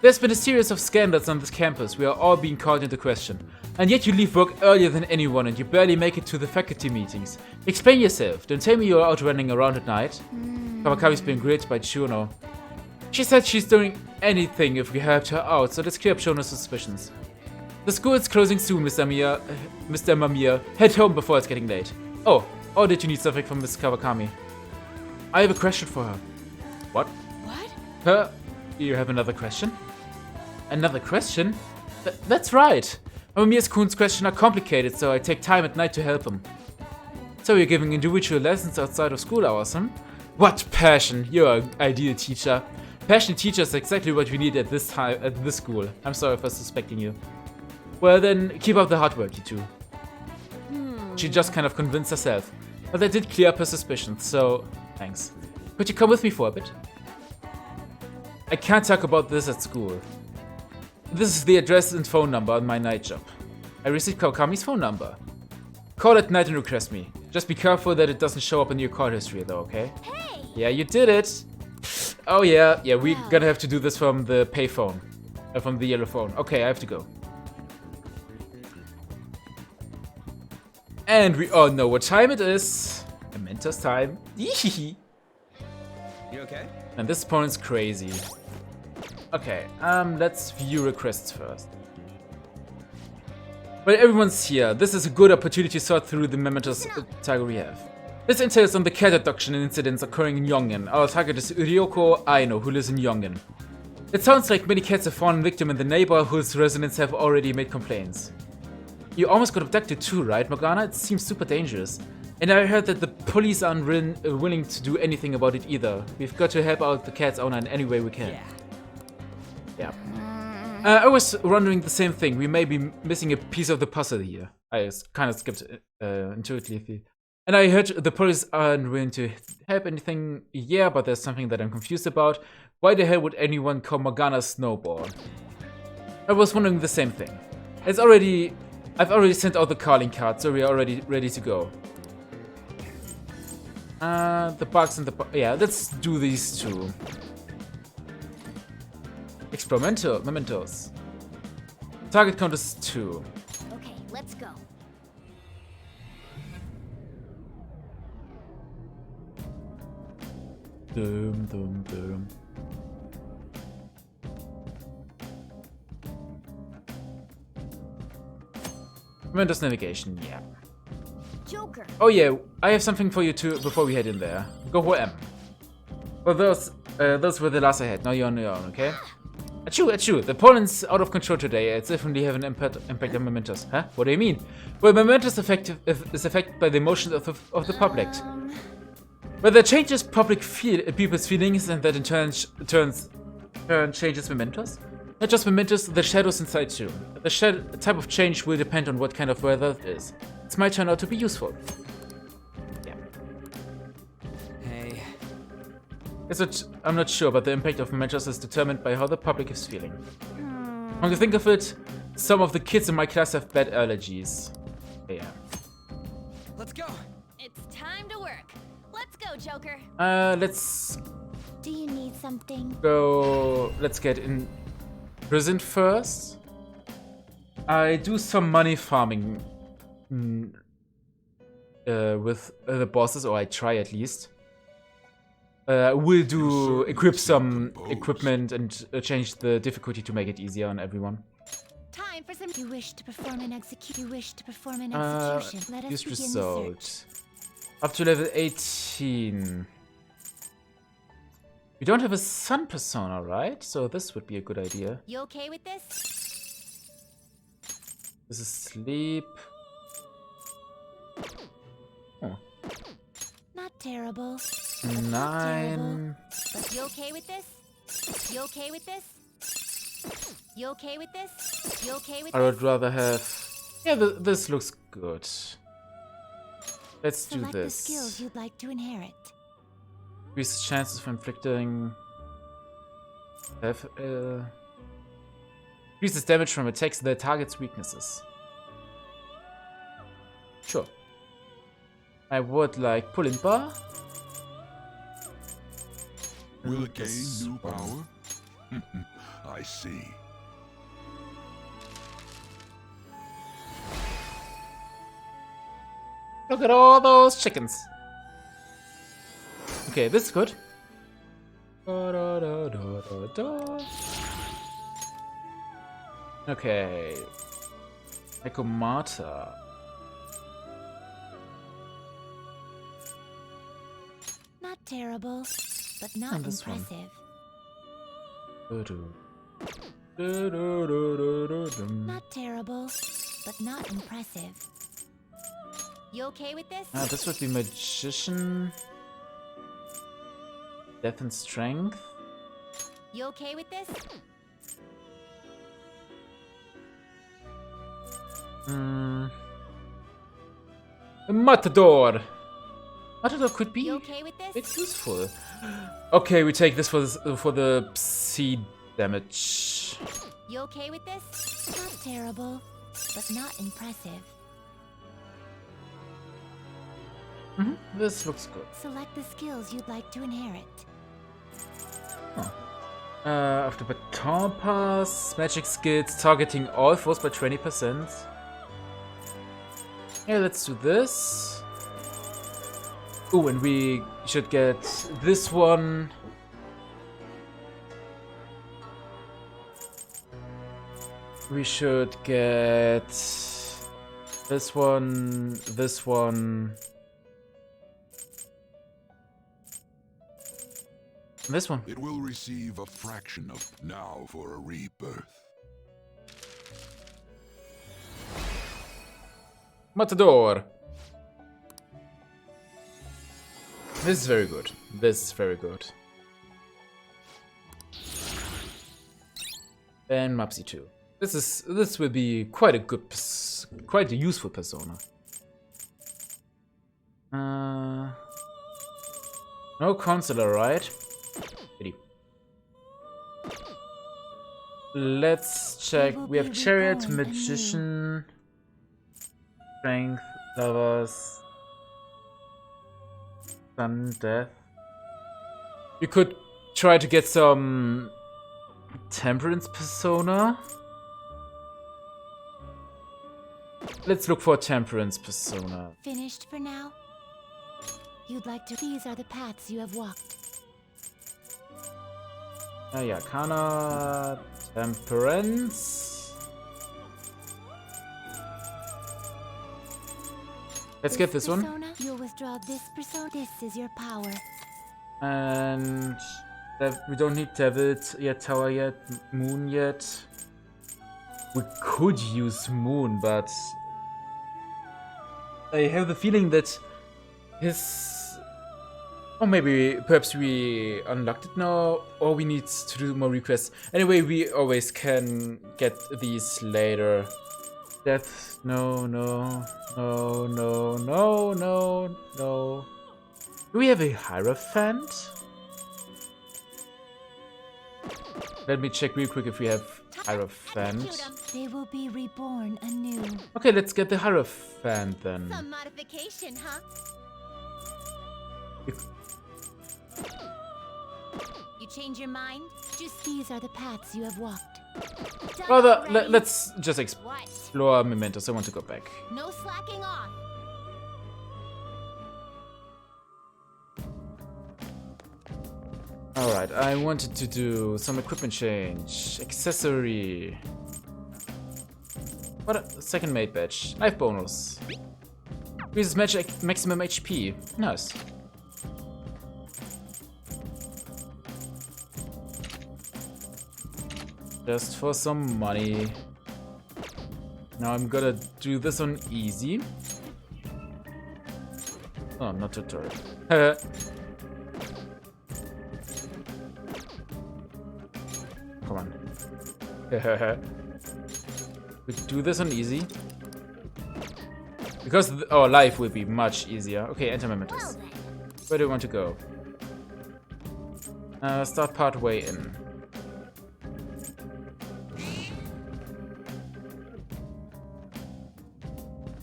There's been a series of scandals on this campus. We are all being called into question. And yet you leave work earlier than anyone and you barely make it to the faculty meetings. Explain yourself. Don't tell me you're out running around at night. Kawakami's been grilled by Chuno. She said she's doing anything if we helped her out, so let's clear up Chuno's suspicions. The school is closing soon, Mr. Mamiya. Head home before it's getting late. Oh, or did you need something from Miss Kawakami? I have a question for her. What? Her? You have another question? Another question? That's right. Amamiya-kun's questions are complicated, so I take time at night to help him. So you're giving individual lessons outside of school hours, huh? What passion! You're an ideal teacher. Passionate teachers are exactly what we need at this time at this school. I'm sorry for suspecting you. Well then, keep up the hard work, you two. She just kind of convinced herself. But that did clear up her suspicions, so thanks. Could you come with me for a bit? I can't talk about this at school. This is the address and phone number on my night job. I received Kawakami's phone number. Call at night and request me. Just be careful that it doesn't show up in your call history though, okay? Hey! Yeah, you did it! Oh yeah, we're gonna have to do this from the payphone. From the yellow phone. Okay, I have to go. And we all know what time it is. Mementos time. You okay? And this opponent's crazy. Okay, let's view requests first. Well, everyone's here. This is a good opportunity to sort through the Mementos target we have. This entails on the cat abduction incidents occurring in Yongen. Our target is Ryoko Aino, who lives in Yongen. It sounds like many cats have fallen victim in the neighborhood's residents have already made complaints. You almost got abducted too, right, Morgana? It seems super dangerous. And I heard that the police aren't willing to do anything about it either. We've got to help out the cat's owner in any way we can. Yeah. I was wondering the same thing. We may be missing a piece of the puzzle here. I kind of skipped intuitively. And I heard the police aren't willing to help anything. Yeah, but there's something that I'm confused about. Why the hell would anyone call Morgana Snowball? I was wondering the same thing. I've already sent out the calling card, so we're already ready to go. The bugs and the... Yeah, let's do these two. Experimental mementos. Target count is 2. Okay, let's go. Dum dum dum. Mementos navigation, yeah. Joker. Oh yeah, I have something for you too before we head in there. Go for M. Well, those were the last I had. Now you're on your own, okay? Achoo! The Poland's out of control today. It's definitely have an impact on Mementos. Huh? What do you mean? Well, Mementos is affected by the emotions of the public. Well, that changes people's feelings, and that in turn changes Mementos. Not just Mementos, the shadows inside too. The type of change will depend on what kind of weather it is. It might turn out to be useful. Yeah. Hey. I'm not sure, but the impact of Mementos is determined by how the public is feeling. When you think of it, some of the kids in my class have bad allergies. Yeah. Let's go. It's time to work. Let's go, Joker. Let's Do you need something? go. Let's get in prison first. I do some money farming with the bosses, or I try at least. We'll equip some equipment and change the difficulty to make it easier on everyone. Time for some. You wish to perform an execution. Let us Use begin the result. search. Up to level 18. We don't have a sun persona, right? So this would be a good idea. You okay with this? This is sleep. Oh. Not terrible. 9. But you okay with this? You okay with this? You okay with this? You okay with I would rather have... Yeah, this looks good. Let's do Select the this. skills you'd like to inherit. Increase chances of inflicting... Increases damage from attacks that target's weaknesses. Sure. I would like pulling bar. Will it gain new power? I see. Look at all those chickens. Okay, this is good. Okay. Ekomata. Not terrible, but not And this one. impressive. Not terrible, but not impressive. You okay with this? This would be Magician. Death and Strength. You okay with this? Matador. Matador could be You okay with this? it's useful. Okay, we take this for the psi damage. You okay with this? Not terrible, but not impressive. This looks good. Select the skills you'd like to inherit. After baton pass, magic skills targeting all foes by 20%. Yeah, let's do this. Oh, and we should get this one. We should get this one, this one. This one. It will receive a fraction of now for a rebirth. Matador. This is very good. This is very good. And Mapsy too. This will be quite a good, quite a useful persona. No consular, right? Pity. Let's check. We have Chariot, Magician, Strength, Lovers, Sun, Death. You could try to get some Temperance persona. Let's look for a Temperance persona. Finished for now? You'd like to... These are the paths you have walked. Yeah, Kana, Temperance. Let's get this one. Persona, you'll withdraw this persona. This is your power. And we don't need Devil yet, Tower yet, Moon yet. We could use Moon, but I have the feeling that his... Or maybe, perhaps we unlocked it now, or we need to do more requests. Anyway, we always can get these later. Death, no, no, no, no, no, no, no. Do we have a Hierophant? Let me check real quick if we have Hierophant. They will be reborn anew. Okay, let's get the Hierophant then. Some modification, huh? You change your mind? Just these are the paths you have walked. Rather, let's just explore Mementos. I want to go back. No slacking off. Alright, I wanted to do some equipment change. Accessory. What a second mate badge. Life bonus. Increases maximum HP. Nice. Just for some money. Now I'm gonna do this on easy. Oh, not tutorial. Come on. We do this on easy. Because our life will be much easier. Okay, enter Mementos. Where do you want to go? Start part way in.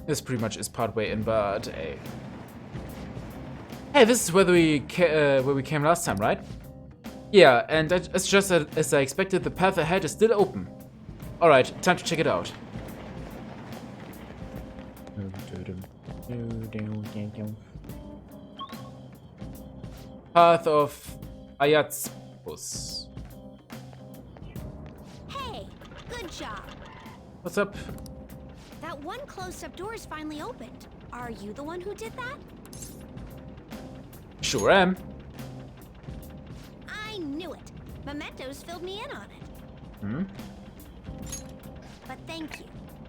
This pretty much is part way in, but hey. Hey, this is where we came last time, right? Yeah, and it's just as I expected, the path ahead is still open. Alright, time to check it out. Path of Ayatzpus. Hey, good job. What's up? That one closed-up door is finally opened. Are you the one who did that? Sure am. I knew it. Mementos filled me in on it. Hmm? But thank you.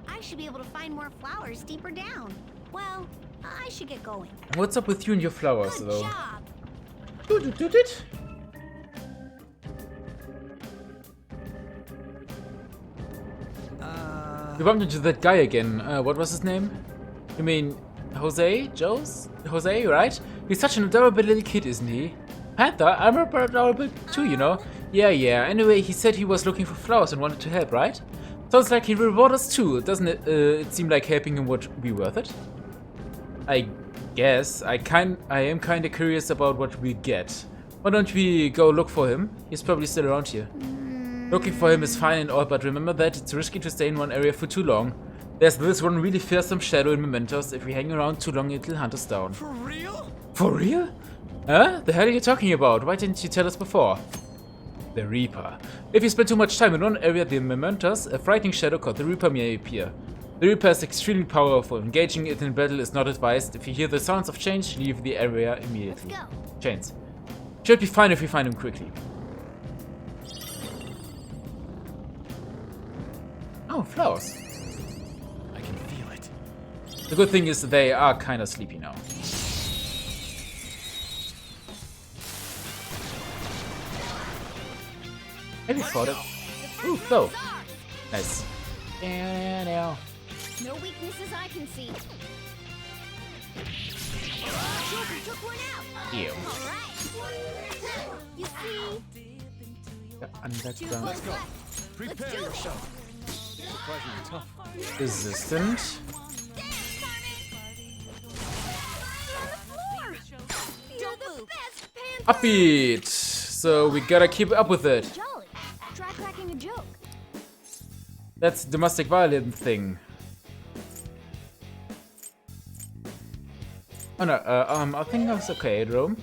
I should be able to find more flowers deeper down. Well, I should get going. What's up with you and your flowers, Good though? job. It. We bumped into that guy again. What was his name? You mean Jose? Jose, right? He's such an adorable little kid, isn't he? Panther, I'm adorable too, you know. Yeah. Anyway, he said he was looking for flowers and wanted to help, right? Sounds like he reward us too, doesn't it? It seem like helping him would be worth it. I guess. I am kind of curious about what we get. Why don't we go look for him? He's probably still around here. Looking for him is fine and all, but remember that it's risky to stay in one area for too long. There's this one really fearsome shadow in Mementos. If we hang around too long, it'll hunt us down. For real? For real? Huh? The hell are you talking about? Why didn't you tell us before? The Reaper. If you spend too much time in one area of the Mementos, a frightening shadow called the Reaper may appear. The Reaper is extremely powerful. Engaging it in battle is not advised. If you hear the sounds of change, leave the area immediately. Let's go. Chains. Should be fine if we find him quickly. Oh, flowers. I can feel it. The good thing is they are kind of sleepy now. Maybe fought it. Ooh, flow. Nice. No weaknesses I can see. Joker took one out. Ew. All right. You see? The underground. Let's go. Prepare yourself. Surprisingly tough. Resistant. You're the best, Panther. Upbeat. So we gotta keep up with it. Jolly. Try cracking a joke. That's domestic violence thing. Oh no, I think that's okay, Rome.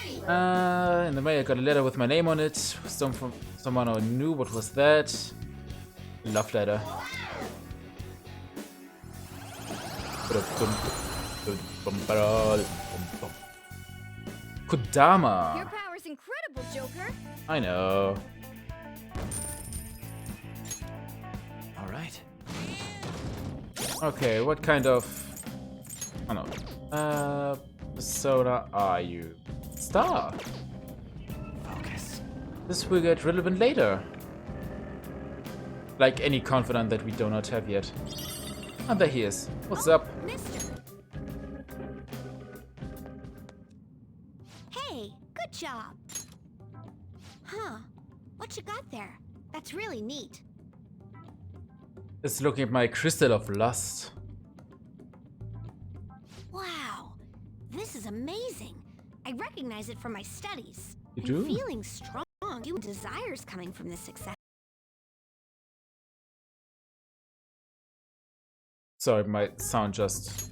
In the mail I got a letter with my name on it. From someone I knew. What was that? Love letter. Kodama. Your power's incredible, Joker. I know. All right. Okay, what kind of... Oh no. Persona are you? Star. Focus. This will get relevant later. Like any confidant that we do not have yet. And there he is. What's up? Mister. Hey, good job. Huh. What you got there? That's really neat. Just looking at my crystal of lust. Wow. This is amazing. I recognize it from my studies. You I'm do? feeling strong. Human desires coming from this success. Sorry, my sound just...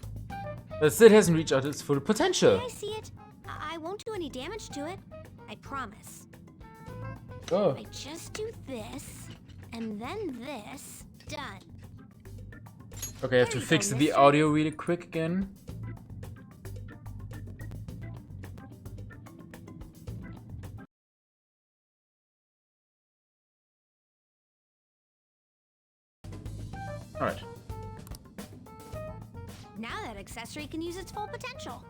It still hasn't reached out its full potential. Can I see it? I won't do any damage to it. I promise. Oh. I just do this, and then this. Done. Okay, I have to fix the audio really quick again. Alright. Now that accessory can use its full potential.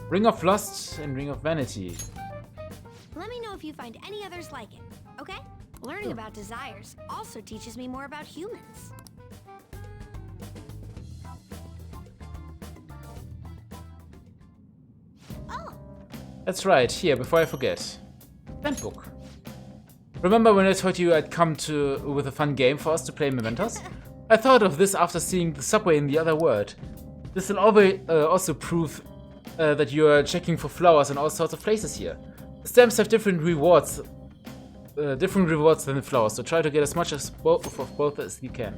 Ring of Lust and Ring of Vanity. Let me know if you find any others like it, okay? Learning about desires also teaches me more about humans. Oh! That's right, here, before I forget. Handbook. Remember when I told you I'd come with a fun game for us to play Mementos? I thought of this after seeing the subway in the other world. This will also prove that you are checking for flowers in all sorts of places here. The stamps have different rewards than the flowers, so try to get as much as both as you can.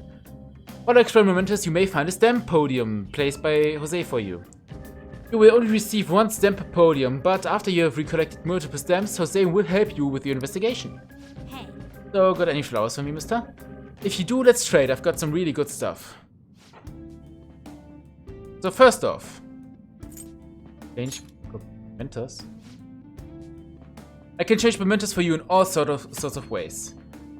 While exploring Mementos, you may find a stamp podium placed by Jose for you. You will only receive one stamp per podium, but after you have recollected multiple stamps, Jose will help you with your investigation. Hey. So, got any flowers for me, mister? If you do, let's trade. I've got some really good stuff. So first off, change mementos. I can change mementos for you in all sorts of ways.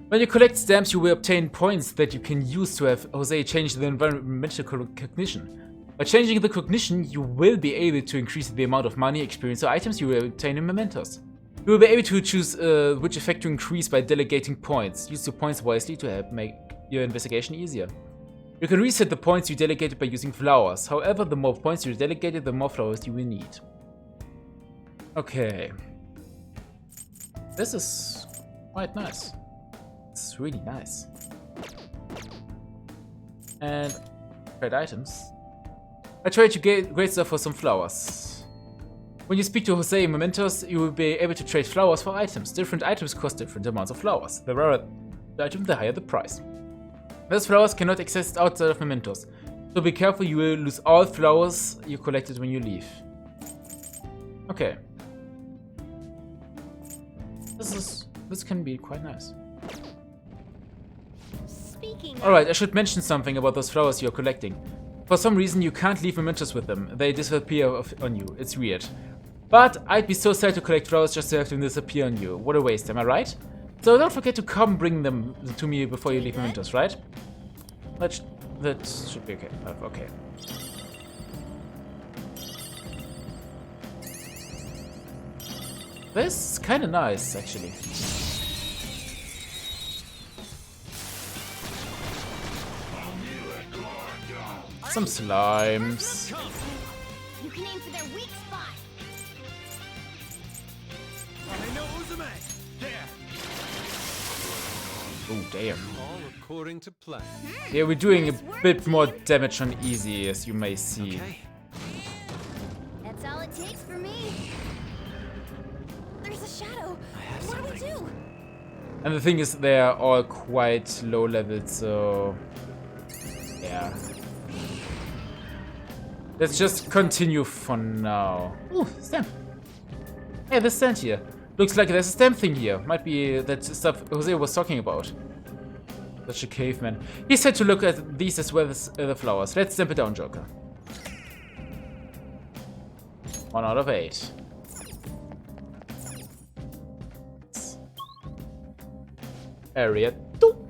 When you collect stamps, you will obtain points that you can use to have Jose change the environmental cognition. By changing the cognition, you will be able to increase the amount of money, experience, or items you will obtain in mementos. You will be able to choose which effect to increase by delegating points. Use your points wisely to help make your investigation easier. You can reset the points you delegated by using flowers. However, the more points you delegated, the more flowers you will need. Okay. This is quite nice. It's really nice. And trade items. I trade you great stuff for some flowers. When you speak to Jose in Mementos, you will be able to trade flowers for items. Different items cost different amounts of flowers. The rarer the item, the higher the price. Those flowers cannot exist outside of Mementos, so be careful, you will lose all flowers you collected when you leave. Okay. This can be quite nice. Alright, I should mention something about those flowers you're collecting. For some reason you can't leave mementos with them. They disappear on you. It's weird. But I'd be so sad to collect flowers just to have them disappear on you. What a waste, am I right? So don't forget to come bring them to me before you leave mementos, right? That should be okay. Okay. This is kinda nice, actually. Some slimes. You can aim for their weak spot. Oh, damn. All according to plan. Yeah, we're doing a bit more damage on easy, as you may see. Okay. That's all it takes for me. There's a shadow. What do we do? And the thing is, they are all quite low level, so yeah. Let's just continue for now. Ooh, stamp. Hey, there's stand here. Looks like there's a stamp thing here. Might be that stuff Jose was talking about. Such a caveman. He said to look at these as well as the flowers. Let's stamp it down, Joker. 1 out of 8. Area 2.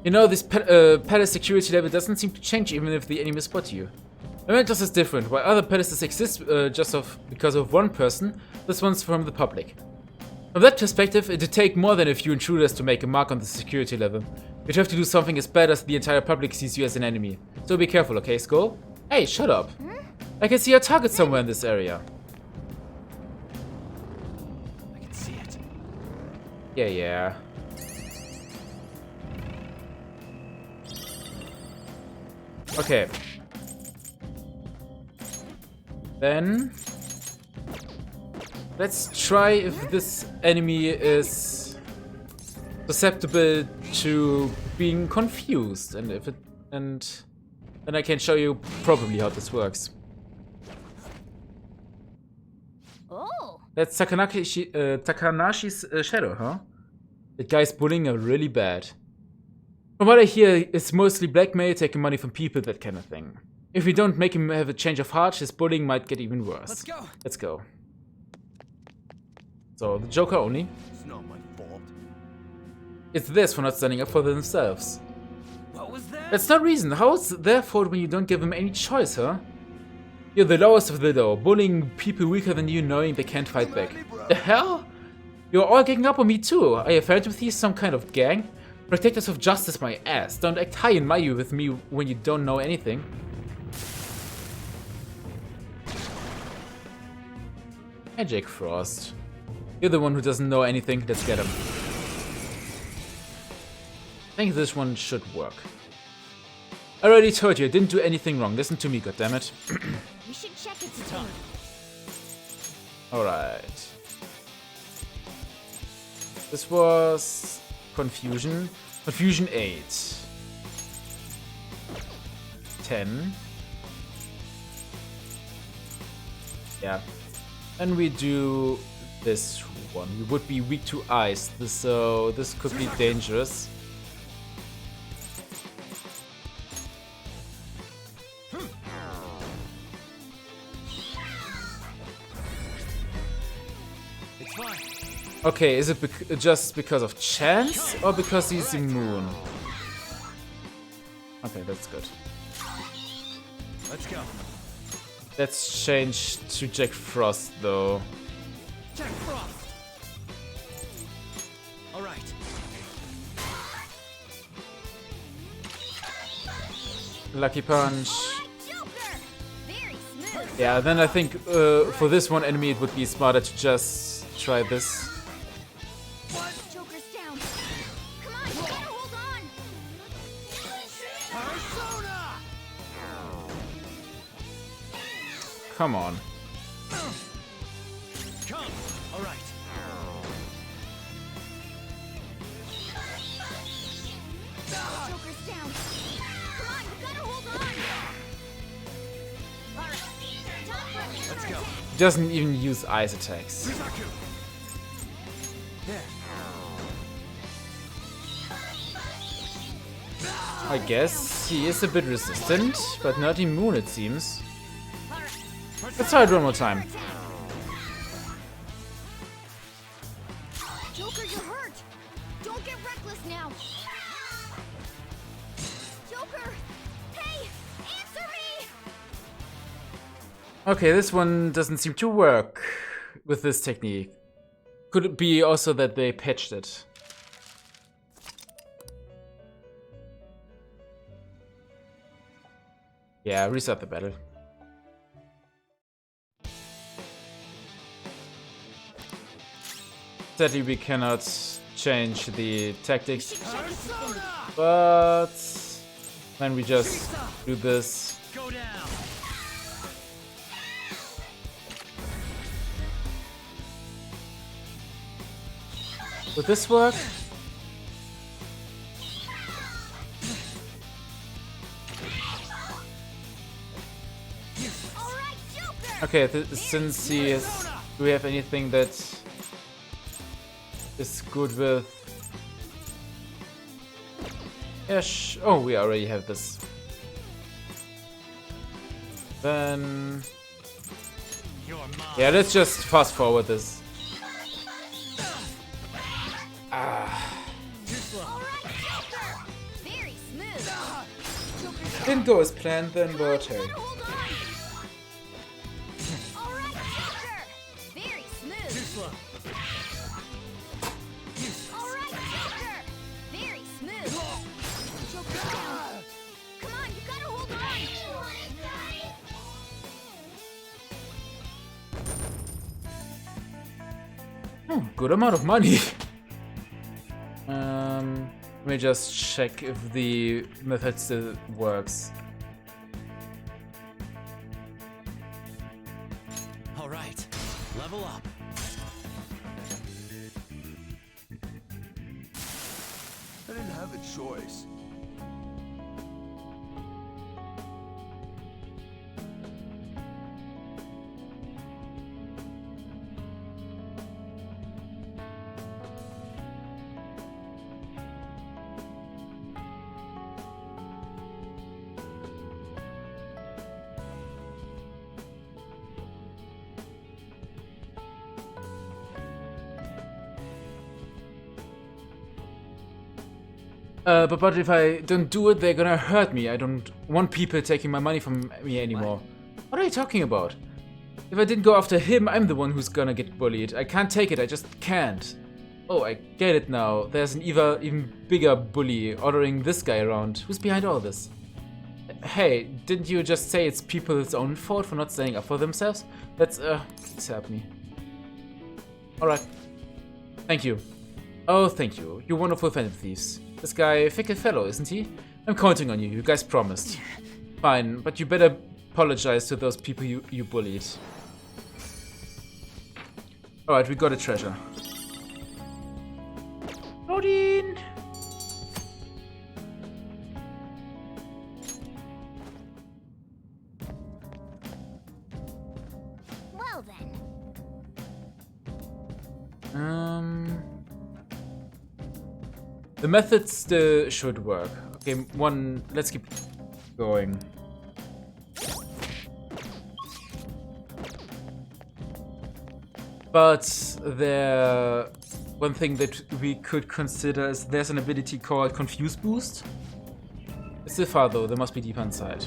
You know, this palace security level doesn't seem to change even if the enemy spot you. Mementos is different. While other palaces exist because of one person, this one's from the public. From that perspective, it'd take more than a few intruders to make a mark on the security level. You'd have to do something as bad as the entire public sees you as an enemy. So be careful, okay, Skull? Hey, shut up. I can see a target somewhere in this area. I can see it. Yeah. Okay. Then let's try if this enemy is susceptible to being confused, and if it then I can show you probably how this works. Oh. That's Takanashi's shadow, huh? That guy's bullying her really bad. From what I hear, it's mostly blackmail, taking money from people, that kind of thing. If we don't make him have a change of heart, his bullying might get even worse. Let's go. Let's go. So, the Joker only. It's not my fault. It's theirs for not standing up for themselves. What was that? That's no reason. How is it their fault when you don't give them any choice, huh? You're the lowest of the low, bullying people weaker than you knowing they can't fight back. The hell? You're all ganging up on me too. Are you afraid with these some kind of gang? Protectors of justice, my ass. Don't act high and mighty with me when you don't know anything. Hey, Jake Frost. You're the one who doesn't know anything. Let's get him. I think this one should work. I already told you, I didn't do anything wrong. Listen to me, goddammit. We should check its tone. Alright. This was Confusion. Confusion 8. 10. Yeah. And we do this one. We would be weak to ice, so this could be dangerous. Okay, is it just because of chance or because he's immune? Okay, that's good. Let's go. Let's change to Jack Frost though. Jack Frost. All right. Lucky Punch. Yeah, then I think for this one enemy it would be smarter to just try this. Joker's down. Come on, you gotta hold on. Come on. Come. All right. Joker's down. Come on, you gotta hold on. All right. Time for a Let's go. Doesn't even use ice attacks. There. I guess he is a bit resistant, but not immune it seems. Let's try it one more time. Joker, you're hurt. Don't get reckless now. Joker, hey, answer me. Okay, this one doesn't seem to work with this technique. Could it be also that they patched it? Yeah, reset the battle. Sadly, we cannot change the tactics, but then we just do this. Go down. Would this work? Okay, since he is... Do we have anything that is good with... Yeah, oh, we already have this. Then... Yeah, let's just fast forward this. Didn't go as planned then, but hey. Good amount of money. Let me just check if the method still works. All right, level up. I didn't have a choice. But if I don't do it, they're gonna hurt me. I don't want people taking my money from me anymore. What are you talking about? If I didn't go after him, I'm the one who's gonna get bullied. I can't take it, I just can't. Oh, I get it now. There's an even bigger bully ordering this guy around. Who's behind all this? Hey, didn't you just say it's people's own fault for not standing up for themselves? That's, please help me. Alright. Thank you. Oh, thank you. You wonderful Phantom Thieves. This guy, fickle fellow, isn't he? I'm counting on you, you guys promised. Fine, but you better apologize to those people you bullied. Alright, we got a treasure. Odin! Well then. The methods still should work. Okay, let's keep going. But one thing that we could consider is there's an ability called Confuse Boost. It's still far though, there must be deeper inside.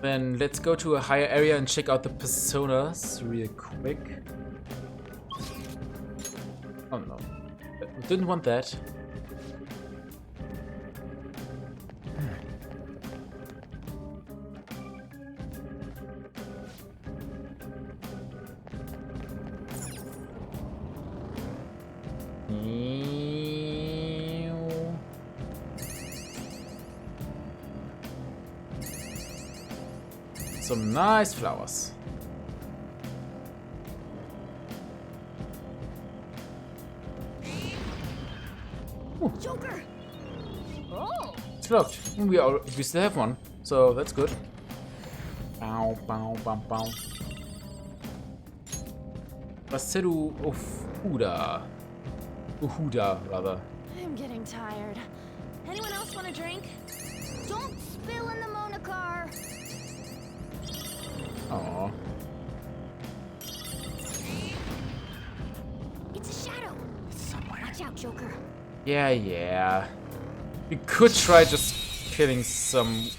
Then let's go to a higher area and check out the personas real quick. Oh no, didn't want that. some nice flowers. Ooh. Joker! Oh! It's locked. We still have one, so that's good. Bow, bow, bow, bow. Baseru Ofuda. Uhuda, rather. I'm getting tired. Anyone else want a drink? Don't spill in the Monacar! Aww. It's a shadow! Somewhere. Watch out, Joker. Yeah. We could try just killing some...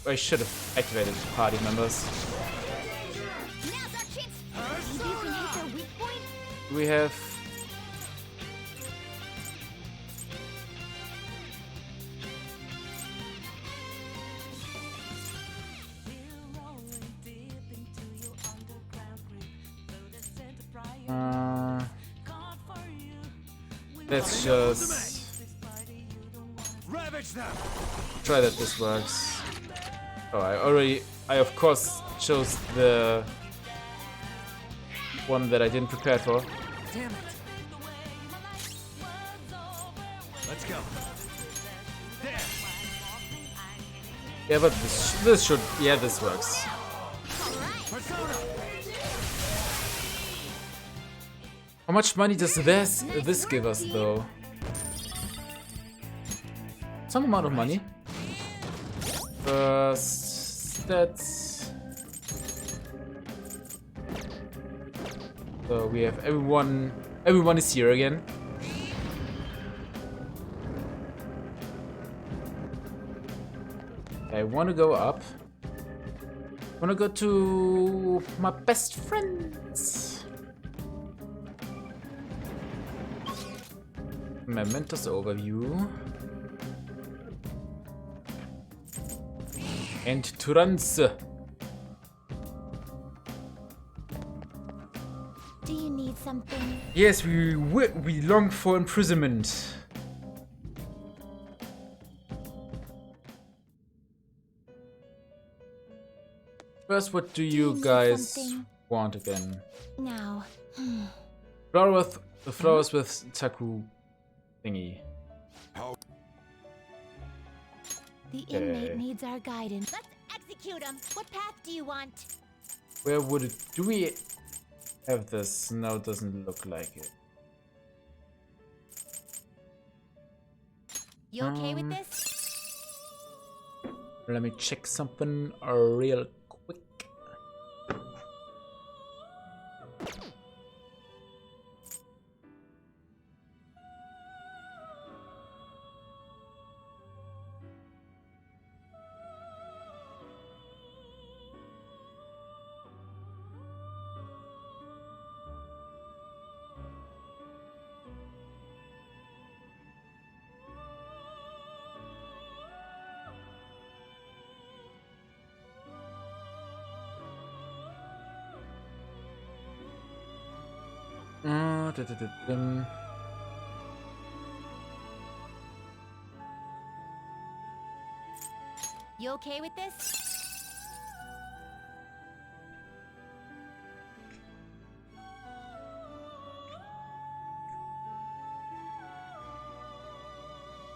I should have activated party members. Now's our chance! Maybe you can hit their weak point? We have... let's just try that this works. Oh, I of course chose the one that I didn't prepare for. Damn it. Let's go. There. Yeah, but this should, yeah, this works. How much money does this give us, though? Some amount of money. First, that's... So we have everyone is here again. I want to go up. I want to go to my best friends. Mementos overview. And Turanz. Do you need something? Yes, we long for imprisonment. First, what do you guys want again? Now. The flowers with Taku thingy. The inmate needs our guidance. Let's execute him. What path do you want? Where would it... Do we have this? No, it doesn't look like it. You okay with this? Let me check something real quick. You okay with this?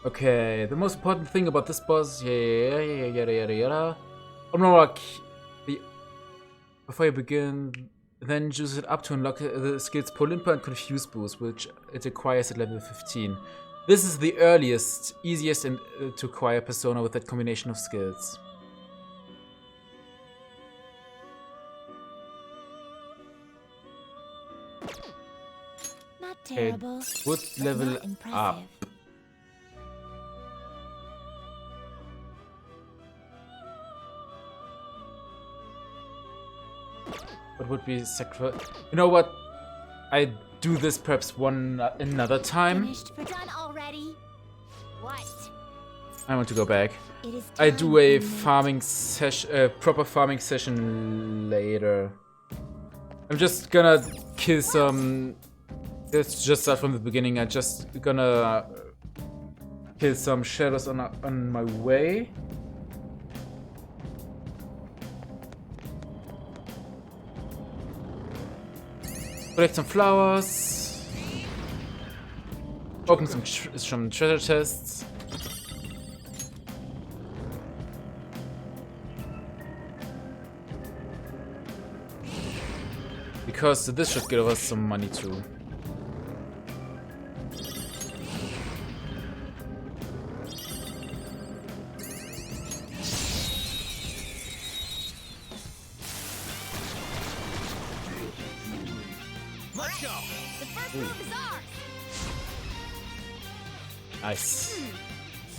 Okay, the most important thing about this boss, yada. Omnorak, before you begin, then use it up to unlock the skills Polimpa and Confuse boost, which it acquires at level 15. This is the earliest, easiest to acquire Persona with that combination of skills. Not terrible. Okay, would level up. What would be sacrifice? You know what? I do this perhaps another time. Finished for done already? What? I want to go back. It is I do a farming session, proper farming session later. I'm just gonna kill some. Let's just start from the beginning. I'm just gonna kill some shadows on my way. Collect some flowers. Open some treasure chests. Because this should give us some money too. Let's go. The first move is ours. Nice.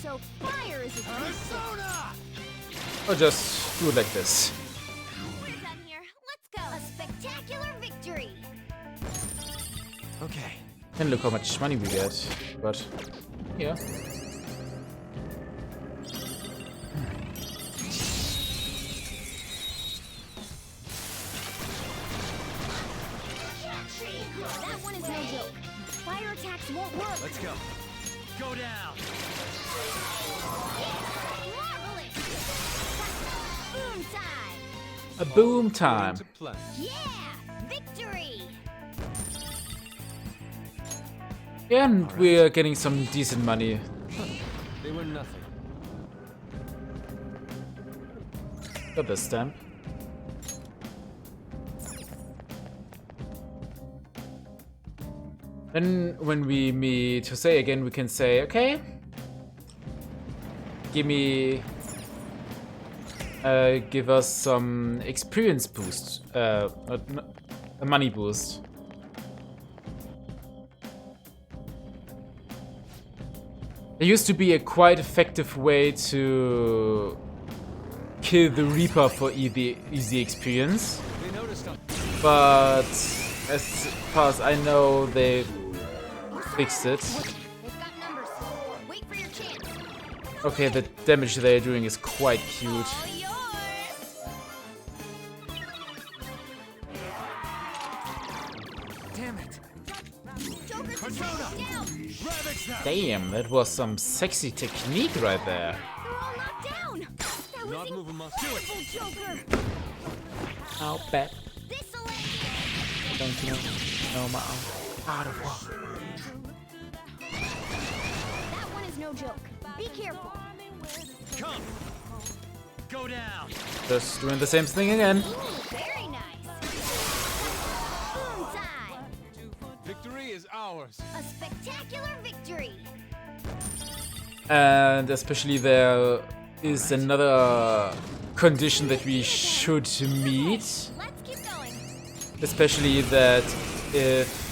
So fire is a Persona! Or just do it like this. We're done here. Let's go. A spectacular victory. Okay. And look how much money we get. But yeah. That one is no joke. Fire attacks won't work. Let's go. Go down. Marvelous. Boom time. A boom time. To plan. Yeah, victory. And we're getting some decent money. They were nothing. Got the stamp. Then when we meet Jose again, we can say, okay, give us some experience boost, a money boost. There used to be a quite effective way to kill the Reaper for easy experience, They noticed us. but as far as I know, they fixed it. They've got numbers. Wait for your chance. Okay, the damage they're doing is quite cute. All yours. Damn it. Joker, Persona! down. Ravage them! Damn, that was some sexy technique right there. They're all knocked down. That was Not moving muscle. incredible, Joker. I'll bet. This'll end it. Don't you know my out of work. That one is no joke. Be careful. Come! Go down! Just doing the same thing again. Ooh, very nice. Boom time. Victory is ours. A spectacular victory. And especially there is another condition that we should meet. Let's keep going. Especially that if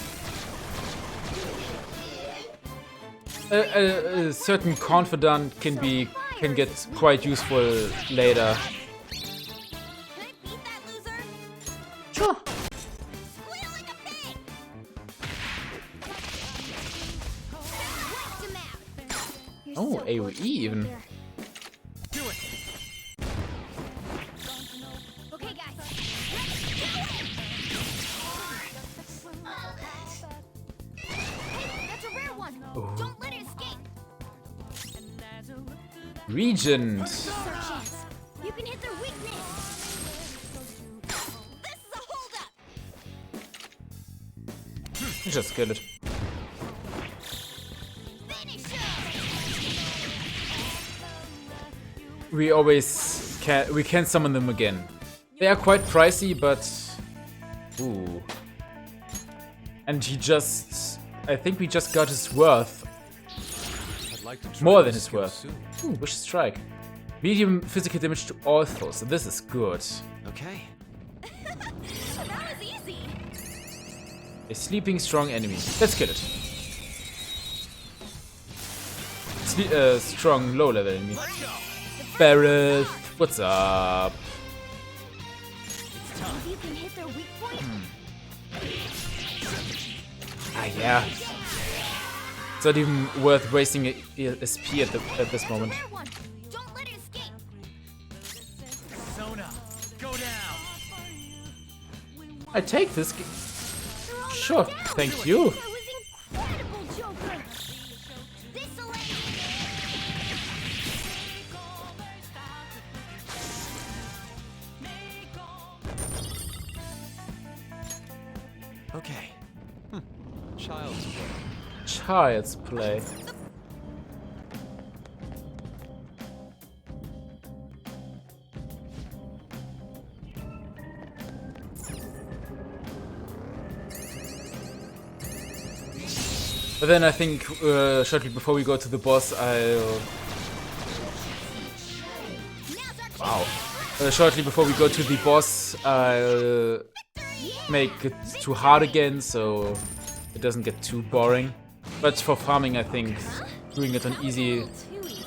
a certain confidant can get quite useful later. Can I beat that loser? Sure. Squeal like a pig. Whacked him out. You're Oh, so AoE fortunate even. there. Do it! Okay, guys. Let's do it. Hey, that's a rare one. Don't let it escape. Regent. This is our chance. You can hit their weakness. This is a holdup. Just kill it. Finish him. We can summon them again. They are quite pricey, but ooh. And I think we just got his worth. I'd like to try More than this his skill worth. soon. Ooh, wish strike. Medium physical damage to all foes. So this is good. Okay. That was easy. A sleeping strong enemy. Let's kill it. Strong low level enemy. Let's go! Barrett, what's up? If you can hit their weak point, Ah yeah. It's not even worth wasting a SP at this moment. rare one. Don't let it escape. Persona! Go down! I take this. They're all Sure, knocked down. thank you. That was incredible, Joker. This'll end it. Okay. child's play. But then I think shortly before we go to the boss, I'll... Wow. Shortly before we go to the boss, I'll make it too hard again, so it doesn't get too boring. But for farming, I think doing it on easy,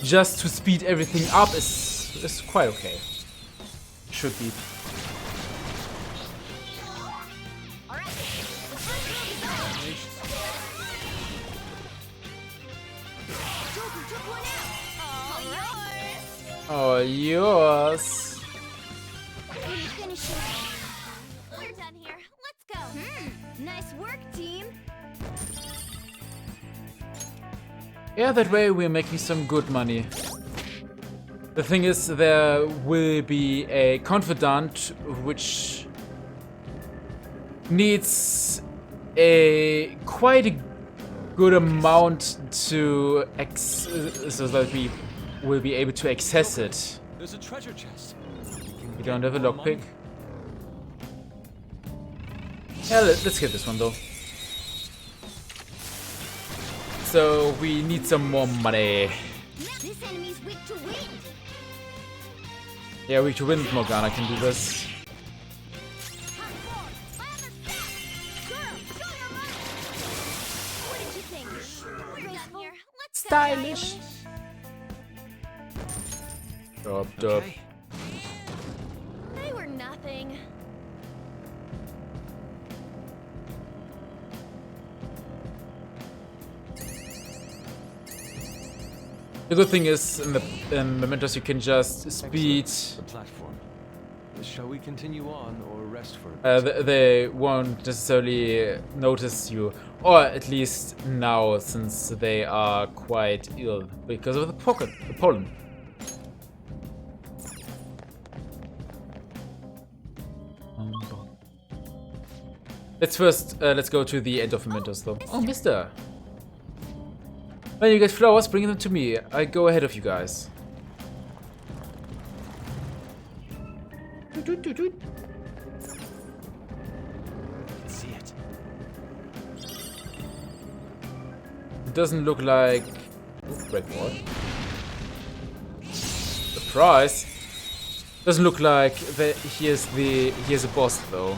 just to speed everything up, is quite okay. Should be. Oh, yours. We're done here. Let's go. Nice work, team. Yeah, that way we're making some good money. The thing is, there will be a confidant which needs a quite a good amount to so that we will be able to access it. There's a treasure chest. We don't have a lockpick. Yeah, let's get this one though. So we need some more money. This enemy's weak to wind. Yeah, weak to wind. Morgana can do this. What did you think? We're done here. Let's Stylish. Dub. They were nothing. The good thing is in Mementos you can just speed. The platform. Shall we continue on or rest for a bit? They won't necessarily notice you, or at least now, since they are quite ill because of the pollen. Let's go to the end of Mementos though. Oh, mister. When you get flowers, bring them to me. I go ahead of you guys. See it. It doesn't look like... Red wall. Surprise! Doesn't look like he is a boss though.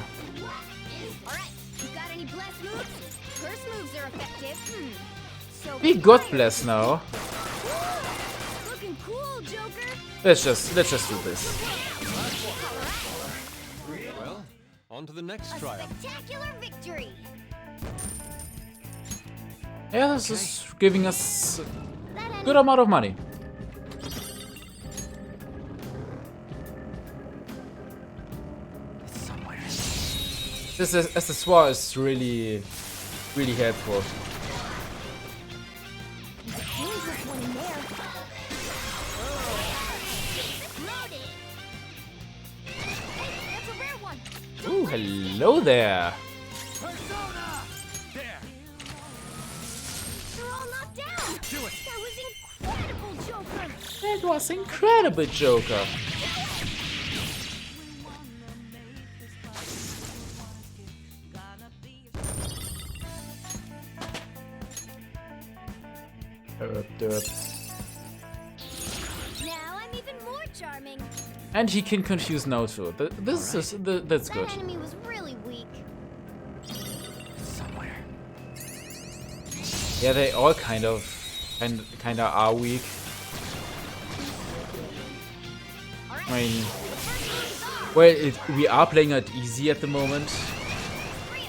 We got blessed now. Looking cool, Joker. Let's just do this. Well, on to the next trial. Spectacular victory. Yeah, this is giving us a good amount of money. This accessoire is really helpful. Ooh, hello there. Persona! There. They're all knocked down. Do it. That was incredible, Joker. That was incredible, Joker. Now I'm even more charming. And he can confuse Naoto. That's good. That enemy was really weak. Somewhere. Yeah, they all kind of are weak. I mean, well, we are playing it easy at the moment.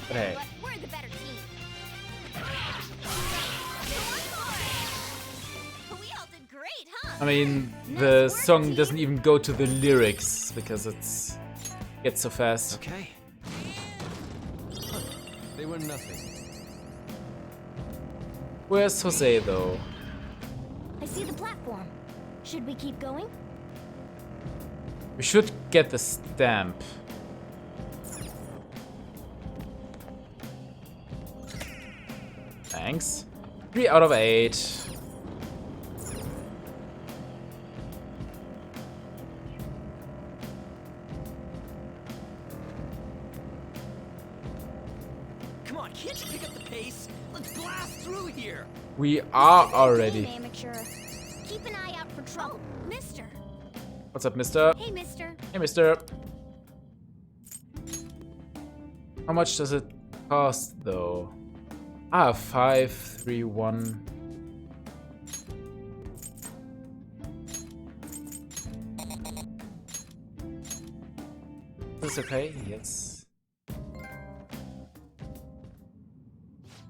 But hey. We're the better team. We all did great, huh? I mean, the song doesn't even go to the lyrics because it gets so fast. Okay. They were nothing. Where's Jose though? I see the platform. Should we keep going? We should get the stamp. Thanks. 3 out of 8. Come on, can't you pick up the pace? Let's blast through here. We are Game, already. amateur. Keep an eye out for trouble. Mister. What's up, mister? Hey, mister. Hey, mister. How much does it cost, though? 531. Is this okay? Yes.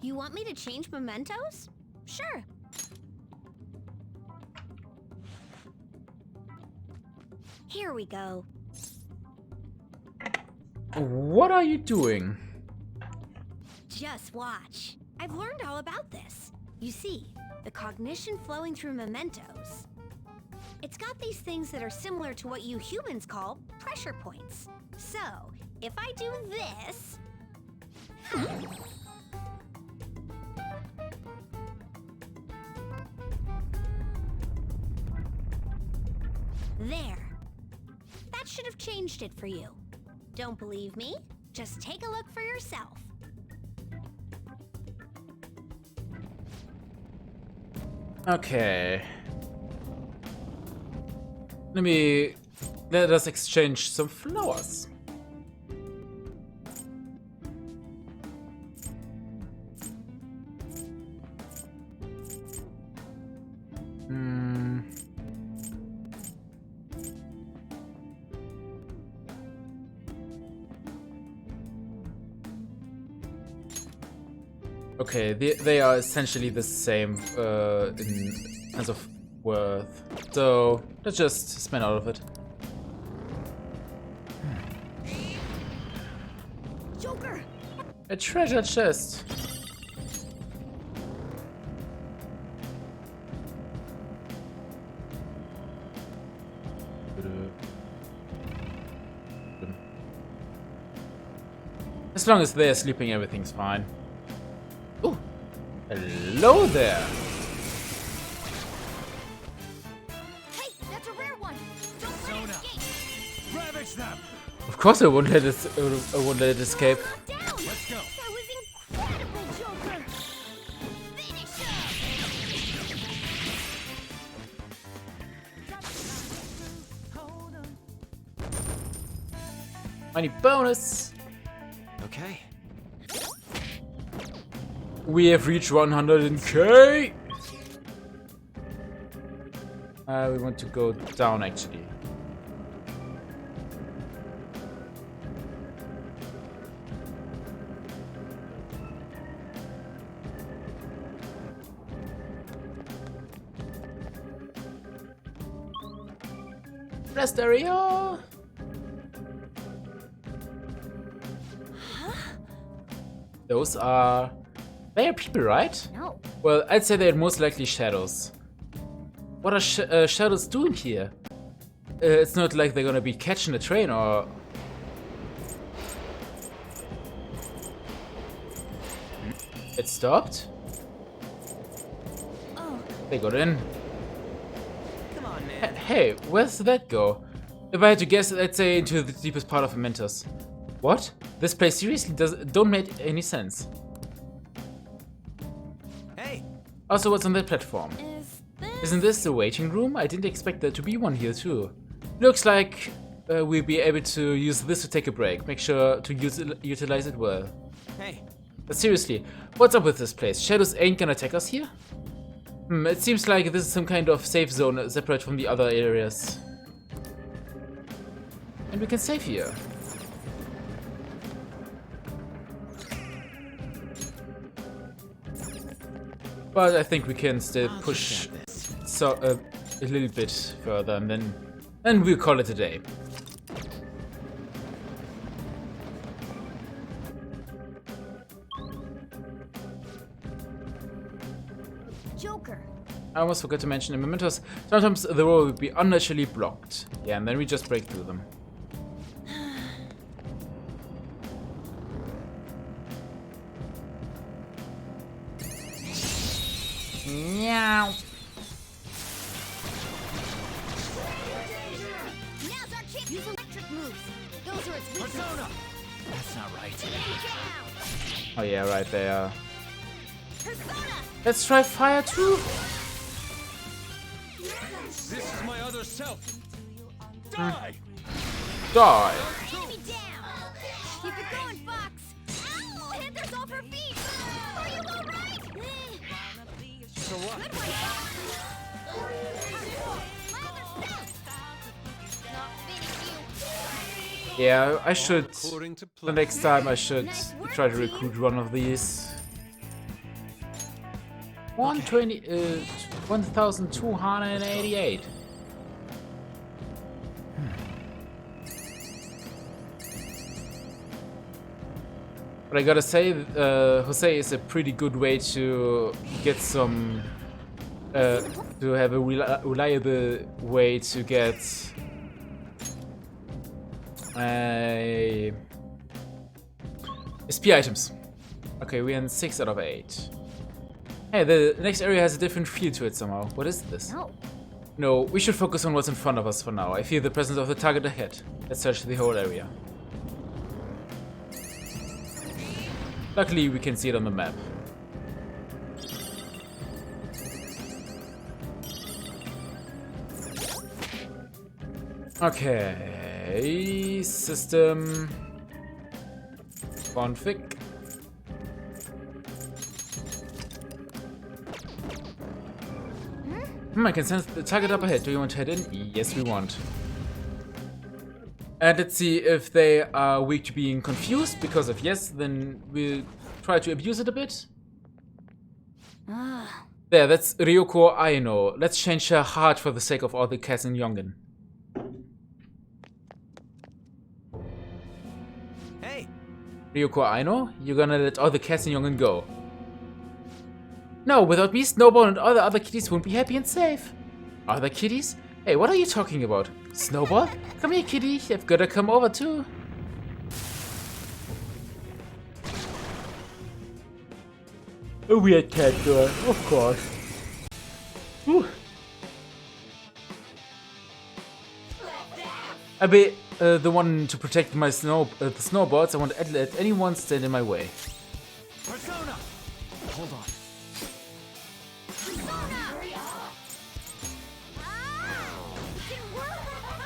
You want me to change mementos? Sure. Here we go. What are you doing? Just watch. I've learned all about this. You see, the cognition flowing through mementos. It's got these things that are similar to what you humans call pressure points. So, if I do this... There. That should have changed it for you. Don't believe me? Just take a look for yourself. Okay. Let us exchange some flowers. Okay, they are essentially the same in terms of worth. So let's just spend all of it. Joker! A treasure chest. As long as they're sleeping, everything's fine. Ooh, hello there. Hey, that's a rare one. Don't let it escape. Ravage them! Of course, I won't let it escape. Down. Let's go. That was incredible, Joker. Finish Money bonus. Okay. We have reached 100k. We want to go down actually. Rest area. Those are... They are people, right? No. Well, I'd say they're most likely shadows. What are shadows doing here? It's not like they're gonna be catching a train or... It stopped? Oh. They got in. Come on, man. Hey, where's that go? If I had to guess, I'd say into the deepest part of Mementos. What? This place seriously don't make any sense. Hey. Also, what's on that platform? Isn't this the waiting room? I didn't expect there to be one here too. Looks like we'll be able to use this to take a break. Make sure to utilize it well. Hey. But seriously, what's up with this place? Shadows ain't gonna attack us here? It seems like this is some kind of safe zone separate from the other areas. And we can save here. But I think we can still push a little bit further, and then we'll call it a day. Joker. I almost forgot to mention in Mementos, sometimes the road will be unnaturally blocked. Yeah, and then we just break through them. Meow. Now's our chance. Use electric moves. Those are its weaknesses. Persona! That's not right. Oh yeah, right there. Persona! Let's try fire too. This is my other self. Die! Die. Enemy down! Keep it going, Fox! Ow! Hit there's off her feet! Are you alright? So what? Good one, Fox! Yeah, I should. According to The next time I should try to recruit one of these. 1,288. But I gotta say, Jose is a pretty good way to get some, to have a reliable way to get SP items. Okay, we're in 6 out of 8. Hey, the next area has a different feel to it somehow. What is this? No, we should focus on what's in front of us for now. I feel the presence of the target ahead. Let's search the whole area. Luckily, we can see it on the map. Okay, system config. I can sense the target up ahead. Do you want to head in? Yes, we want. And let's see if they are weak to being confused. Because if yes, then we'll try to abuse it a bit. There, that's Ryoko Aino. Let's change her heart for the sake of all the cats in Yongen. Hey! Ryoko Aino, you're gonna let all the cats in Yongen go. No, without me, Snowball and all the other kitties won't be happy and safe. Other kitties? Hey, what are you talking about? Snowball? Come here, kitty. You've gotta come over too. A weird cat girl, of course. Whew. I be the one to protect my the snowboards. I won't let anyone stand in my way. Persona! Hold on.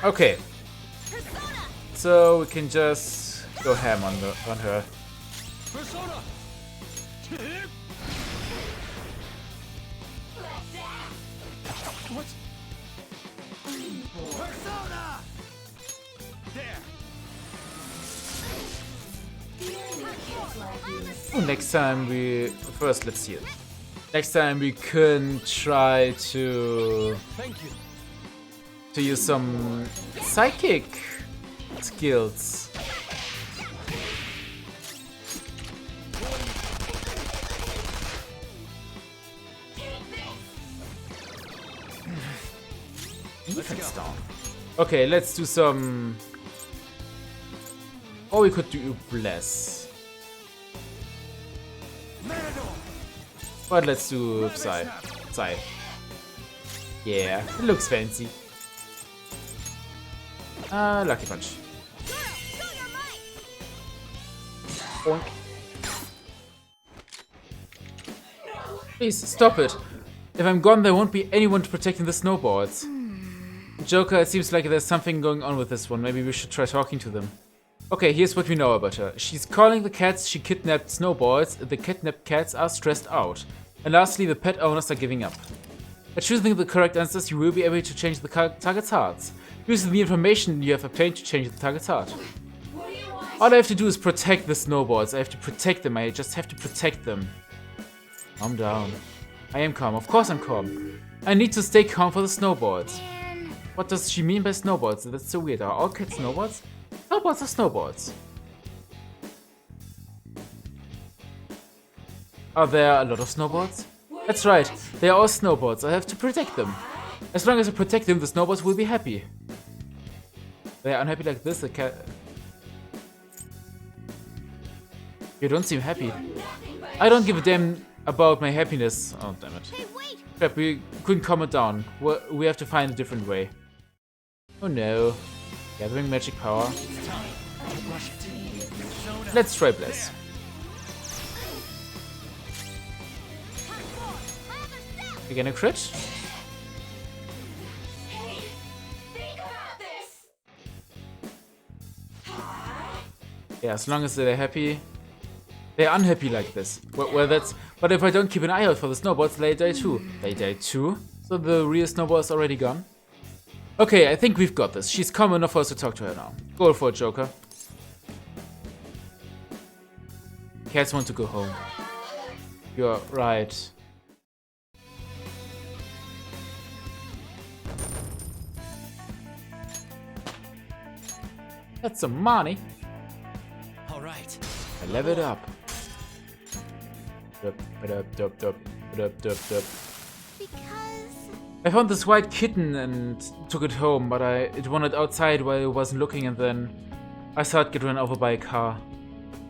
Okay. So we can just go ham on her. Persona! What? Persona! There. Oh, next time first let's see it. Next time we can try to use some psychic skills. Defense down. Okay, let's do some. Or we could do bless. But let's do Psy. Psy. Yeah, it looks fancy. Lucky Punch. Boink. Please, stop it. If I'm gone, there won't be anyone protecting the snowboards. Joker, it seems like there's something going on with this one. Maybe we should try talking to them. Okay, here's what we know about her. She's calling the cats she kidnapped snowboards. The kidnapped cats are stressed out. And lastly, the pet owners are giving up. By choosing the correct answers, you will be able to change the target's hearts. Using the information you have obtained to change the target's heart. All I have to do is protect the snowboards. I have to protect them. I just have to protect them. Calm down. I am calm. Of course I'm calm. I need to stay calm for the snowboards. What does she mean by snowboards? That's so weird. Are all cats snowboards? Snowboards are snowboards. Are there a lot of snowboards? That's right. They are all snowboards. I have to protect them. As long as I protect them, the snowboards will be happy. They are unhappy like this, the cat. You don't seem happy. I don't give a damn about my happiness. Oh, damn it. Hey, wait! Crap, we couldn't calm it down. We have to find a different way. Oh no. Gathering magic power. Let's try Bless. Again a crit. Yeah, as long as they're happy. They're unhappy like this. Well, that's... But if I don't keep an eye out for the snowballs, they die too. They die too? So the real snowball is already gone? Okay, I think we've got this. She's calm enough for us to talk to her now. Go for it, Joker. Cats want to go home. You're right. That's some money. All right. I level it up. I found this white kitten and took it home, but it wandered outside while I wasn't looking, and then I saw it get run over by a car.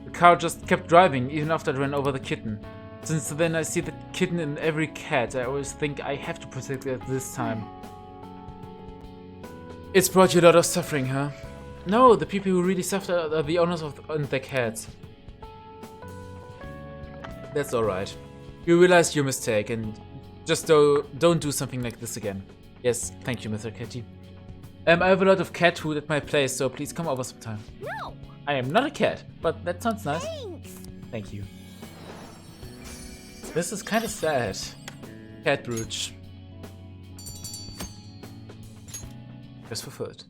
The car just kept driving even after it ran over the kitten. Since then I see the kitten in every cat. I always think I have to protect it this time. It's brought you a lot of suffering, huh? No, the people who really suffer are the owners of their cats. That's alright. You realized your mistake and just don't do something like this again. Yes, thank you, Mr. Catty. I have a lot of cat food at my place, so please come over sometime. No! I am not a cat, but that sounds nice. Thanks. Thank you. This is kind of sad. Cat brooch. Quest fulfilled.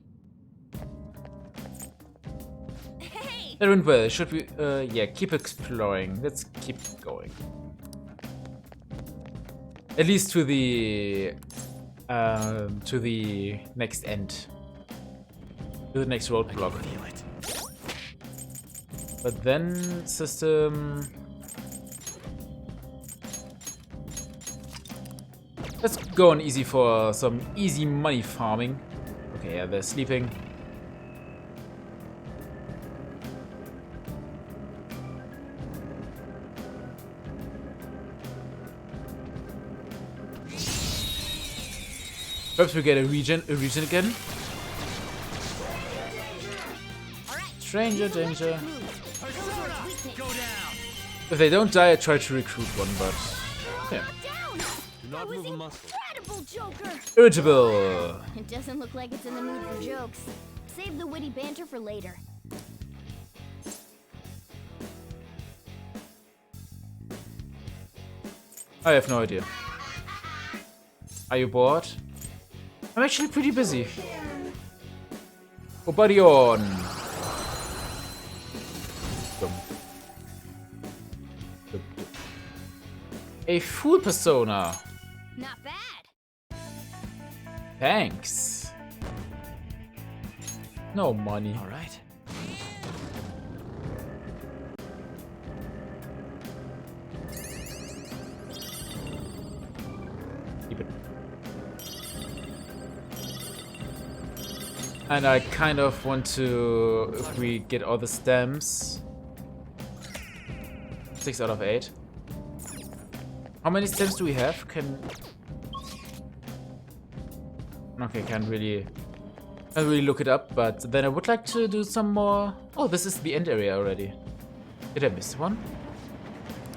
Hey! That went well. Should we? Yeah, keep exploring. Let's keep going. At least to the next end. To the next roadblock. But then system. Let's go on easy for some easy money farming. Okay, yeah, they're sleeping. Perhaps we get a region again. Stranger danger. If they don't die, I try to recruit one, but yeah. Do not move a muscle. Incredible, Joker! Irritable. It doesn't look like it's in the mood for jokes. Save the witty banter for later. I have no idea. Are you bored? I'm actually pretty busy. Oh, buddy on. A fool persona. Not bad. Thanks. No money. All right. Keep it. And I kind of want to, if we get all the stems. 6 out of 8. How many stems do we have? Okay, can't really look it up, but then I would like to do some more. Oh, this is the end area already. Did I miss one?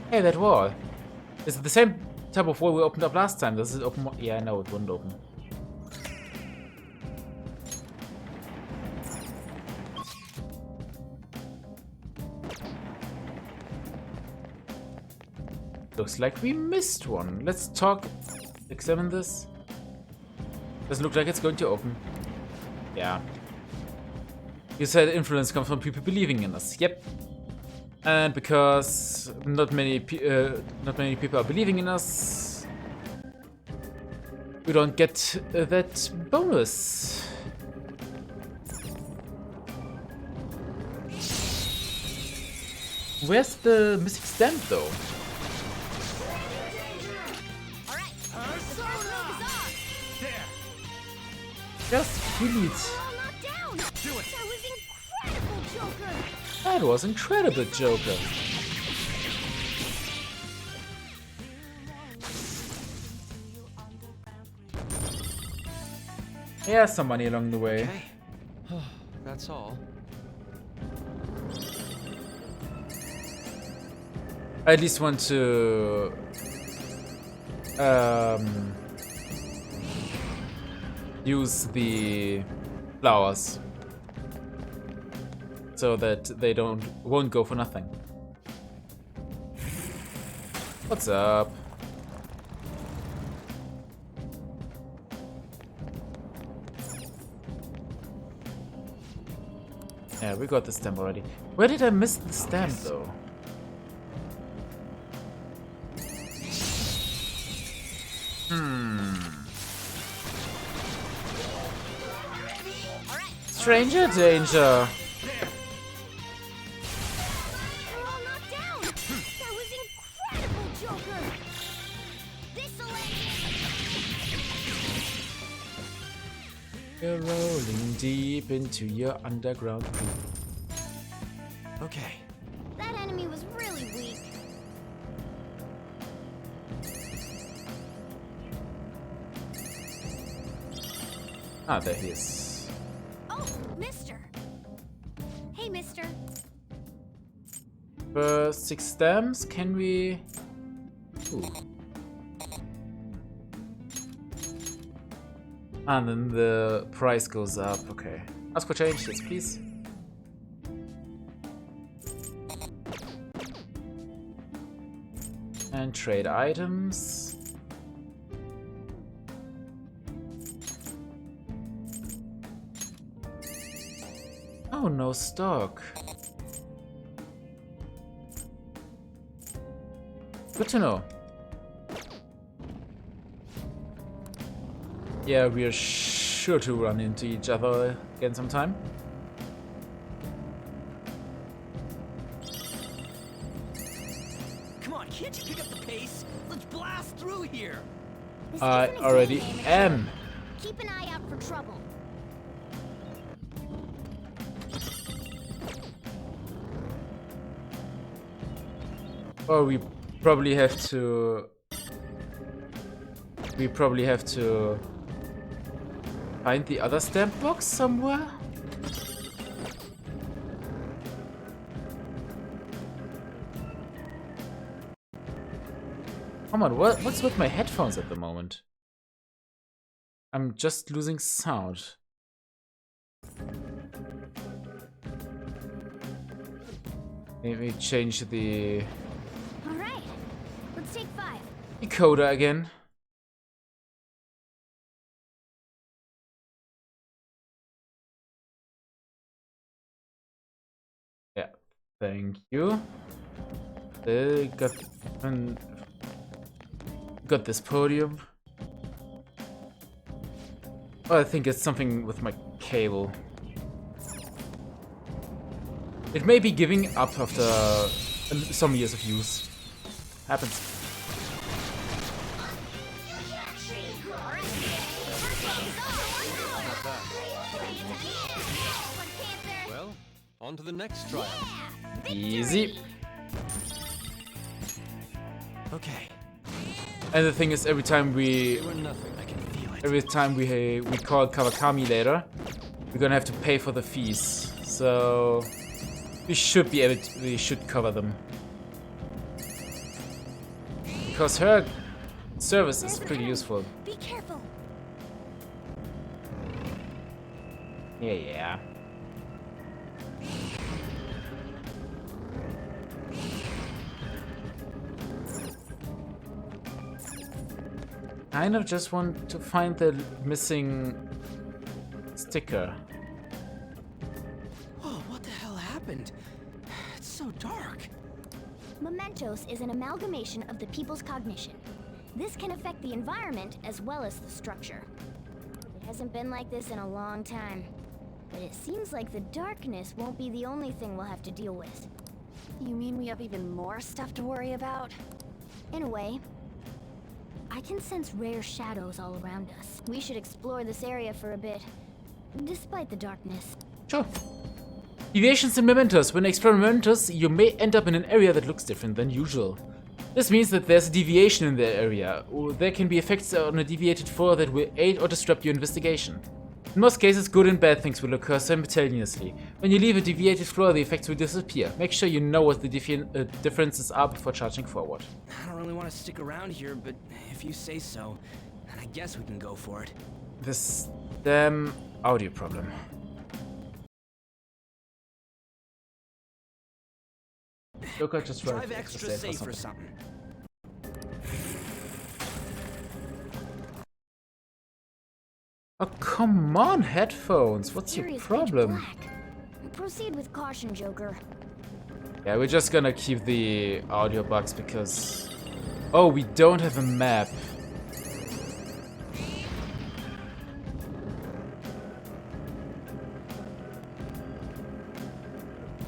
Hey, that wall. Is it the same type of wall we opened up last time? Does it open more? Yeah, no, it wouldn't open. Looks like we missed one. Let's examine this. Doesn't look like it's going to open. Yeah. You said influence comes from people believing in us. Yep. And because not many people are believing in us, we don't get that bonus. Where's the missing stamp though? Just kill it. That was incredible, Joker. Yeah, some money along the way. Okay. That's all. I at least want to use the flowers so that they won't go for nothing. What's up? Yeah, we got the stamp already. Where did I miss the stamp though? Stranger danger. They're all knocked down. That was incredible, Joker. This'll end. You're rolling deep into your underground pool. Okay. That enemy was really weak. Ah, there he is. Oh, mister. Hey, mister. For 6 stamps, can we... Ooh. And then the price goes up, okay. Ask for change, yes please. And trade items. Oh, no stock. Good to know. Yeah, we are sure to run into each other again sometime. Come on, can't you pick up the pace? Let's blast through here. This I isn't a already game, amateur. am. Keep an eye out for trouble. Or we probably have to... find the other stamp box somewhere? Come on, what's with my headphones at the moment? I'm just losing sound. Maybe change the All right, let's take 5. decoder again. Yeah, thank you. Got this podium. Oh, I think it's something with my cable. It may be giving up after some years of use. Happens. Well, on to the next trial. Easy. Okay. And the thing is, every time we call Kawakami later, we're gonna have to pay for the fees. So we should be able to, we should cover them. Because her service is pretty useful. Be careful. Yeah. Kind of just want to find the missing sticker. Oh, what the hell happened? It's so dark. Mementos is an amalgamation of the people's cognition. This can affect the environment as well as the structure. It hasn't been like this in a long time. But it seems like the darkness won't be the only thing we'll have to deal with. You mean we have even more stuff to worry about? In a way. I can sense rare shadows all around us. We should explore this area for a bit, despite the darkness. Sure. Deviations in Mementos. When exploring Mementos, you may end up in an area that looks different than usual. This means that there's a deviation in the area, or there can be effects on a deviated floor that will aid or disrupt your investigation. In most cases, good and bad things will occur simultaneously. When you leave a deviated floor, the effects will disappear. Make sure you know what the differences are before charging forward. I don't really want to stick around here, but if you say so, then I guess we can go for it. This damn audio problem. Joker just tried Drive extra safe or something. Oh, come on, headphones. What's your problem? Proceed with caution, Joker. Yeah, we're just gonna keep the audio box because... Oh, we don't have a map.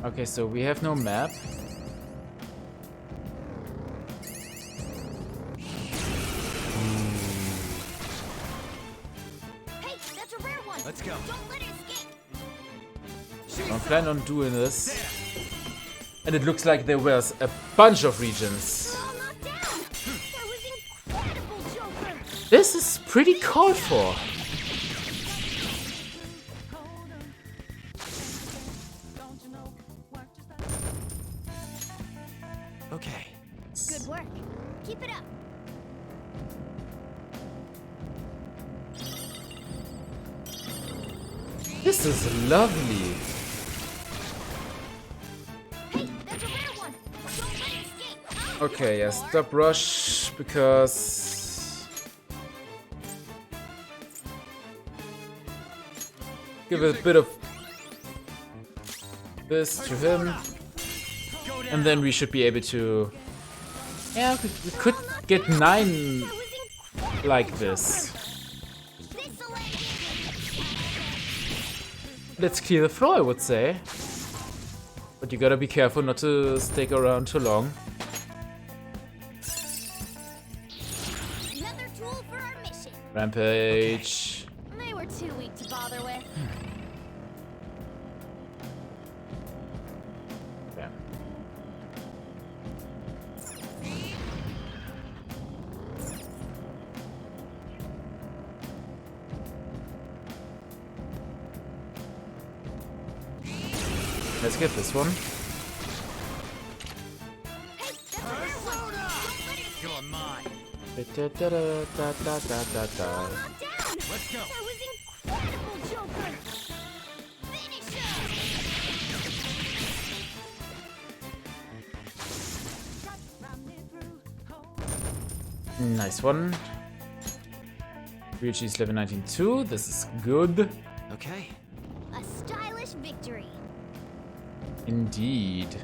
Okay, so we have no map. Hey, that's a rare one. Let's go. Don't let it escape. I plan on doing this. And it looks like there was a bunch of regions. That was incredible, Joker. This is pretty called for. Okay. Good work. Keep it up. This is lovely. Hey, that's a rare one. Don't let it escape. Okay, yeah, stop rush because... Give a bit of this to him. And then we should be able to... Yeah, we could get 9 like this. Let's clear the floor, I would say. But you gotta be careful not to stick around too long. Another tool for our mission. Rampage. They were too weak to bother with. Yeah. Let's get this one. You're mine. Let's Let's go. That was incredible, Joker. Finish Nice one. Ryuichi's level 19 too. This is good. Okay. a stylish victory. Indeed.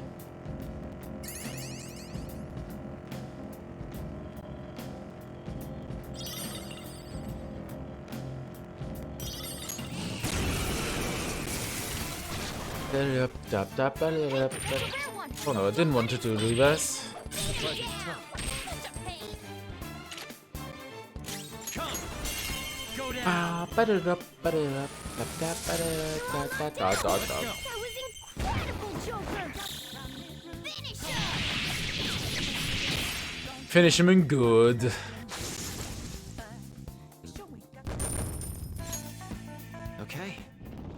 Oh no, I didn't want to do this. Finish him in good. Okay.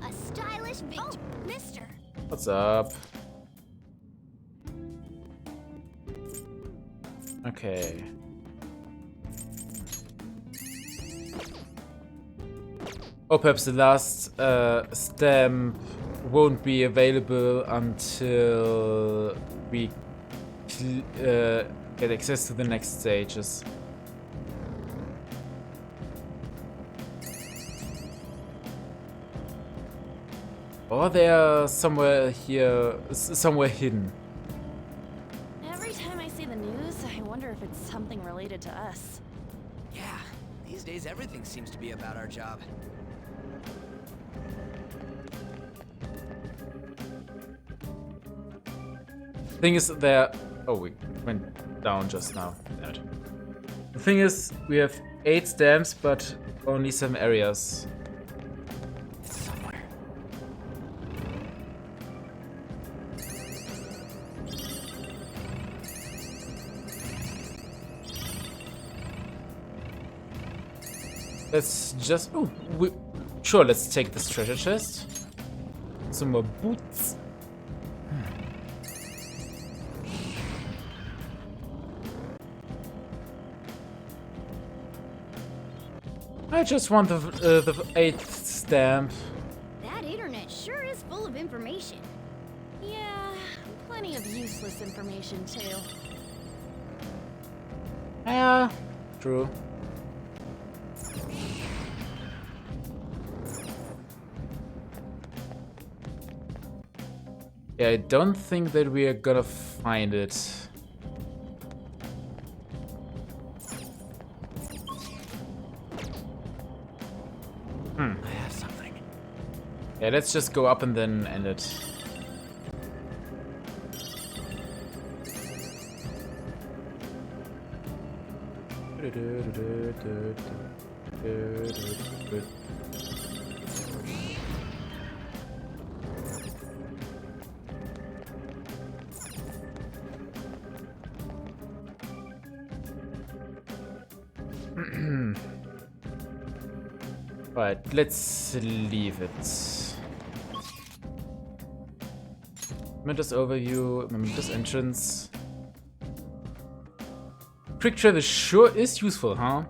A stylish victory. Oh, mister. What's up? Okay. Oh, perhaps the last stamp won't be available until we get access to the next stages. Or they're somewhere here, somewhere hidden. Every time I see the news, I wonder if it's something related to us. Yeah, these days everything seems to be about our job. Thing is, there. Oh, we went down just now. Damn it. The thing is, we have 8 stamps, but only 7 areas. Somewhere. Let's just. Oh, Sure, let's take this treasure chest. Some more boots. I just want the 8th stamp. That internet sure is full of information. Yeah, plenty of useless information too. Yeah, true. Yeah, I don't think that we are gonna find it. I have something. Yeah, let's just go up and then end it. Right, let's leave it. Mementos overview, Mementos entrance. Quick travel sure is useful, huh?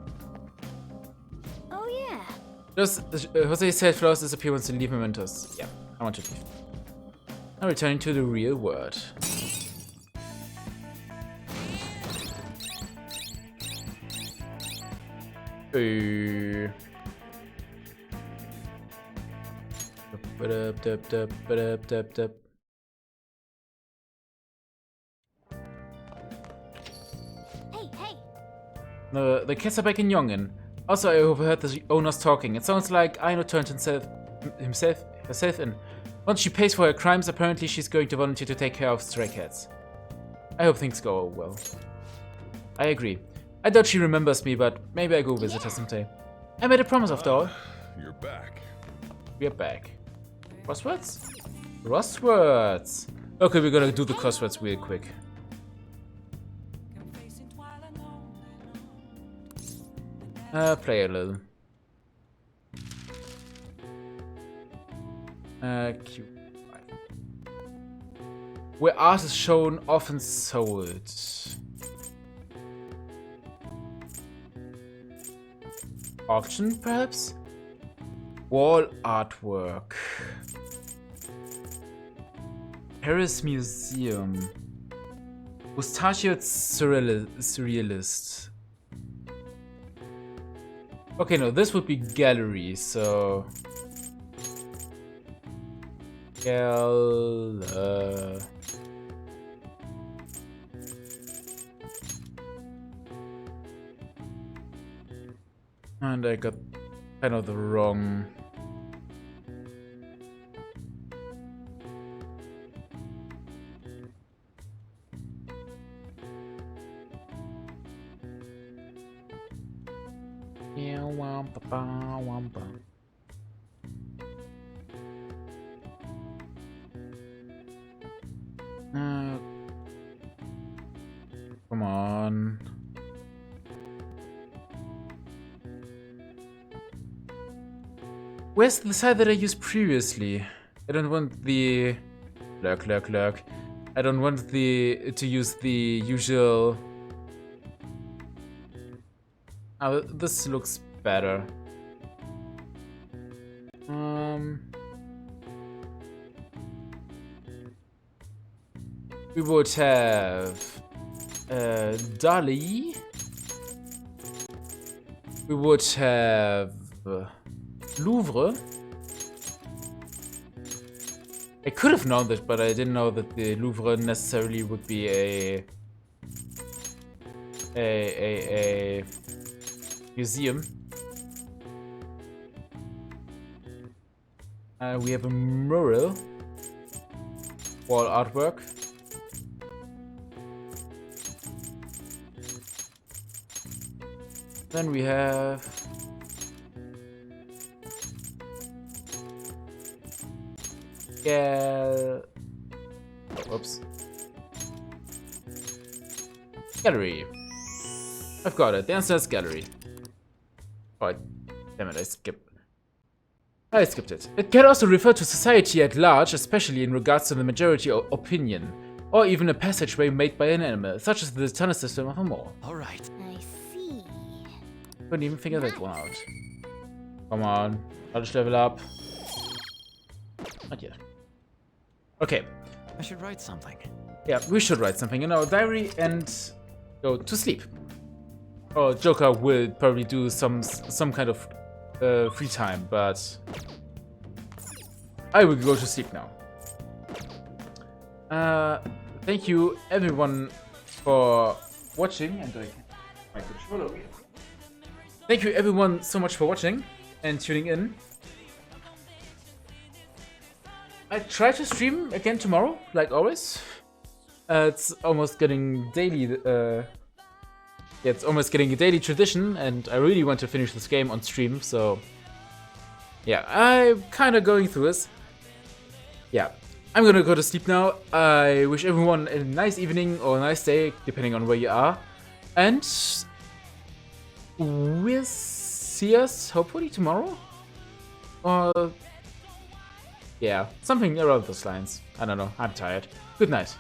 Oh yeah. Just Jose said flowers disappear once you leave Mementos. Yeah, I want to leave. Now returning to the real world. Hey. The kids are back in Yongin. Also, I overheard the owners talking. It sounds like Aino turned herself in. Once she pays for her crimes, apparently she's going to volunteer to take care of stray cats. I hope things go well. I agree. I doubt she remembers me, but maybe I go visit her someday. I made a promise after all. You're back. We're back. Crosswords? Crosswords! Okay, we're gonna do the crosswords real quick. Play a little. Q5. Where art is shown, often sold. Auction, perhaps? Wall artwork. Paris Museum. Mustachioed Surrealist. Okay, no, this would be gallery, so... And I got kind of the wrong... Yeah, wampa, wampa. Come on. Where's the side that I used previously? I don't want the... Lurk. I don't want to use the usual... Oh, this looks better. We would have Dali. We would have Louvre. I could have known that, but I didn't know that the Louvre necessarily would be a museum. We have a mural, wall artwork. Then we have Whoops. Gallery. I've got it. The answer is gallery. Oh, damn it! I skipped. I skipped it. It can also refer to society at large, especially in regards to the majority opinion, or even a passageway made by an animal, such as the tunnel system of a mall. Alright. I see. Couldn't even figure that one out. Come on, I'll just level up. Not yet. Okay. I should write something. Yeah, we should write something in our diary and go to sleep. Or Joker will probably do some kind of free time, but I will go to sleep now. Thank you everyone for watching, and my controller. Thank you everyone so much for watching and tuning in. I try to stream again tomorrow, like always. It's almost getting daily. It's almost getting a daily tradition, and I really want to finish this game on stream. So, yeah, I'm kind of going through this. Yeah, I'm gonna go to sleep now. I wish everyone a nice evening or a nice day, depending on where you are, and we'll see us hopefully tomorrow. Or yeah, something around those lines. I don't know. I'm tired. Good night.